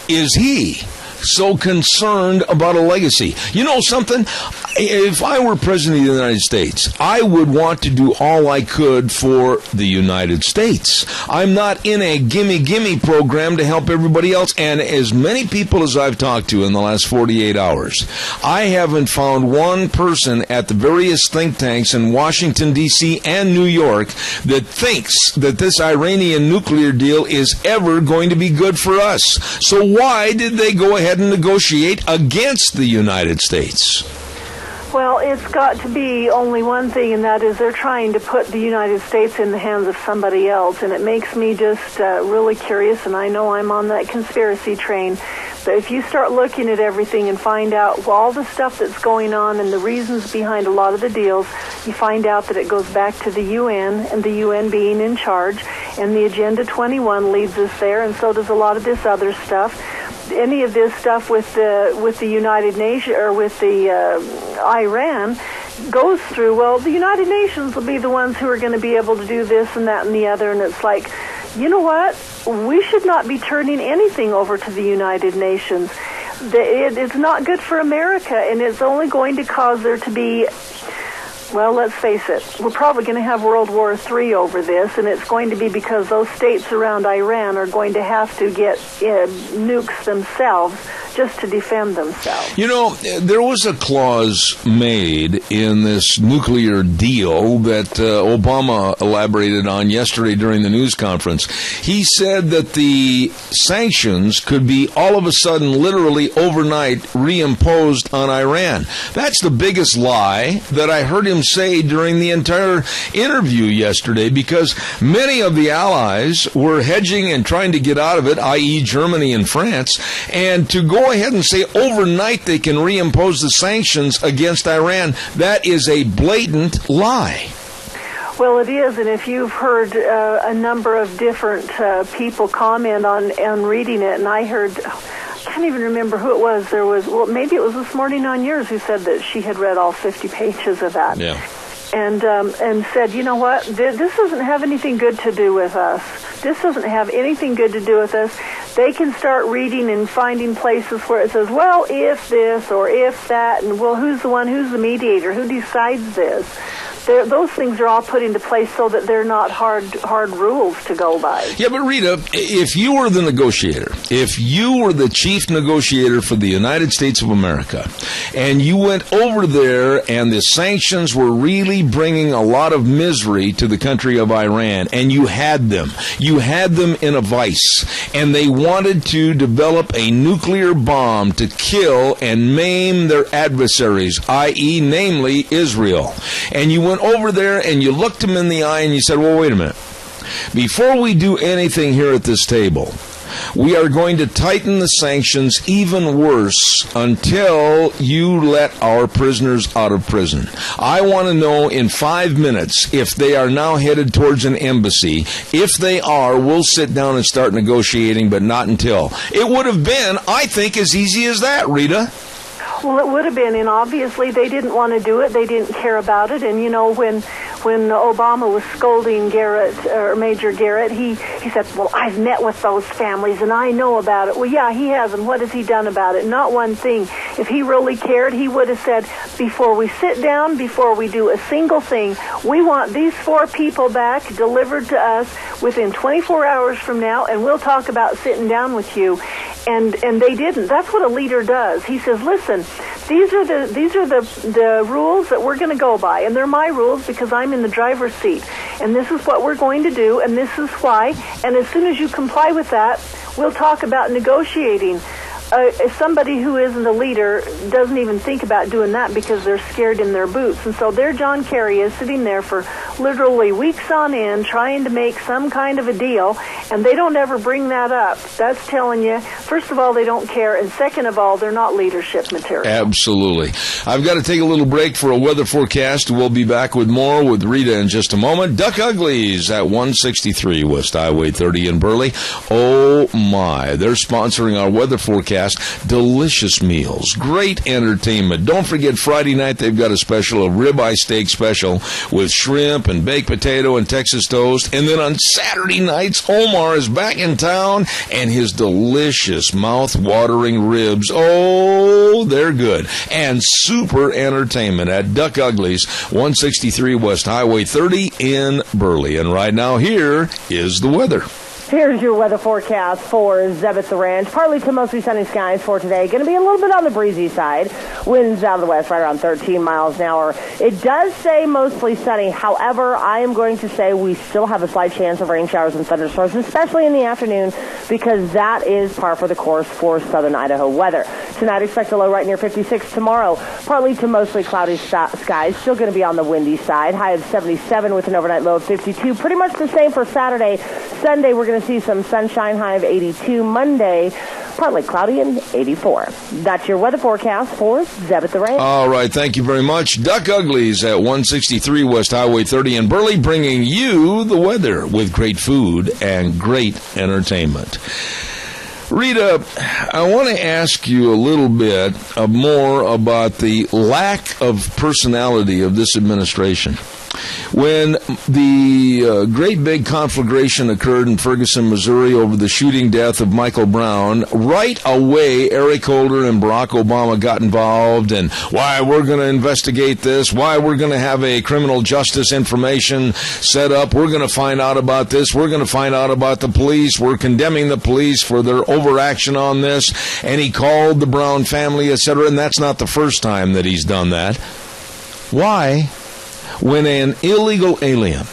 is he so concerned about a legacy? You know something? If I were president of the United States, I would want to do all I could for the United States. I'm not in a gimme program to help everybody else. And as many people as I've talked to in the last 48 hours, I haven't found one person at the various think tanks in Washington, D.C. and New York that thinks that this Iranian nuclear deal is ever going to be good for us. So why did they go ahead and negotiate against the United States? Well, it's got to be only one thing, and that is they're trying to put the United States in the hands of somebody else, and it makes me just really curious, and I know I'm on that conspiracy train. But if you start looking at everything and find out all the stuff that's going on and the reasons behind a lot of the deals, you find out that it goes back to the UN and the UN being in charge, and the Agenda 21 leads us there, and so does a lot of this other stuff. Any of this stuff with the United Nations or with the Iran goes through, well, the United Nations will be the ones who are going to be able to do this and that and the other, and it's like, you know what? We should not be turning anything over to the United Nations. It's not good for America, and it's only going to cause there to be, well, let's face it, we're probably going to have World War III over this, and it's going to be because those states around Iran are going to have to get nukes themselves just to defend themselves. You know, there was a clause made in this nuclear deal that Obama elaborated on yesterday during the news conference. He said that the sanctions could be all of a sudden, literally overnight, reimposed on Iran. That's the biggest lie that I heard him say during the entire interview yesterday, because many of the allies were hedging and trying to get out of it, i.e. Germany and France, and to go go ahead and say overnight they can reimpose the sanctions against Iran. That is a blatant lie. Well, it is, and if you've heard a number of different people comment on reading it, and I heard, I can't even remember who it was. There was, well, maybe it was This Morning on Yours who said that she had read all 50 pages of that. Yeah. And said, you know what, this doesn't have anything good to do with us. This doesn't have anything good to do with us. They can start reading and finding places where it says, well, if this or if that, and well, who's the mediator? Who decides this? Those things are all put into place so that they're not hard rules to go by. Yeah, but Rita, if you were the negotiator, if you were the chief negotiator for the United States of America, and you went over there and the sanctions were really bringing a lot of misery to the country of Iran, and you had them in a vice, and they wanted to develop a nuclear bomb to kill and maim their adversaries, i.e., namely Israel, and you went over there and you looked them in the eye and you said, well, wait a minute. Before we do anything here at this table, we are going to tighten the sanctions even worse until you let our prisoners out of prison. I want to know in 5 minutes if they are now headed towards an embassy. If they are, we'll sit down and start negotiating, but not until. It would have been, I think, as easy as that, Rita. Well, it would have been, and obviously they didn't want to do it. They didn't care about it. And, you know, when Obama was scolding Major Garrett, he said, well, I've met with those families, and I know about it. Well, yeah, he has, and what has he done about it? Not one thing. If he really cared, he would have said, before we sit down, before we do a single thing, we want these 4 people back delivered to us within 24 hours from now, and we'll talk about sitting down with you. And they didn't. That's what a leader does. He says, listen, these are the rules that we're going to go by, and they're my rules because I'm in the driver's seat, and this is what we're going to do, and this is why, and as soon as you comply with that, we'll talk about negotiating. Somebody who isn't a leader doesn't even think about doing that because they're scared in their boots. And so there John Kerry is sitting there for literally weeks on end trying to make some kind of a deal, and they don't ever bring that up. That's telling you, first of all, they don't care, and second of all, they're not leadership material. Absolutely. I've got to take a little break for a weather forecast. We'll be back with more with Rita in just a moment. Duck Uglies at 163 West Highway 30 in Burley. Oh, my. They're sponsoring our weather forecast. Delicious meals, great entertainment. Don't forget Friday night they've got a special, a ribeye steak special with shrimp and baked potato and Texas toast. And then on Saturday nights, Omar is back in town and his delicious mouth-watering ribs. Oh, they're good. And super entertainment at Duck Uglies, 163 West Highway 30 in Burley. And right now here is the weather. Here's your weather forecast for Zeb at the Ranch. Partly to mostly sunny skies for today. Going to be a little bit on the breezy side. Winds out of the west right around 13 miles an hour. It does say mostly sunny. However, I am going to say we still have a slight chance of rain showers and thunderstorms, especially in the afternoon, because that is par for the course for southern Idaho weather. Tonight, expect a low right near 56. Tomorrow, partly to mostly cloudy skies. Still going to be on the windy side. High of 77 with an overnight low of 52. Pretty much the same for Saturday. Sunday, we're going to see some sunshine, high of 82. Monday, partly cloudy and 84. That's your weather forecast for Zeb at the Ranch. All right, thank you very much. Duck Uglies at 163 West Highway 30 in Burley, bringing you the weather with great food and great entertainment. Rita, I want to ask you a little bit more about the lack of personality of this administration. When the great big conflagration occurred in Ferguson, Missouri over the shooting death of Michael Brown, right away Eric Holder and Barack Obama got involved, and why we're going to investigate this, why we're going to have a criminal justice information set up, we're going to find out about this, we're going to find out about the police, we're condemning the police for their overaction on this, and he called the Brown family, etc., and that's not the first time that he's done that. Why? When an illegal alien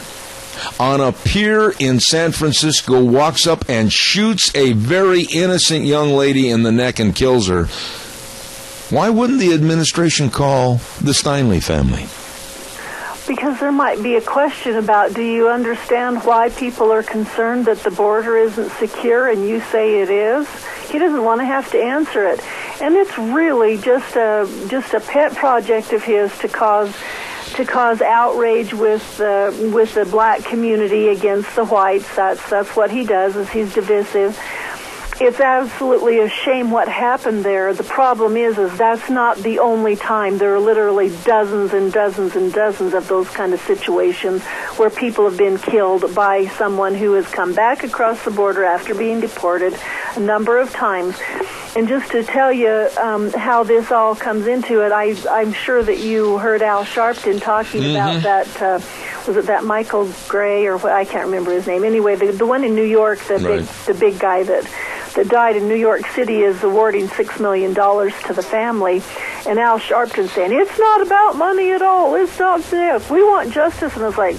on a pier in San Francisco walks up and shoots a very innocent young lady in the neck and kills her, why wouldn't the administration call the Steinle family? because there might be a question about, do you understand why people are concerned that the border isn't secure, and you say it is? He doesn't want to have to answer it. And it's really just a pet project of his to cause outrage with the black community against the whites. That's what he does, is he's divisive. It's absolutely a shame what happened there. The problem is that's not the only time. There are literally dozens and dozens and dozens of those kind of situations where people have been killed by someone who has come back across the border after being deported a number of times. And just to tell you how this all comes into it, I'm sure that you heard Al Sharpton talking about that, was it that Michael Gray, or what, I can't remember his name. Anyway, the one in New York, the big guy that died in New York City is awarding $6 million to the family. And Al Sharpton saying, it's not about money at all. It's not this. We want justice. And I was like,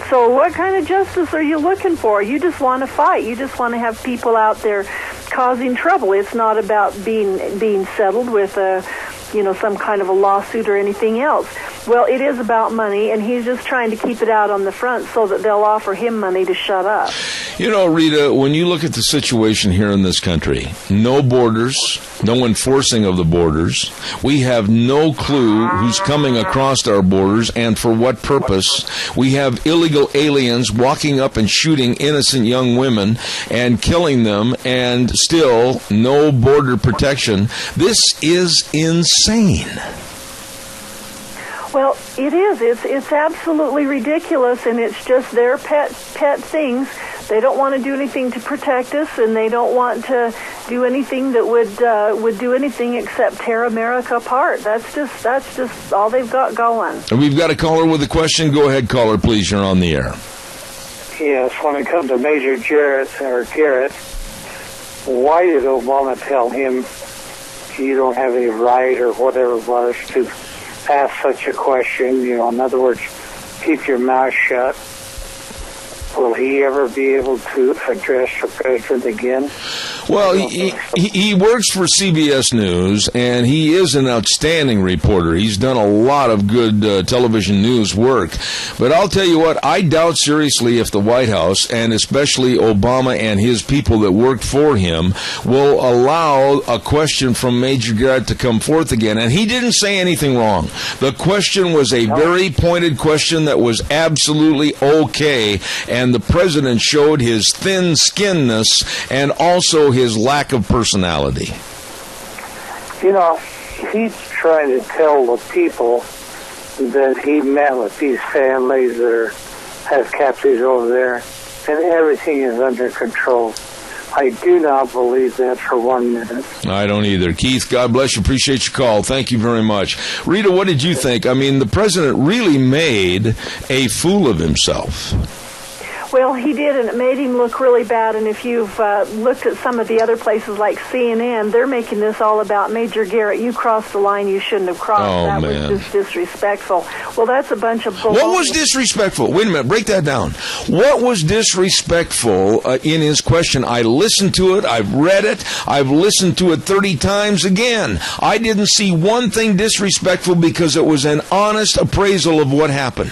so what kind of justice are you looking for? You just want to fight. You just want to have people out there causing trouble. It's not about being settled with some kind of a lawsuit or anything else. Well, it is about money, and he's just trying to keep it out on the front so that they'll offer him money to shut up. You know, Rita, when you look at the situation here in this country, no borders, no enforcing of the borders, we have no clue who's coming across our borders and for what purpose. We have illegal aliens walking up and shooting innocent young women and killing them, and still no border protection. This is insane. Well, it is. It's absolutely ridiculous, and it's just their pet things. They don't want to do anything to protect us, and they don't want to do anything that would do anything except tear America apart. That's just all they've got going. And we've got a caller with a question. Go ahead, caller, please. You're on the air. Yes, when it comes to Major Garrett, why did Obama tell him you don't have any right or whatever it was to ask such a question? You know, in other words, keep your mouth shut. Will he ever be able to address the president again? Well, he works for CBS News, and he is an outstanding reporter. He's done a lot of good television news work. But I'll tell you what, I doubt seriously if the White House, and especially Obama and his people that worked for him, will allow a question from Major Garrett to come forth again. And he didn't say anything wrong. The question was a very pointed question that was absolutely okay, and the president showed his thin-skinnedness and also his lack of personality. You know, he's trying to tell the people that he met with these families that have captives over there, and everything is under control. I do not believe that for 1 minute. I don't either. Keith, God bless you. Appreciate your call. Thank you very much. Rita, what did you think? I mean, the president really made a fool of himself. Well, he did, and it made him look really bad. And if you've looked at some of the other places like CNN, they're making this all about Major Garrett. You crossed the line you shouldn't have crossed. That was just disrespectful. Well, that's a bunch of bull. What was disrespectful? Wait a minute. Break that down. What was disrespectful in his question? I listened to it. I've read it. I've listened to it 30 times again. I didn't see one thing disrespectful because it was an honest appraisal of what happened.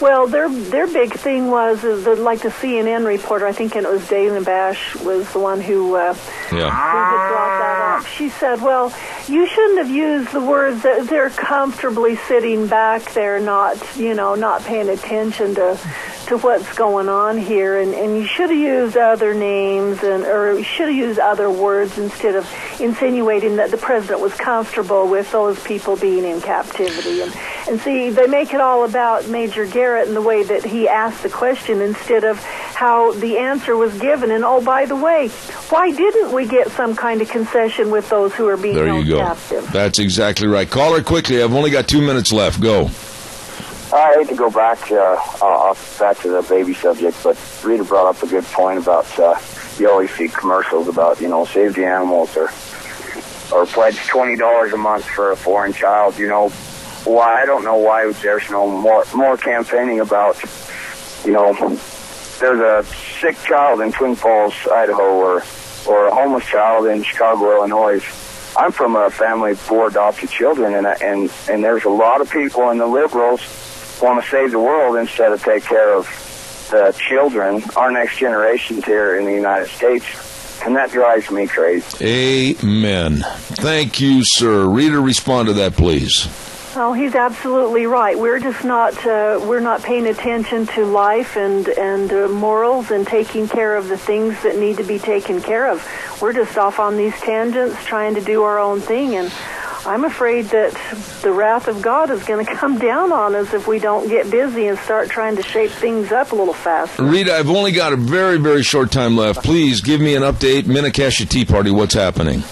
Well, their big thing was like the CNN reporter, I think it was Dana Bash was the one who had brought that up. She said, well, you shouldn't have used the words that they're comfortably sitting back there, not paying attention to what's going on here, and you should have used other names or should have used other words instead of insinuating that the president was comfortable with those people being in captivity. And see, they make it all about Major Garrett and the way that he asked the question instead of how the answer was given. And oh, by the way, why didn't we get some kind of concession with those who are being held captive? That's exactly right. Caller, quickly. I've only got 2 minutes left. Go. I hate to go back to the baby subject, but Rita brought up a good point about you always see commercials about, save the animals or pledge $20 a month for a foreign child. Why? I don't know why there's no more campaigning about, there's a sick child in Twin Falls, Idaho, or a homeless child in Chicago, Illinois. I'm from a family of 4 adopted children, and there's a lot of people in the liberals want to save the world instead of take care of the children, our next generations here in the United States. And that drives me crazy. Amen. Thank you, sir. Rita, respond to that, please. Oh, he's absolutely right. We're just not paying attention to life and morals and taking care of the things that need to be taken care of. We're just off on these tangents trying to do our own thing, and I'm afraid that the wrath of God is going to come down on us if we don't get busy and start trying to shape things up a little faster. Rita, I've only got a very, very short time left. Please give me an update. Minnecasia Tea Party, what's happening?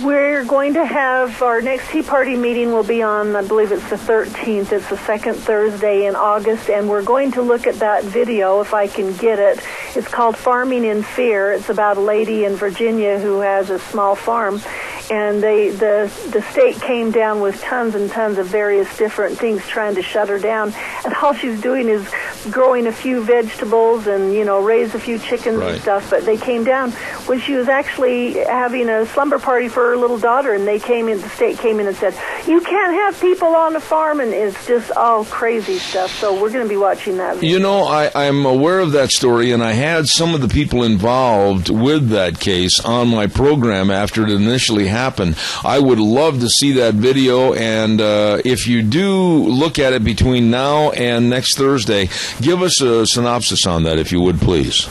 We're going to have our next Tea Party meeting will be on, I believe it's the 13th. It's the second Thursday in August, and we're going to look at that video if I can get it. It's called Farming in Fear. It's about a lady in Virginia who has a small farm, and the state came down with tons and tons of various different things trying to shut her down. And all she's doing is growing a few vegetables and, raise a few chickens and stuff. But they came down when she was actually having a slumber party for her little daughter, and the state came in and said, you can't have people on the farm, and it's just all crazy stuff. So we're going to be watching that video. I'm aware of that story, and I had some of the people involved with that case on my program after it initially happened. I would love to see that video, and if you do look at it between now and next Thursday, give us a synopsis on that, if you would, please.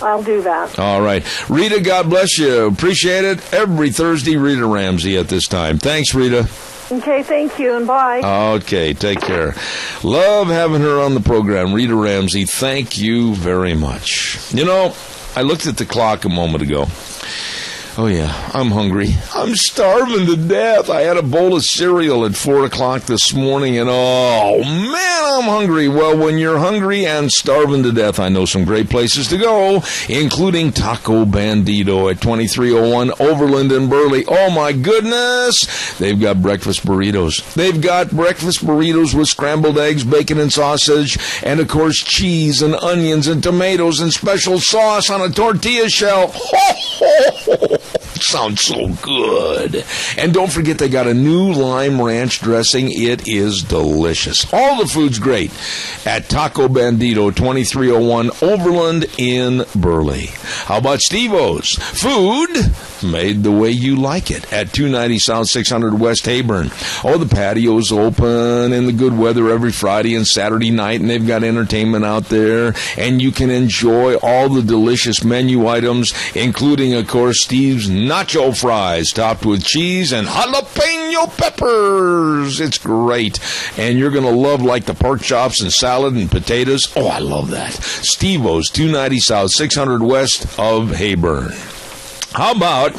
I'll do that. All right. Rita, God bless you. Appreciate it. Every Thursday, Rita Ramsey at this time. Thanks, Rita. Okay, thank you, and bye. Okay, take care. Love having her on the program. Rita Ramsey, thank you very much. I looked at the clock a moment ago. Oh, yeah, I'm hungry. I'm starving to death. I had a bowl of cereal at 4 o'clock this morning, and oh, man, I'm hungry. Well, when you're hungry and starving to death, I know some great places to go, including Taco Bandito at 2301 Overland in Burley. Oh, my goodness. They've got breakfast burritos. They've got breakfast burritos with scrambled eggs, bacon, and sausage, and, of course, cheese and onions and tomatoes and special sauce on a tortilla shell. Ho, ho, ho. Sounds so good. And don't forget, they got a new lime ranch dressing. It is delicious. All the food's great at Taco Bandito, 2301 Overland in Burley. How about Steve-O's? Food made the way you like it at 290 South 600 West Heyburn. Oh, the patio's open in the good weather every Friday and Saturday night, and they've got entertainment out there, and you can enjoy all the delicious menu items, including, of course, Steve's nacho fries topped with cheese and jalapeno peppers. It's great. And you're going to love like the pork chops and salad and potatoes. Oh, I love that. Steve-O's, 290 South 600 West of Heyburn. How about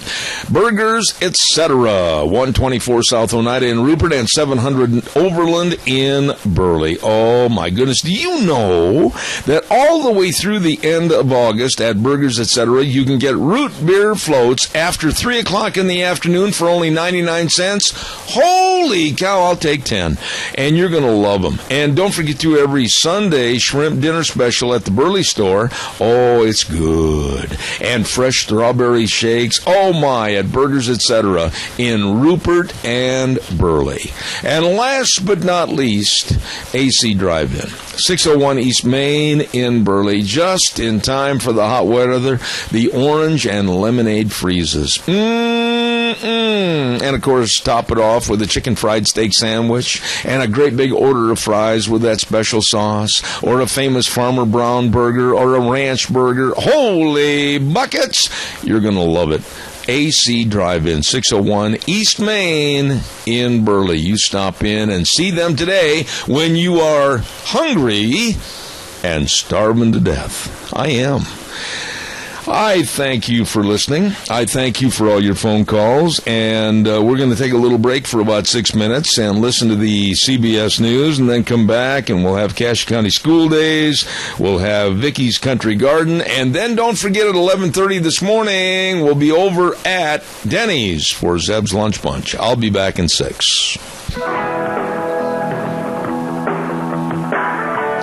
Burgers, etc., 124 South Oneida in Rupert and 700 Overland in Burley. Oh, my goodness. Do you know that all the way through the end of August at Burgers, etc., you can get root beer floats after 3 o'clock in the afternoon for only 99 cents? Holy cow, I'll take 10. And you're going to love them. And don't forget to every Sunday shrimp dinner special at the Burley store. Oh, it's good. And fresh strawberry shakes. Oh my, at Burgers, etc. in Rupert and Burley. And last but not least, AC Drive-In, 601 East Main in Burley, just in time for the hot weather. The orange and lemonade freezes. And, of course, top it off with a chicken fried steak sandwich and a great big order of fries with that special sauce, or a famous Farmer Brown burger, or a ranch burger. Holy buckets! You're going to love it. AC Drive-In, 601 East Main in Burley. You stop in and see them today when you are hungry and starving to death. I am. I thank you for listening. I thank you for all your phone calls. And we're going to take a little break for about 6 minutes and listen to the CBS News, and then come back and we'll have Cache County School Days. We'll have Vicky's Country Garden. And then don't forget, at 11:30 this morning, we'll be over at Denny's for Zeb's Lunch Bunch. I'll be back in 6.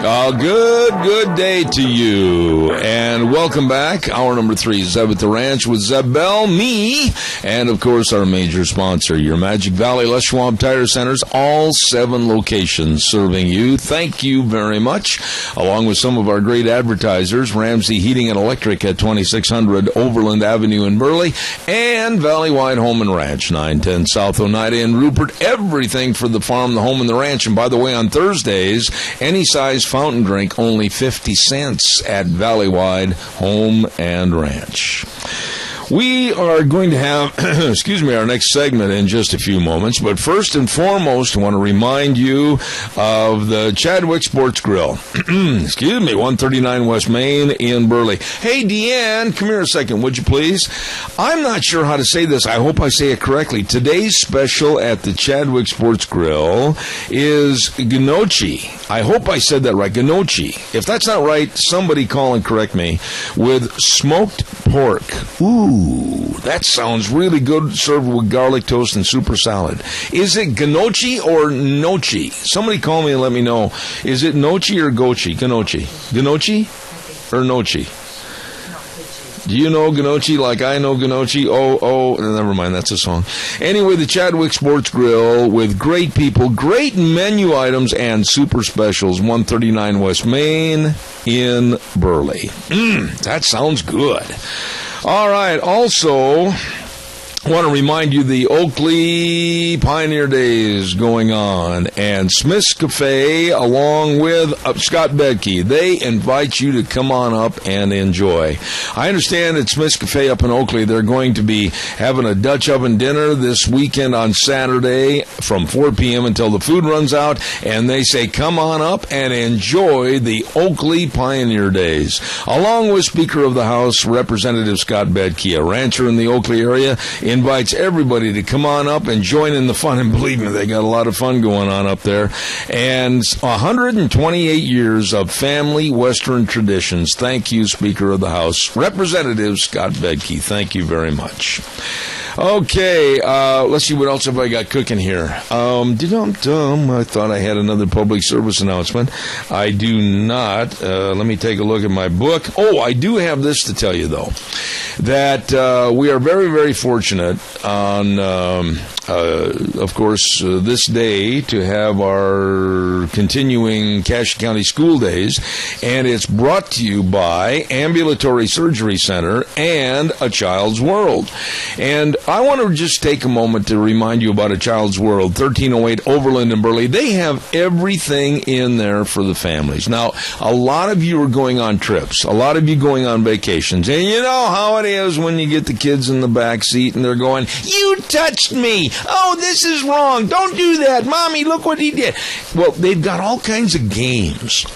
Good day to you, and welcome back. Hour number 3, Zeb at the Ranch with Zeb Bell, me, and of course our major sponsor, your Magic Valley Les Schwab Tire Centers, all 7 locations serving you. Thank you very much, along with some of our great advertisers, Ramsey Heating and Electric at 2600 Overland Avenue in Burley, and Valleywide Home and Ranch, 910 South Oneida in Rupert. Everything for the farm, the home, and the ranch. And by the way, on Thursdays, any size fountain drink, only 50 cents at Valleywide Home and Ranch. We are going to have, our next segment in just a few moments. But first and foremost, I want to remind you of the Chadwick Sports Grill. 139 West Main in Burley. Hey, Deanne, come here a second, would you please? I'm not sure how to say this. I hope I say it correctly. Today's special at the Chadwick Sports Grill is gnocchi. I hope I said that right, gnocchi. If that's not right, somebody call and correct me. With smoked pork. Ooh, that sounds really good, served with garlic toast and super salad. Is it gnocchi or nochi? Somebody call me and let me know. Is it nochi or gochi? Gnocchi. Gnocchi or nochi? Do you know gnocchi like I know gnocchi? Oh, never mind, that's a song. Anyway, the Chadwick Sports Grill with great people, great menu items, and super specials. 139 West Main in Burley. That sounds good. All right, also, I want to remind you the Oakley Pioneer Days going on, and Smith's Cafe along with Scott Bedke. They invite you to come on up and enjoy. I understand at Smith's Cafe up in Oakley, they're going to be having a Dutch oven dinner this weekend on Saturday from 4 p.m. until the food runs out, and they say come on up and enjoy the Oakley Pioneer Days. Along with Speaker of the House, Representative Scott Bedke, a rancher in the Oakley area, invites everybody to come on up and join in the fun. And believe me, they got a lot of fun going on up there. And 128 years of family Western traditions. Thank you, Speaker of the House, Representative Scott Bedke. Thank you very much. Okay, let's see what else have I got cooking here. I thought I had another public service announcement. I do not. Let me take a look at my book. Oh, I do have this to tell you, though, that we are very, very fortunate on, of course, this day to have our continuing Cache County School Days, and it's brought to you by Ambulatory Surgery Center and A Child's World. And I want to just take a moment to remind you about A Child's World, 1308 Overland in Burley. They have everything in there for the families. Now, a lot of you are going on trips. A lot of you going on vacations. And you know how it is when you get the kids in the back seat and they're going, "You touched me. Oh, this is wrong. Don't do that. Mommy, look what he did." Well, they've got all kinds of games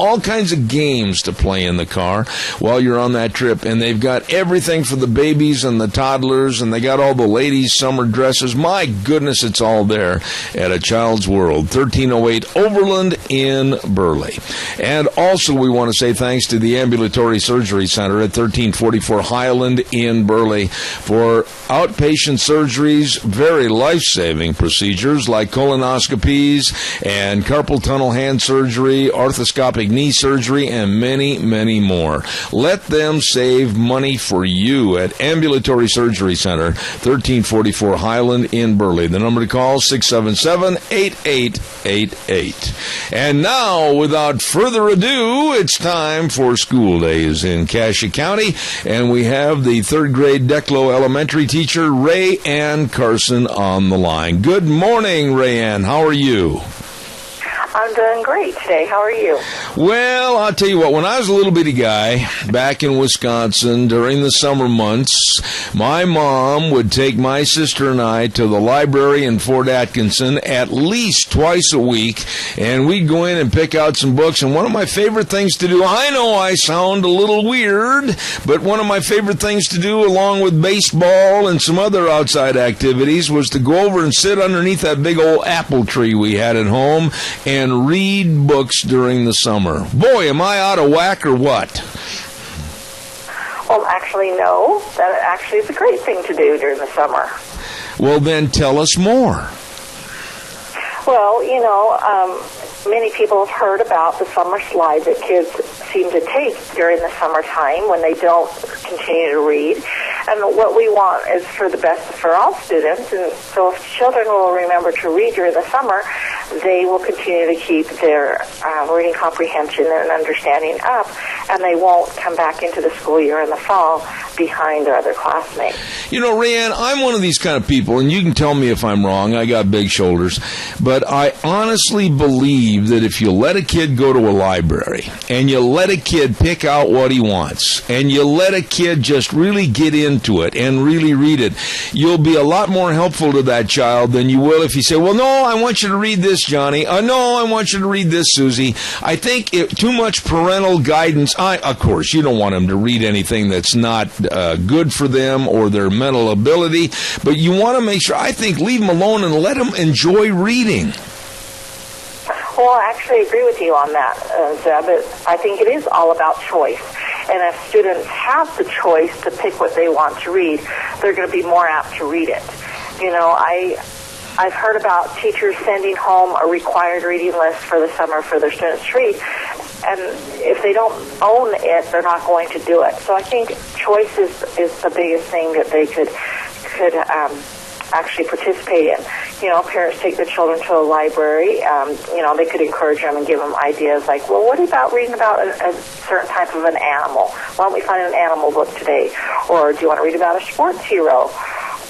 to play in the car while you're on that trip. And they've got everything for the babies and the toddlers, and they got all the ladies' summer dresses. My goodness, it's all there at A Child's World, 1308 Overland in Burley. And also, we want to say thanks to the Ambulatory Surgery Center at 1344 Highland in Burley for outpatient surgeries, very life-saving procedures like colonoscopies and carpal tunnel hand surgery, arthroscopic knee surgery, and many, many more. Let them save money for you at Ambulatory Surgery Center, 1344 Highland in Burley. The number to call, 677-8888. And now, without further ado, it's time for School Days in Cache County, and we have the third grade Declo Elementary teacher, Ray Ann Carson, on the line. Good morning, Ray Ann. How are you? I'm doing great today. How are you? Well, I'll tell you what, when I was a little bitty guy back in Wisconsin during the summer months, my mom would take my sister and I to the library in Fort Atkinson at least twice a week, and we'd go in and pick out some books. And one of my favorite things to do, I know I sound a little weird, but one of my favorite things to do, along with baseball and some other outside activities, was to go over and sit underneath that big old apple tree we had at home and read books during the summer. Boy, am I out of whack or what? Well, actually, no. That actually is a great thing to do during the summer. Well, then tell us more. Well, many people have heard about the summer slide that kids seem to take during the summertime when they don't continue to read. And what we want is for the best for all students. And so if children will remember to read during the summer, they will continue to keep their reading comprehension and understanding up, and they won't come back into the school year in the fall behind their other classmates. You know, Rayanne, I'm one of these kind of people, and you can tell me if I'm wrong. I got big shoulders. But I honestly believe that if you let a kid go to a library and you let a kid pick out what he wants and you let a kid just really get into it and really read it, you'll be a lot more helpful to that child than you will if you say, well, no, I want you to read this, Johnny. No, I want you to read this, Susie. I think too much parental guidance. Of course, you don't want them to read anything that's not good for them or their mental ability, but you want to make sure, I think, leave them alone and let them enjoy reading. Well, I actually agree with you on that, Zeb. I think it is all about choice. And if students have the choice to pick what they want to read, they're going to be more apt to read it. You know, I've heard about teachers sending home a required reading list for the summer for their students to read, and if they don't own it, they're not going to do it. So I think choice is the biggest thing that they could actually participate in. You know, parents take their children to a library. You know, they could encourage them and give them ideas like, well, what about reading about a certain type of an animal? Why don't we find an animal book today? Or do you want to read about a sports hero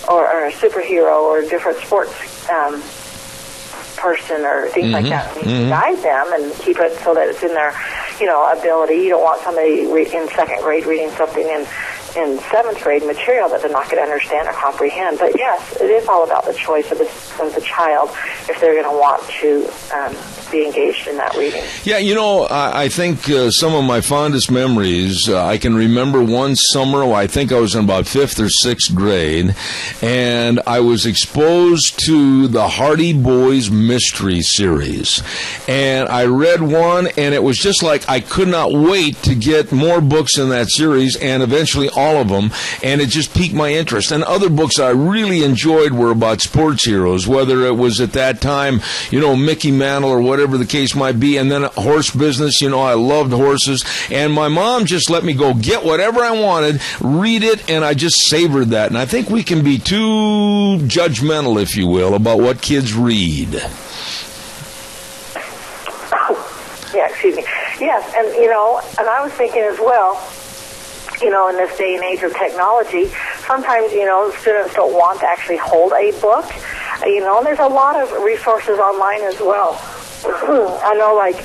or a superhero or a different sports person or things like that? And you can guide them and keep it so that it's in their, you know, ability. You don't want somebody in second grade reading something in seventh grade material that they're not going to understand or comprehend. But yes, it is all about the choice of the child if they're going to want to be engaged in that reading. Yeah, you know, I think some of my fondest memories, I can remember one summer, I think I was in about 5th or 6th grade, and I was exposed to the Hardy Boys Mystery Series. And I read one, and it was just like I could not wait to get more books in that series, and eventually all of them, and it just piqued my interest. And other books I really enjoyed were about sports heroes, whether it was at that time, you know, Mickey Mantle or whatever the case might be, and then horse business. You know, I loved horses, and my mom just let me go get whatever I wanted, read it, and I just savored that. And I think we can be too judgmental, if you will, about what kids read. Yeah, excuse me. Yes, and, you know, and I was thinking as well, you know, in this day and age of technology, sometimes, you know, students don't want to actually hold a book, you know, and there's a lot of resources online as well. I know, like,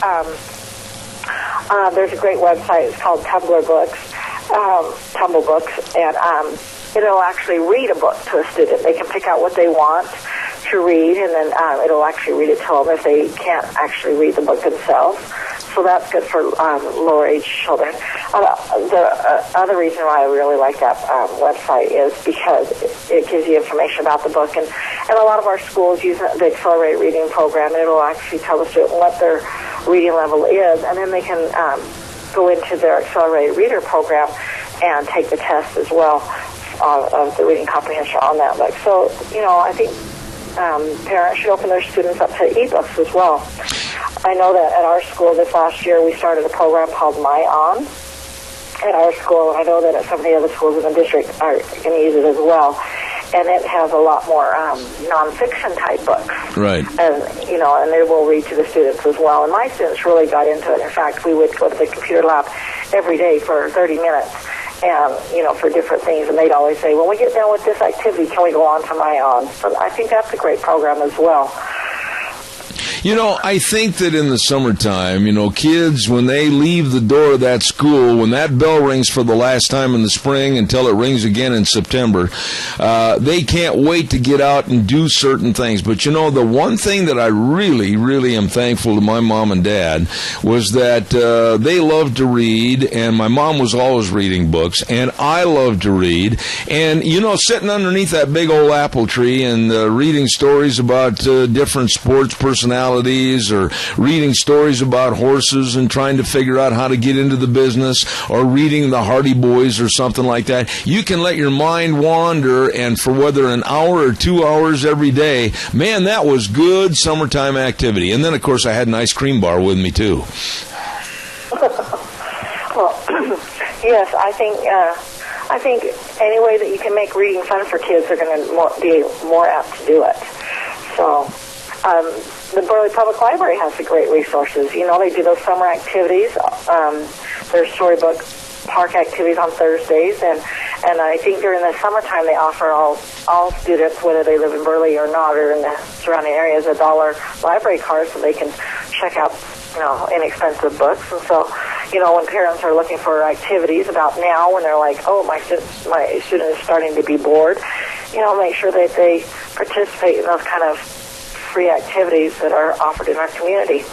there's a great website, it's called Tumblr Books, and it'll actually read a book to a student. They can pick out what they want to read, and then it'll actually read it to them if they can't actually read the book themselves. So that's good for lower age children. The other reason why I really like that website is because it gives you information about the book, and a lot of our schools use the Accelerated Reading Program, and it'll actually tell the student what their reading level is, and then they can go into their Accelerated Reader Program and take the test as well of the reading comprehension on that book. So, you know, I think parents should open their students up to ebooks as well. I know that at our school this last year we started a program called My On at our school, and I know that at some of the other schools in the district are going to use it as well. And it has a lot more nonfiction type books. Right. And, you know, and it will read to the students as well. And my students really got into it. In fact, we would go to the computer lab every day for 30 minutes. And, you know, for different things. And they'd always say, when we get done with this activity, can we go on to My On? So I think that's a great program as well. You know, I think that in the summertime, you know, kids, when they leave the door of that school, when that bell rings for the last time in the spring until it rings again in September, they can't wait to get out and do certain things. But, you know, the one thing that I really, really am thankful to my mom and dad was that they loved to read, and my mom was always reading books, and I loved to read. And, you know, sitting underneath that big old apple tree and reading stories about different sports personalities personalities, or reading stories about horses and trying to figure out how to get into the business, or reading the Hardy Boys or something like that, you can let your mind wander, and for whether an hour or 2 hours every day, man, that was good summertime activity. And then, of course, I had an ice cream bar with me, too. Well, yes, I think any way that you can make reading fun for kids are going to be more apt to do it. So, the Burley Public Library has the great resources. You know, they do those summer activities. There's storybook park activities on Thursdays, and I think during the summertime they offer all students, whether they live in Burley or not, or in the surrounding areas, $1 library card so they can check out, inexpensive books. And so, when parents are looking for activities about now, when they're like, oh, my student is starting to be bored, make sure that they participate in those kind of free activities that are offered in our community.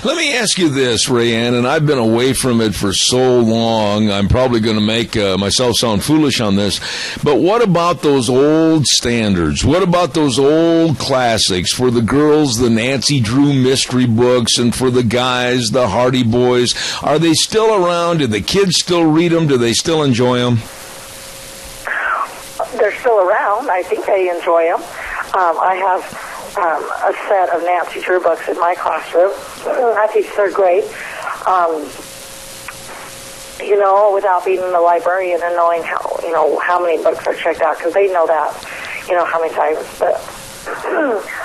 Let me ask you this, Rayanne, and I've been away from it for so long, I'm probably going to make myself sound foolish on this, but what about those old standards? What about those old classics? For the girls, the Nancy Drew mystery books, and for the guys, the Hardy Boys. Are they still around? Do the kids still read them? Do they still enjoy them? They're still around. I think they enjoy them. I have a set of Nancy Drew books in my classroom. I think they're great. Without being a librarian and knowing how many books are checked out, because they know that, how many times. But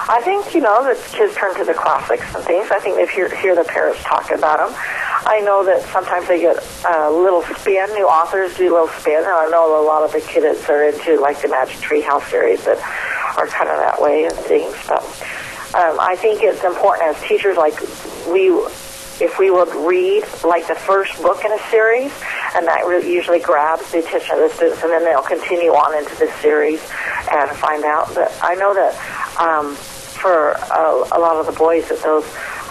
I think, that kids turn to the classics and things. I think if you hear the parents talk about them. I know that sometimes they get a little spin. New authors do a little spin. And I know a lot of the kids are into, like, the Magic Treehouse series that are kind of that way and things. But I think it's important as teachers, like, if we would read, like, the first book in a series, and that usually grabs the attention of the students, and then they'll continue on into the series and find out. But I know that for a lot of the boys, that those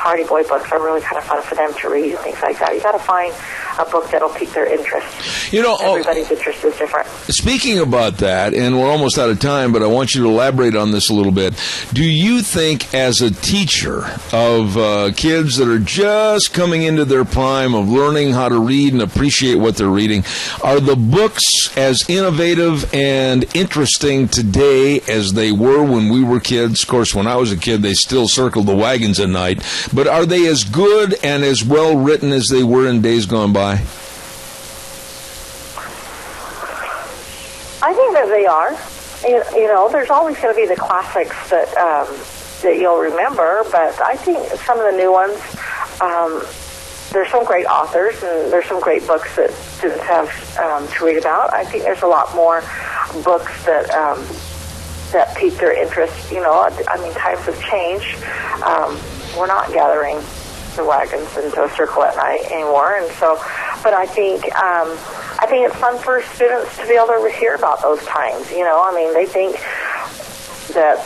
Hardy Boy books are really kind of fun for them to read and things like that. You got to find a book that'll pique their interest. Everybody's interest is different. Speaking about that, and we're almost out of time, but I want you to elaborate on this a little bit. Do you think, as a teacher of kids that are just coming into their prime of learning how to read and appreciate what they're reading, are the books as innovative and interesting today as they were when we were kids? Of course, when I was a kid, they still circled the wagons at night. But are they as good and as well written as they were in days gone by? I think that they are. There's always going to be the classics that you'll remember, but I think some of the new ones, there's some great authors, and there's some great books that students have to read about. I think there's a lot more books that pique their interest. Times have changed. We're not gathering the wagons into a circle at night anymore, and so. But I think it's fun for students to be able to hear about those times. They think that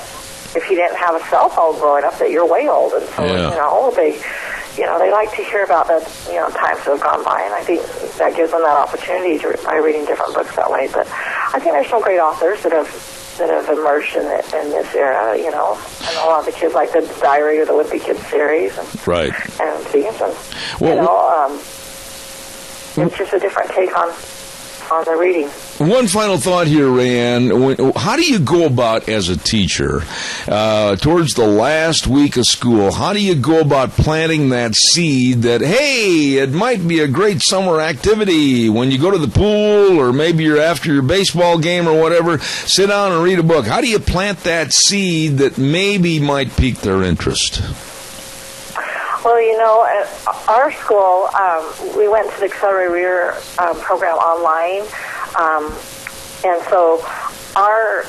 if you didn't have a cell phone growing up, that you're way old, and so they like to hear about the times that have gone by, and I think that gives them that opportunity by reading different books that way. But I think there's some great authors that have emerged in this era, and a lot of the kids like the Diary of the Wimpy Kids series, and things, and it's just a different take on the reading. One final thought here, Rayanne. How do you go about, as a teacher, towards the last week of school, how do you go about planting that seed that, hey, it might be a great summer activity when you go to the pool, or maybe you're after your baseball game or whatever, sit down and read a book? How do you plant that seed that maybe might pique their interest? Well, at our school, we went to the Accelerated Reader program online, and so our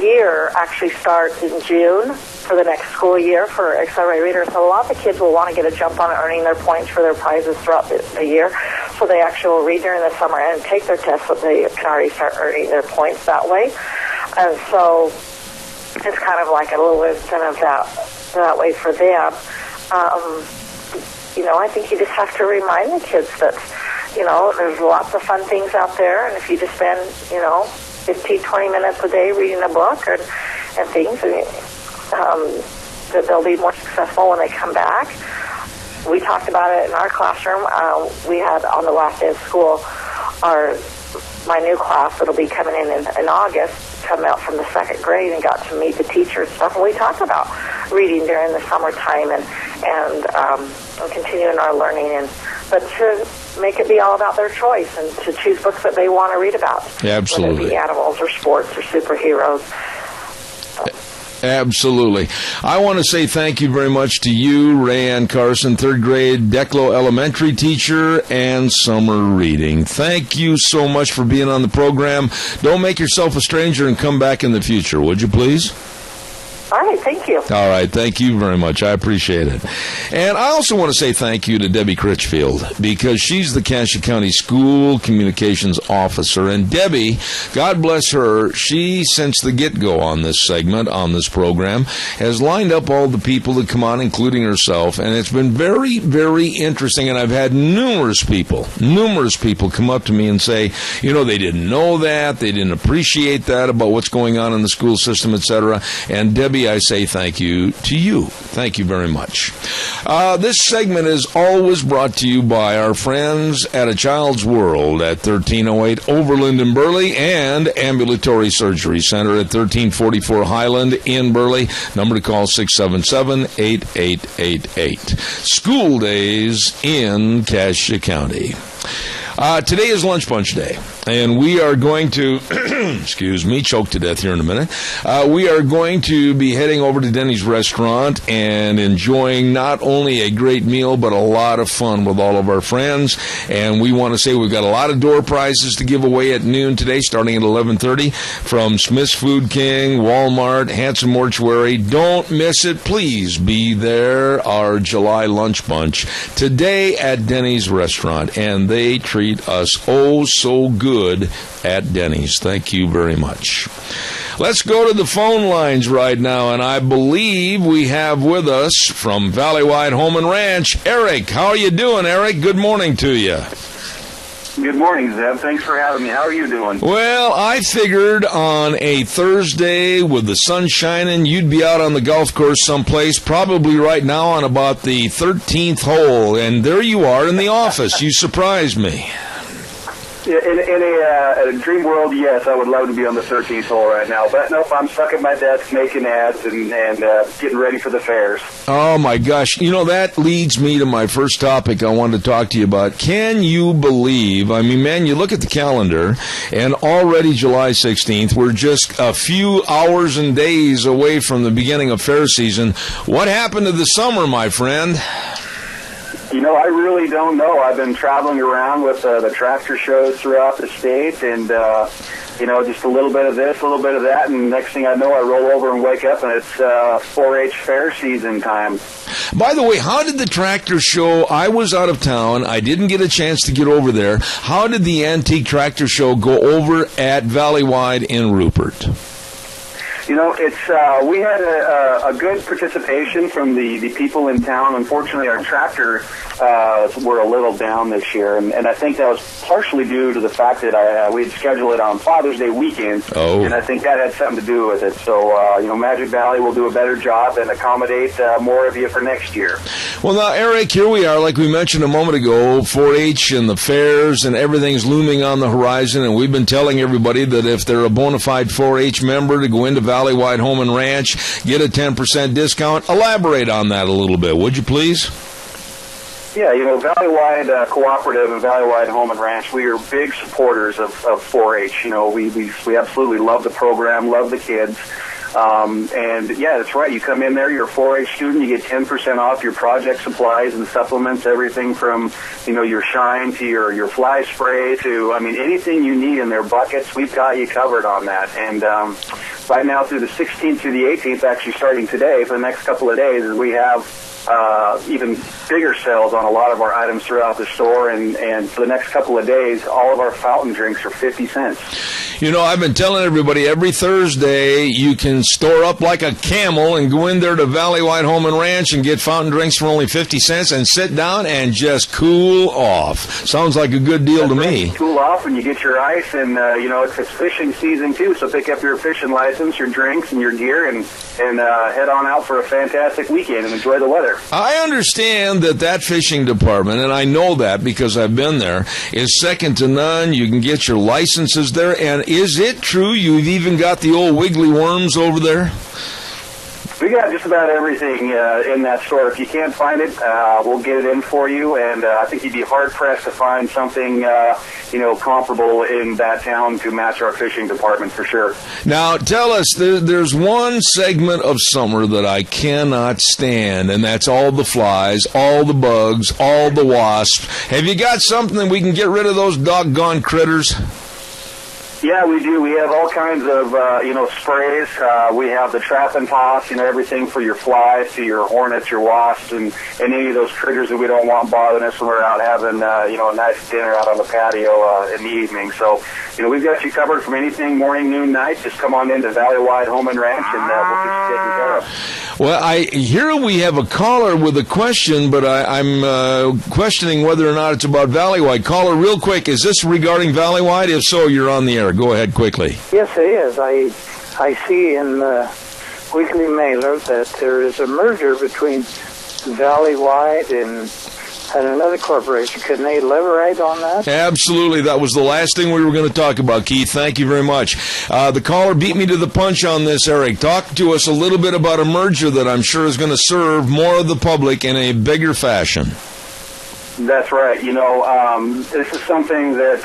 year actually starts in June for the next school year for Accelerated Reader. So a lot of the kids will want to get a jump on earning their points for their prizes throughout the year. So they actually will read during the summer and take their tests so they can already start earning their points that way. And so it's kind of like a little incentive that way for them. I think you just have to remind the kids that, there's lots of fun things out there, and if you just spend, 15, 20 minutes a day reading a book and things, that they'll be more successful successful when they come back. We talked about it in our classroom. We had on the last day of school, my new class that'll be coming in August come out from the second grade and got to meet the teachers and stuff. And we talked about reading during the summertime and continuing our learning, but to make it be all about their choice and to choose books that they want to read about. Absolutely. Whether it be animals or sports or superheroes. Absolutely. I want to say thank you very much to you, Rayanne Carson, third grade Declo Elementary teacher and summer reading. Thank you so much for being on the program. Don't make yourself a stranger and come back in the future, would you please? All right, thank you. All right, thank you very much. I appreciate it. And I also want to say thank you to Debbie Critchfield, because she's the Cassia County School Communications Officer. And Debbie, God bless her, she, since the get-go on this segment, on this program, has lined up all the people that come on, including herself. And it's been very, very interesting. And I've had numerous people come up to me and say, you know, they didn't know that, they didn't appreciate that about what's going on in the school system, etc. And Debbie, I say thank you to you. Thank you very much. This segment is always brought to you by our friends at A Child's World at 1308 Overland in Burley and Ambulatory Surgery Center at 1344 Highland in Burley. Number to call 677-8888. School days in Cassia County. Today is Lunch Bunch Day, and we are going to, excuse me, choke to death here in a minute. We are going to be heading over to Denny's restaurant and enjoying not only a great meal, but a lot of fun with all of our friends. And we want to say we've got a lot of door prizes to give away at noon today, starting at 11:30, from Smith's Food King, Walmart, Hanson Mortuary. Don't miss it. Please be there. Our July Lunch Bunch today at Denny's restaurant, and they treat us oh so good at Denny's. Thank you very much. Let's go to the phone lines right now, and I believe we have with us from Valleywide Home and Ranch, Eric. How are you doing, Eric? Good morning to you. Good morning, Zeb. Thanks for having me. How are you doing? Well, I figured on a Thursday with the sun shining, you'd be out on the golf course someplace, probably right now on about the 13th hole, and there you are in the office. You surprised me. In a dream world, yes, I would love to be on the 13th hole right now. But nope, I'm stuck at my desk making ads and getting ready for the fairs. Oh, my gosh. You know, that leads me to my first topic I wanted to talk to you about. Can you believe, I mean, man, you look at the calendar, and already July 16th, we're just a few hours and days away from the beginning of fair season. What happened to the summer, my friend? You know, I really don't know. I've been traveling around with the tractor shows throughout the state, and, you know, just a little bit of this, a little bit of that, and next thing I know, I roll over and wake up, and it's 4-H fair season time. By the way, how did the tractor show? I was out of town. I didn't get a chance to get over there. How did the antique tractor show go over at Valleywide in Rupert? You know, it's we had a good participation from the people in town. Unfortunately, our tractor were a little down this year, and I think that was partially due to the fact that we had scheduled it on Father's Day weekend, and I think that had something to do with it. So, you know, Magic Valley will do a better job and accommodate more of you for next year. Well, now, Eric, here we are, like we mentioned a moment ago, 4-H and the fairs and everything's looming on the horizon, and we've been telling everybody that if they're a bona fide 4-H member to go into Valleywide Home and Ranch, get a 10% discount. Elaborate on that a little bit, would you please? Yeah, you know, Valleywide Cooperative and Valleywide Home and Ranch, we are big supporters of 4-H. You know, we absolutely love the program, love the kids. And yeah, that's right. You come in there, you're a 4-H student, you get 10% off your project supplies and supplements, everything from, you know, your shine to your fly spray to, I mean, anything you need in their buckets, we've got you covered on that. And right now through the 16th through the 18th, actually starting today, for the next couple of days, we have even bigger sales on a lot of our items throughout the store, and for the next couple of days, all of our fountain drinks are 50 cents. You know, I've been telling everybody every Thursday you can store up like a camel and go in there to Valley White Home and Ranch and get fountain drinks for only 50 cents and sit down and just cool off. Sounds like a good deal to me. Cool off and you get your ice, and it's fishing season too, so pick up your fishing license, your drinks, and your gear, and head on out for a fantastic weekend and enjoy the weather. I understand that fishing department, and I know that because I've been there, is second to none. You can get your licenses there, and is it true you've even got the old wiggly worms over there? We got just about everything in that store. If you can't find it, we'll get it in for you, and I think you'd be hard-pressed to find something, comparable in that town to match our fishing department for sure. Now, tell us, there's one segment of summer that I cannot stand, and that's all the flies, all the bugs, all the wasps. Have you got something that we can get rid of those doggone critters? Yeah, we do. We have all kinds of, sprays. We have the trap and toss, everything for your flies, to your hornets, your wasps, and any of those critters that we don't want bothering us when we're out having, a nice dinner out on the patio in the evening. So, we've got you covered from anything morning, noon, night. Just come on into Valley Wide Home and Ranch, and we'll get you taken care of. Well, I hear we have a caller with a question, but I'm questioning whether or not it's about Valley Wide. Caller, real quick, is this regarding Valley Wide? If so, you're on the air. Go ahead quickly. Yes, it is. I see in the weekly mailer that there is a merger between Valley Wide and another corporation. Can they elaborate on that? Absolutely. That was the last thing we were going to talk about, Keith. Thank you very much. The caller beat me to the punch on this, Eric. Talk to us a little bit about a merger that I'm sure is going to serve more of the public in a bigger fashion. That's right. This is something that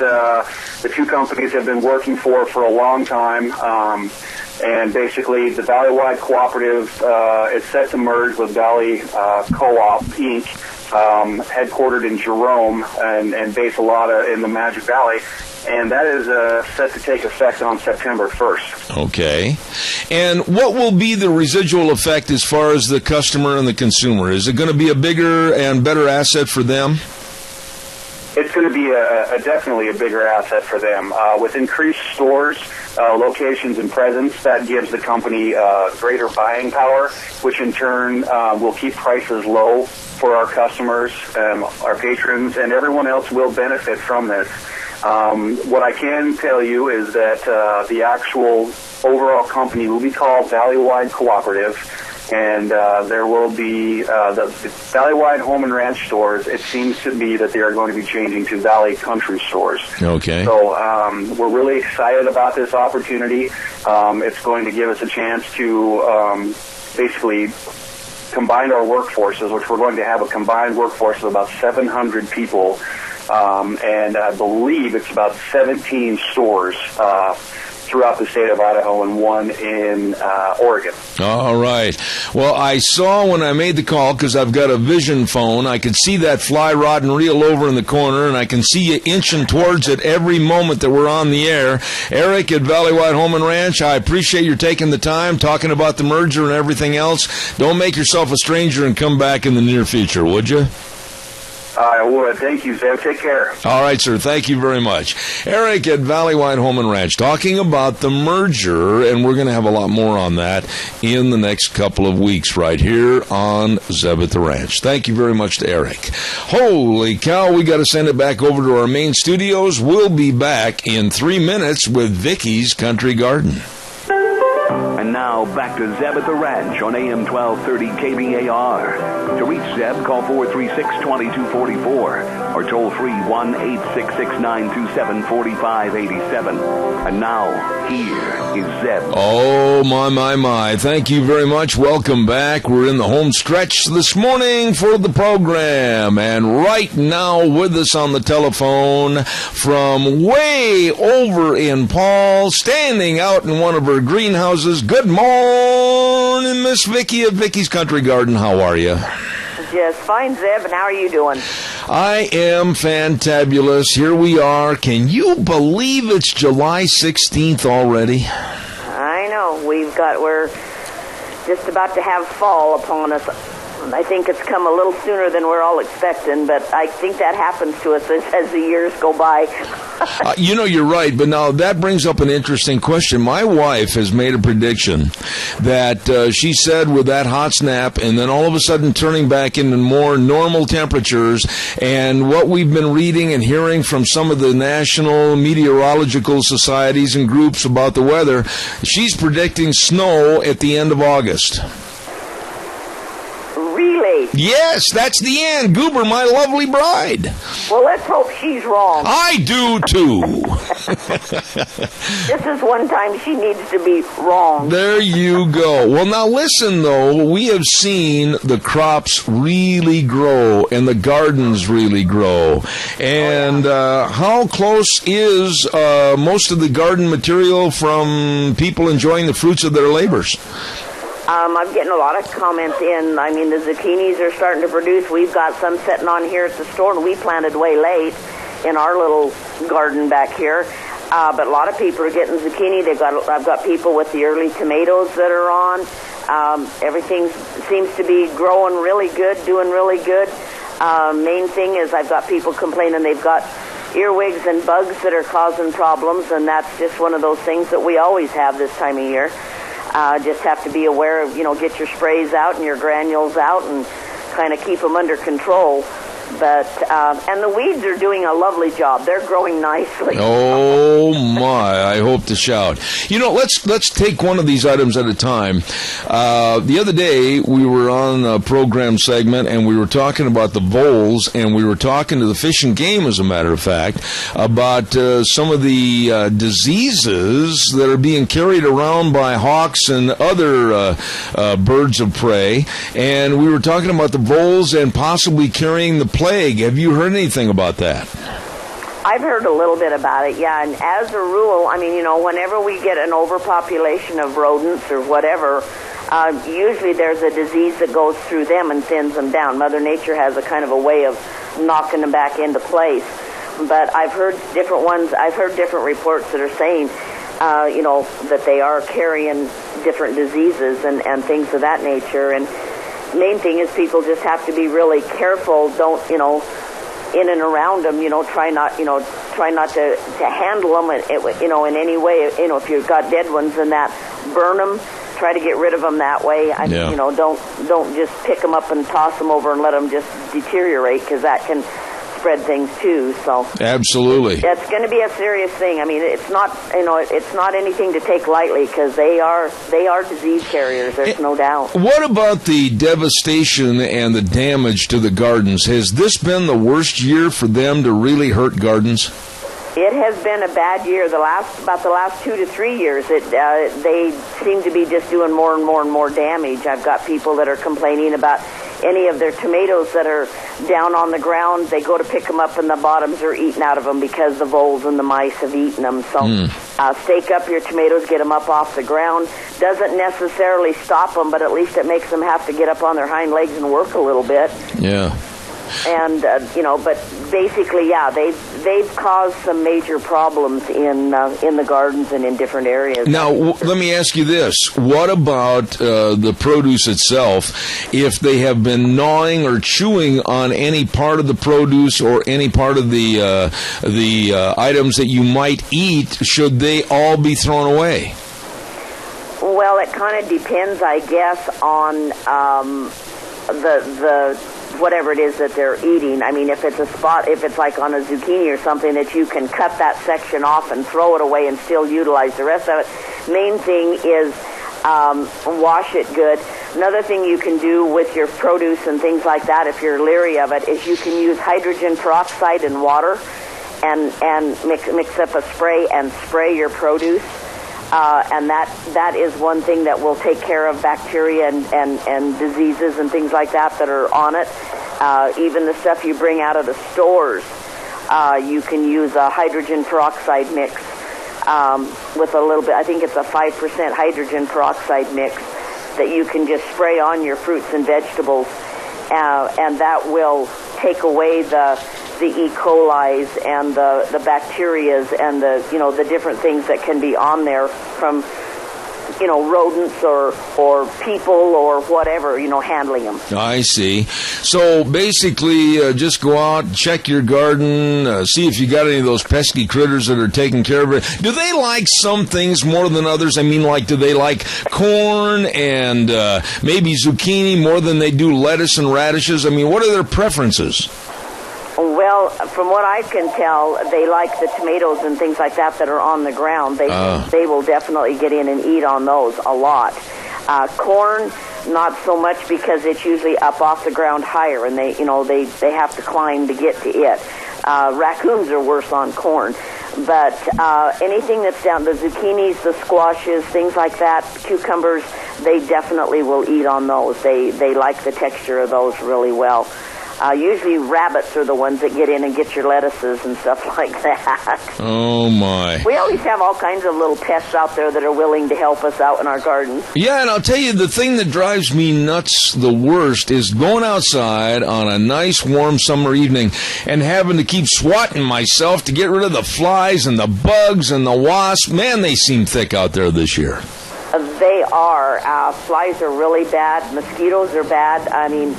the two companies have been working for a long time. And basically, the Valley Wide Cooperative is set to merge with Valley Co-op, Inc., headquartered in Jerome and based a lot in the Magic Valley. And that is set to take effect on September 1st. Okay. And what will be the residual effect as far as the customer and the consumer? Is it going to be a bigger and better asset for them? It's going to be definitely a bigger asset for them. With increased stores, locations, and presence, that gives the company greater buying power, which in turn will keep prices low for our customers, our patrons, and everyone else will benefit from this. What I can tell you is that the actual overall company will be called Valley Wide Cooperative, and there will be the Valley Wide Home and Ranch stores. It seems to be that they are going to be changing to Valley Country stores. Okay. So we're really excited about this opportunity. It's going to give us a chance to basically combine our workforces, which we're going to have a combined workforce of about 700 people. And I believe it's about 17 stores throughout the state of Idaho and one in Oregon. All right. Well, I saw when I made the call, because I've got a vision phone, I could see that fly rod and reel over in the corner, and I can see you inching towards it every moment that we're on the air. Eric at Valley Wide Home and Ranch, I appreciate your taking the time, talking about the merger and everything else. Don't make yourself a stranger and come back in the near future, would you? I would. Thank you, Sam. Take care. All right, sir. Thank you very much. Eric at Valley Wide Home and Ranch talking about the merger, and we're going to have a lot more on that in the next couple of weeks right here on Zeb at the Ranch. Thank you very much to Eric. Holy cow, we got to send it back over to our main studios. We'll be back in 3 minutes with Vicky's Country Garden. And now, back to Zeb at the Ranch on AM 1230 KBAR. To reach Zeb, call 436-2244 or toll free 1-866-927-4587. And now, here is Zeb. Oh, my. Thank you very much. Welcome back. We're in the home stretch this morning for the program. And right now with us on the telephone from way over in Paul, standing out in one of her greenhouses. Good morning, Miss Vicky of Vicky's Country Garden. How are you? Just fine, Zeb, and how are you doing? I am fantabulous. Here we are. Can you believe it's July 16th already? I know. We're just about to have fall upon us I think it's come a little sooner than we're all expecting, but I think that happens to us as the years go by. You're right, but now that brings up an interesting question. My wife has made a prediction that she said with that hot snap and then all of a sudden turning back into more normal temperatures, and what we've been reading and hearing from some of the national meteorological societies and groups about the weather, she's predicting snow at the end of August. Really? Yes, that's the end. Goober, my lovely bride. Well, let's hope she's wrong. I do, too. This is one time she needs to be wrong. There you go. Well, now listen, though. We have seen the crops really grow and the gardens really grow. And how close is most of the garden material from people enjoying the fruits of their labors? I'm getting a lot of comments in. I mean, the zucchinis are starting to produce. We've got some sitting on here at the store, and we planted way late in our little garden back here. But a lot of people are getting zucchini. I've got people with the early tomatoes that are on. Everything seems to be growing really good, doing really good. Main thing is I've got people complaining they've got earwigs and bugs that are causing problems, and that's just one of those things that we always have this time of year. Just have to be aware of, get your sprays out and your granules out and kind of keep them under control. But, and the weeds are doing a lovely job. They're growing nicely. Oh, my. I hope to shout. Let's take one of these items at a time. The other day, we were on a program segment, and we were talking about the voles, and we were talking to the Fish and Game, as a matter of fact, about some of the diseases that are being carried around by hawks and other birds of prey. And we were talking about the voles and possibly carrying the plague. Have you heard anything about that? I've heard a little bit about it, yeah. And as a rule, I mean, whenever we get an overpopulation of rodents or whatever, usually there's a disease that goes through them and thins them down. Mother Nature has a kind of a way of knocking them back into place. But I've heard different ones. I've heard different reports that are saying, that they are carrying different diseases and things of that nature. And main thing is people just have to be really careful. Don't, in and around them, try not to handle them, in any way. If you've got dead ones and that, burn them. Try to get rid of them that way. Don't just pick them up and toss them over and let them just deteriorate, because that can spread things too. So absolutely, it's going to be a serious thing. I mean, it's not anything to take lightly, because they are disease carriers. There's no doubt. What about the devastation and the damage to the gardens? Has this been the worst year for them to really hurt gardens? It has been a bad year. About the last 2 to 3 years, they seem to be just doing more and more and more damage. I've got people that are complaining about any of their tomatoes that are down on the ground. They go to pick them up, and the bottoms are eaten out of them because the voles and the mice have eaten them. So stake up your tomatoes, get them up off the ground. Doesn't necessarily stop them, but at least it makes them have to get up on their hind legs and work a little bit. Yeah. And, but basically, yeah, they've caused some major problems in the gardens and in different areas. Now, let me ask you this. What about the produce itself? If they have been gnawing or chewing on any part of the produce or any part of the items that you might eat, should they all be thrown away? Well, it kind of depends, I guess, on the whatever it is that they're eating. I mean, if it's like on a zucchini or something, that you can cut that section off and throw it away and still utilize the rest of it. Main thing is wash it good. Another thing you can do with your produce and things like that, if you're leery of it, is you can use hydrogen peroxide in water and mix up a spray and spray your produce. And that is one thing that will take care of bacteria and diseases and things like that are on it. Even the stuff you bring out of the stores, you can use a hydrogen peroxide mix with a little bit. I think it's a 5% hydrogen peroxide mix that you can just spray on your fruits and vegetables, and that will take away the E. coli's and the bacterias and the different things that can be on there from rodents or people or whatever, handling them. I see. So basically, just go out, check your garden, see if you got any of those pesky critters that are taking care of it. Do they like some things more than others? I mean, do they like corn and maybe zucchini more than they do lettuce and radishes? I mean, what are their preferences? Well, from what I can tell, they like the tomatoes and things like that are on the ground. They will definitely get in and eat on those a lot. Corn, not so much because it's usually up off the ground higher, and they have to climb to get to it. Raccoons are worse on corn. But anything that's down, the zucchinis, the squashes, things like that, cucumbers, they definitely will eat on those. They like the texture of those really well. Usually rabbits are the ones that get in and get your lettuces and stuff like that. Oh, my. We always have all kinds of little pests out there that are willing to help us out in our gardens. Yeah, and I'll tell you, the thing that drives me nuts the worst is going outside on a nice, warm summer evening and having to keep swatting myself to get rid of the flies and the bugs and the wasps. Man, they seem thick out there this year. They are. Flies are really bad. Mosquitoes are bad. I mean...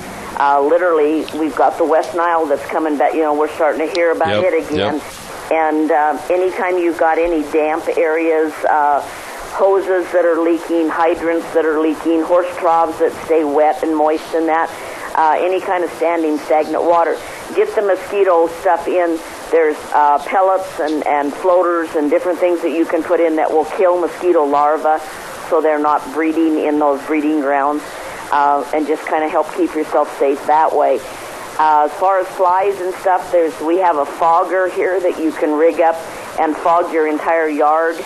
literally, we've got the West Nile that's coming back. We're starting to hear about it again. Yep. And anytime you've got any damp areas, hoses that are leaking, hydrants that are leaking, horse troughs that stay wet and moist and that, any kind of standing stagnant water, get the mosquito stuff in. There's pellets and floaters and different things that you can put in that will kill mosquito larvae so they're not breeding in those breeding grounds. And just kind of help keep yourself safe that way. As far as flies and stuff, we have a fogger here that you can rig up and fog your entire yard.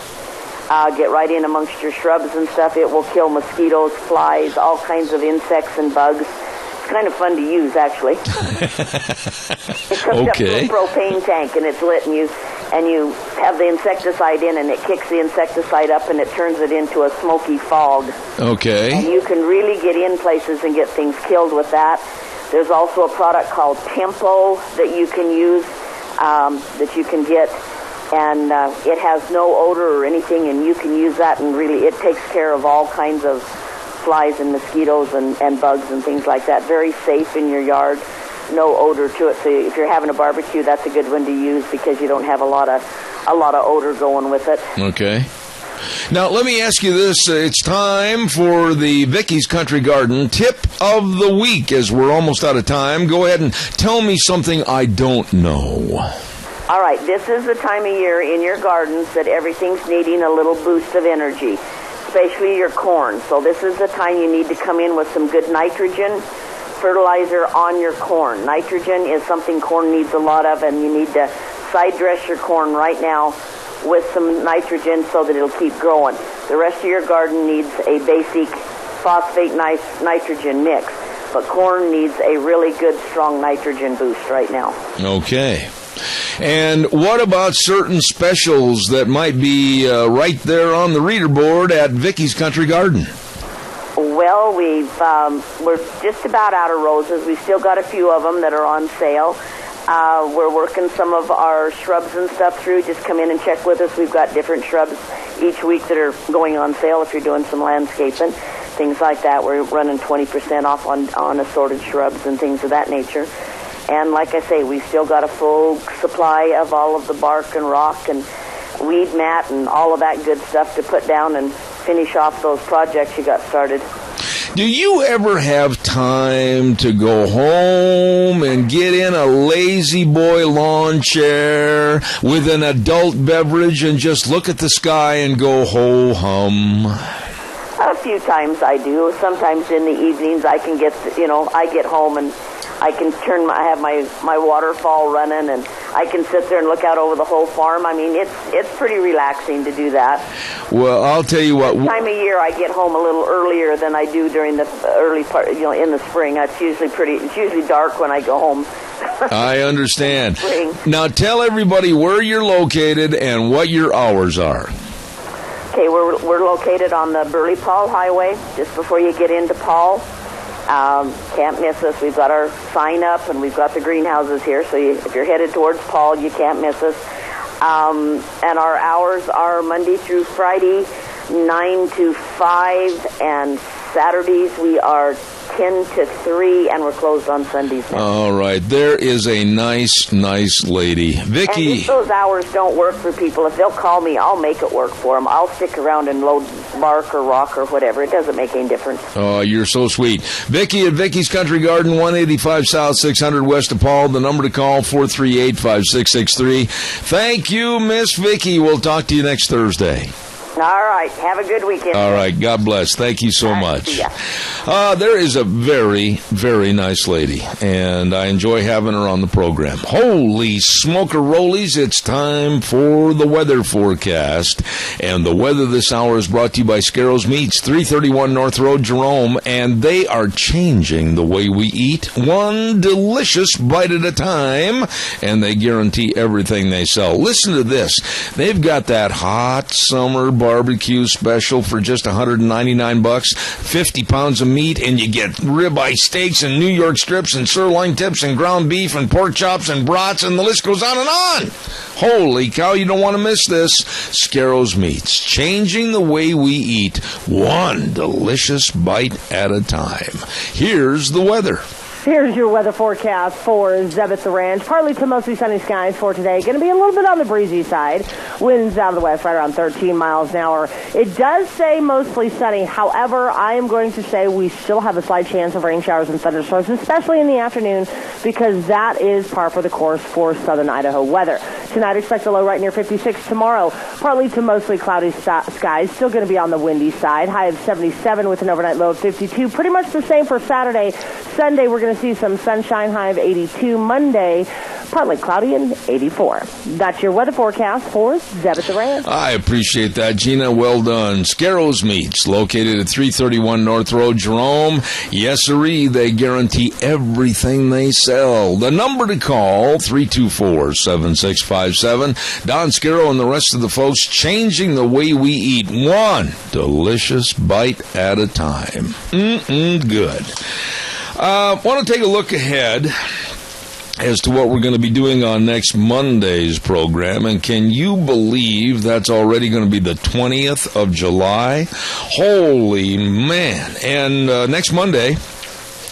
Get right in amongst your shrubs and stuff. It will kill mosquitoes, flies, all kinds of insects and bugs. It's kind of fun to use, actually. It's hooked up to a propane tank, and it's lit, and you have the insecticide in, and it kicks the insecticide up, and it turns it into a smoky fog. Okay. And you can really get in places and get things killed with that. There's also a product called Tempo that you can use, that you can get, and it has no odor or anything, and you can use that, and really it takes care of all kinds of flies and mosquitoes and bugs and things like that. Very safe in your yard. No odor to it. So if you're having a barbecue, that's a good one to use because you don't have a lot of odor going with it. Okay. Now, let me ask you this. It's time for the Vicky's Country Garden tip of the week, as we're almost out of time. Go ahead and tell me something I don't know. All right. This is the time of year in your gardens that everything's needing a little boost of energy, especially your corn. So this is the time you need to come in with some good nitrogen fertilizer on your corn. Nitrogen is something corn needs a lot of, and you need to side dress your corn right now with some nitrogen so that it'll keep growing. The rest of your garden needs a basic phosphate nitrogen mix, but corn needs a really good strong nitrogen boost right now. Okay. And what about certain specials that might be right there on the reader board at Vicky's Country Garden? Well, we're just about out of roses. We've still got a few of them that are on sale. We're working some of our shrubs and stuff through. Just come in and check with us. We've got different shrubs each week that are going on sale if you're doing some landscaping, things like that. We're running 20% off on assorted shrubs and things of that nature. And like I say, we've still got a full supply of all of the bark and rock and weed mat and all of that good stuff to put down and finish off those projects you got started. Do you ever have time to go home and get in a lazy boy lawn chair with an adult beverage and just look at the sky and go ho-hum? A few times I do. Sometimes in the evenings I can I get home and I can I have my waterfall running, and I can sit there and look out over the whole farm. I mean, it's pretty relaxing to do that. Well, I'll tell you what. This time of year, I get home a little earlier than I do during the early part. In the spring, it's usually dark when I go home. I understand. Now, tell everybody where you're located and what your hours are. Okay, we're located on the Burley Paul Highway, just before you get into Paul. Can't miss us. We've got our sign up, and we've got the greenhouses here, so if you're headed towards Paul, you can't miss us. And our hours are Monday through Friday, 9 to 5, and Saturdays we are 10 to 3, and we're closed on Sundays now. All right. There is a nice lady. Vicki. And if those hours don't work for people, if they'll call me, I'll make it work for them. I'll stick around and load bark or rock or whatever. It doesn't make any difference. Oh, you're so sweet. Vicki at Vicky's Country Garden, 185 South, 600 West of Paul. The number to call, 438-5663. Thank you, Miss Vicki. We'll talk to you next Thursday. All right. Have a good weekend. All right. God bless. Thank you so much. See ya. There is a very, very nice lady, and I enjoy having her on the program. Holy smoker-rollies, it's time for the weather forecast. And the weather this hour is brought to you by Scarro's Meats, 331 North Road, Jerome, and they are changing the way we eat, one delicious bite at a time, and they guarantee everything they sell. Listen to this. They've got that hot summer barbecue special for just $199, 50 pounds of meat, and you get ribeye steaks and New York strips and sirloin tips and ground beef and pork chops and brats, and the list goes on and on. Holy cow, you don't want to miss this. Scarro's Meats, changing the way we eat, one delicious bite at a time. Here's the weather. Here's your weather forecast for Zeb at the Ranch. Partly to mostly sunny skies for today. Going to be a little bit on the breezy side. Winds out of the west right around 13 miles an hour. It does say mostly sunny. However, I am going to say we still have a slight chance of rain showers and thunderstorms, especially in the afternoon, because that is par for the course for southern Idaho weather. Tonight, expect a low right near 56. Tomorrow, partly to mostly cloudy skies. Still going to be on the windy side. High of 77 with an overnight low of 52. Pretty much the same for Saturday. Sunday, we're going to see some sunshine, high of 82. Monday, partly cloudy and 84. That's your weather forecast for Zeb at the Ranch. I appreciate that, Gina. Well done. Scarro's Meats, located at 331 North Road, Jerome. Yes, sirree, they guarantee everything they sell. The number to call, 324-7657. Don Scarrow and the rest of the folks changing the way we eat, one delicious bite at a time. Good. Want to take a look ahead as to what we're going to be doing on next Monday's program. And can you believe that's already going to be the 20th of July? Holy man. And next Monday,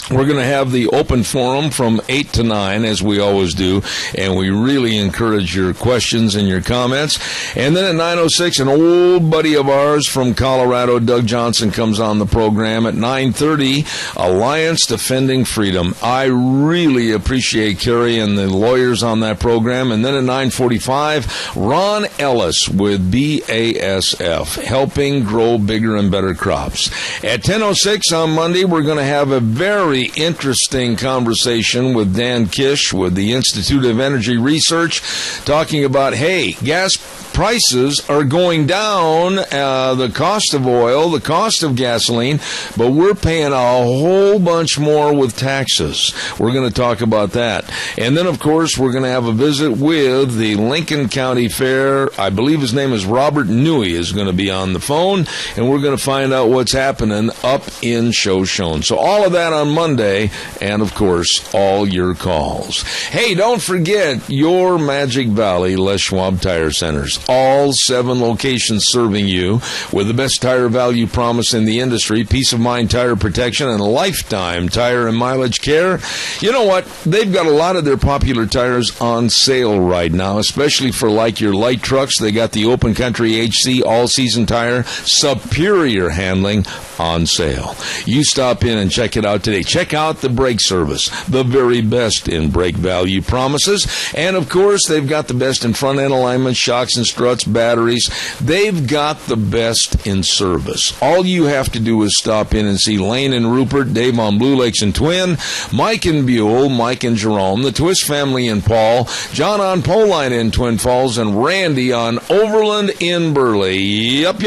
we're going to have the open forum from 8 to 9, as we always do, and we really encourage your questions and your comments. And then at 9:06, an old buddy of ours from Colorado, Doug Johnson, comes on the program. At 9:30, Alliance Defending Freedom. I really appreciate Kerry and the lawyers on that program. And then at 9:45, Ron Ellis with BASF, helping grow bigger and better crops. At 10:06 on Monday, we're going to have a very interesting conversation with Dan Kish with the Institute of Energy Research, talking about, hey, gas prices are going down, the cost of oil, the cost of gasoline, but we're paying a whole bunch more with taxes. We're going to talk about that. And then, of course, we're going to have a visit with the Lincoln County Fair. I believe his name is Robert Newey is going to be on the phone, and we're going to find out what's happening up in Shoshone. So all of that on Monday, and, of course, all your calls. Hey, don't forget your Magic Valley Les Schwab Tire Centers. All 7 locations serving you with the best tire value promise in the industry, peace of mind tire protection, and lifetime tire and mileage care. You know what? They've got a lot of their popular tires on sale right now, especially for like your light trucks. They got the Open Country HC all-season tire, superior handling, on sale. You stop in and check it out today. Check out the brake service, the very best in brake value promises. And, of course, they've got the best in front-end alignment, shocks and struts, batteries. They've got the best in service. All you have to do is stop in and see Lane and Rupert, Dave on Blue Lakes and Twin, Mike and Buell, Mike and Jerome, the Twist family in Paul, John on Poline in Twin Falls, and Randy on Overland in Burley. Yup.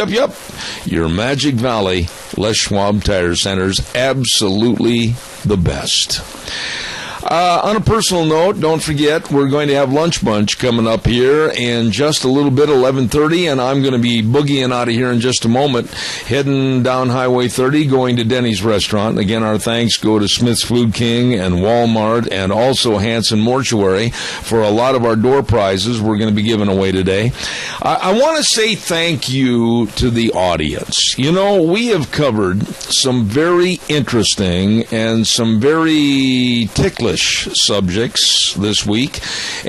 Your Magic Valley Les Schwab Tire Centers, absolutely the best. On a personal note, don't forget, we're going to have Lunch Bunch coming up here in just a little bit, 11:30, and I'm going to be boogieing out of here in just a moment, heading down Highway 30, going to Denny's Restaurant. And again, our thanks go to Smith's Food King and Walmart and also Hanson Mortuary for a lot of our door prizes we're going to be giving away today. I want to say thank you to the audience. You know, we have covered some very interesting and some very ticklish subjects this week,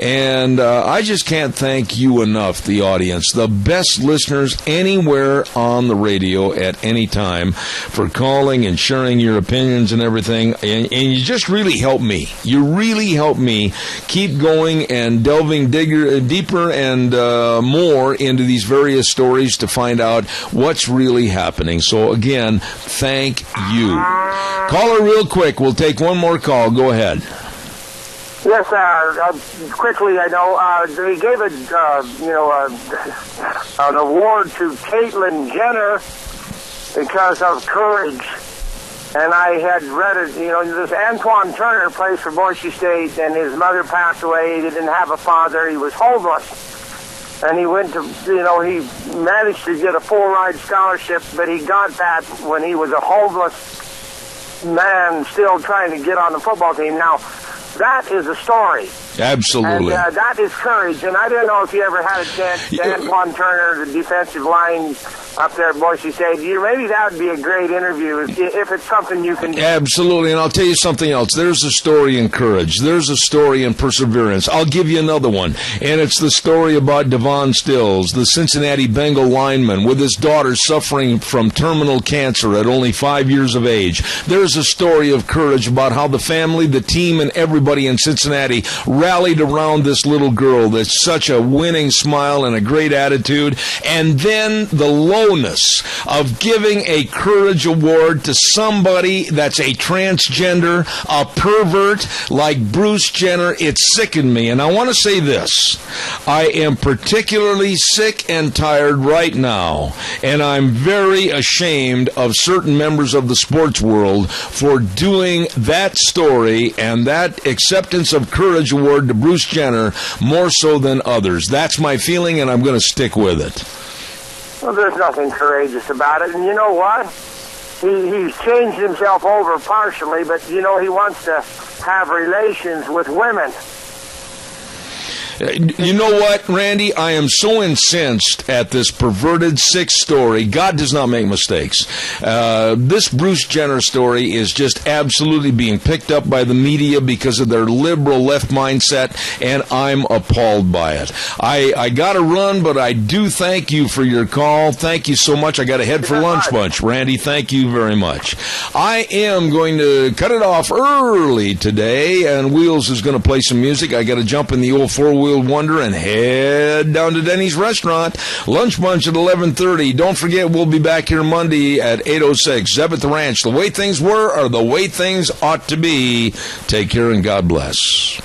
and I just can't thank you enough, the audience, the best listeners anywhere on the radio at any time, for calling and sharing your opinions and everything, and you just really help me. You really help me keep going and delving deeper and more into these various stories to find out what's really happening. So again, thank you. Caller, real quick, we'll take one more call. Go ahead. Yes, quickly, I know they gave an award to Caitlyn Jenner because of courage. And I had read it, this Antoine Turner plays for Boise State, and his mother passed away. He didn't have a father. He was homeless. And he went to, he managed to get a full-ride scholarship, but he got that when he was a homeless man still trying to get on the football team. Now, that is a story. Absolutely. And that is courage. And I don't know if you ever had a chance to Antoine Turner, the defensive line up there at Boise State. Maybe that would be a great interview if it's something you can do. Absolutely. And I'll tell you something else. There's a story in courage. There's a story in perseverance. I'll give you another one. And it's the story about Devon Stills, the Cincinnati Bengal lineman with his daughter suffering from terminal cancer at only 5 years of age. There's a story of courage about how the family, the team, and everybody in Cincinnati rallied around this little girl that's such a winning smile and a great attitude. And then the lowness of giving a courage award to somebody that's a transgender, a pervert like Bruce Jenner. It sickened me. And I want to say this. I am particularly sick and tired right now, and I'm very ashamed of certain members of the sports world for doing that story and that acceptance of courage award to Bruce Jenner more so than others. That's my feeling, and I'm going to stick with it. Well, there's nothing courageous about it. And you know what? He's changed himself over partially, but, he wants to have relations with women. You know what, Randy? I am so incensed at this perverted, sick story. God does not make mistakes. This Bruce Jenner story is just absolutely being picked up by the media because of their liberal left mindset, and I'm appalled by it. I got to run, but I do thank you for your call. Thank you so much. I got to head for Lunch Bunch. Randy, thank you very much. I am going to cut it off early today, and Wheels is going to play some music. I got to jump in the old four-wheel wonder and head down to Denny's Restaurant. Lunch Bunch at 11:30. Don't forget, we'll be back here Monday at 8:06. Zeb at the Ranch. The way things were are the way things ought to be. Take care and God bless.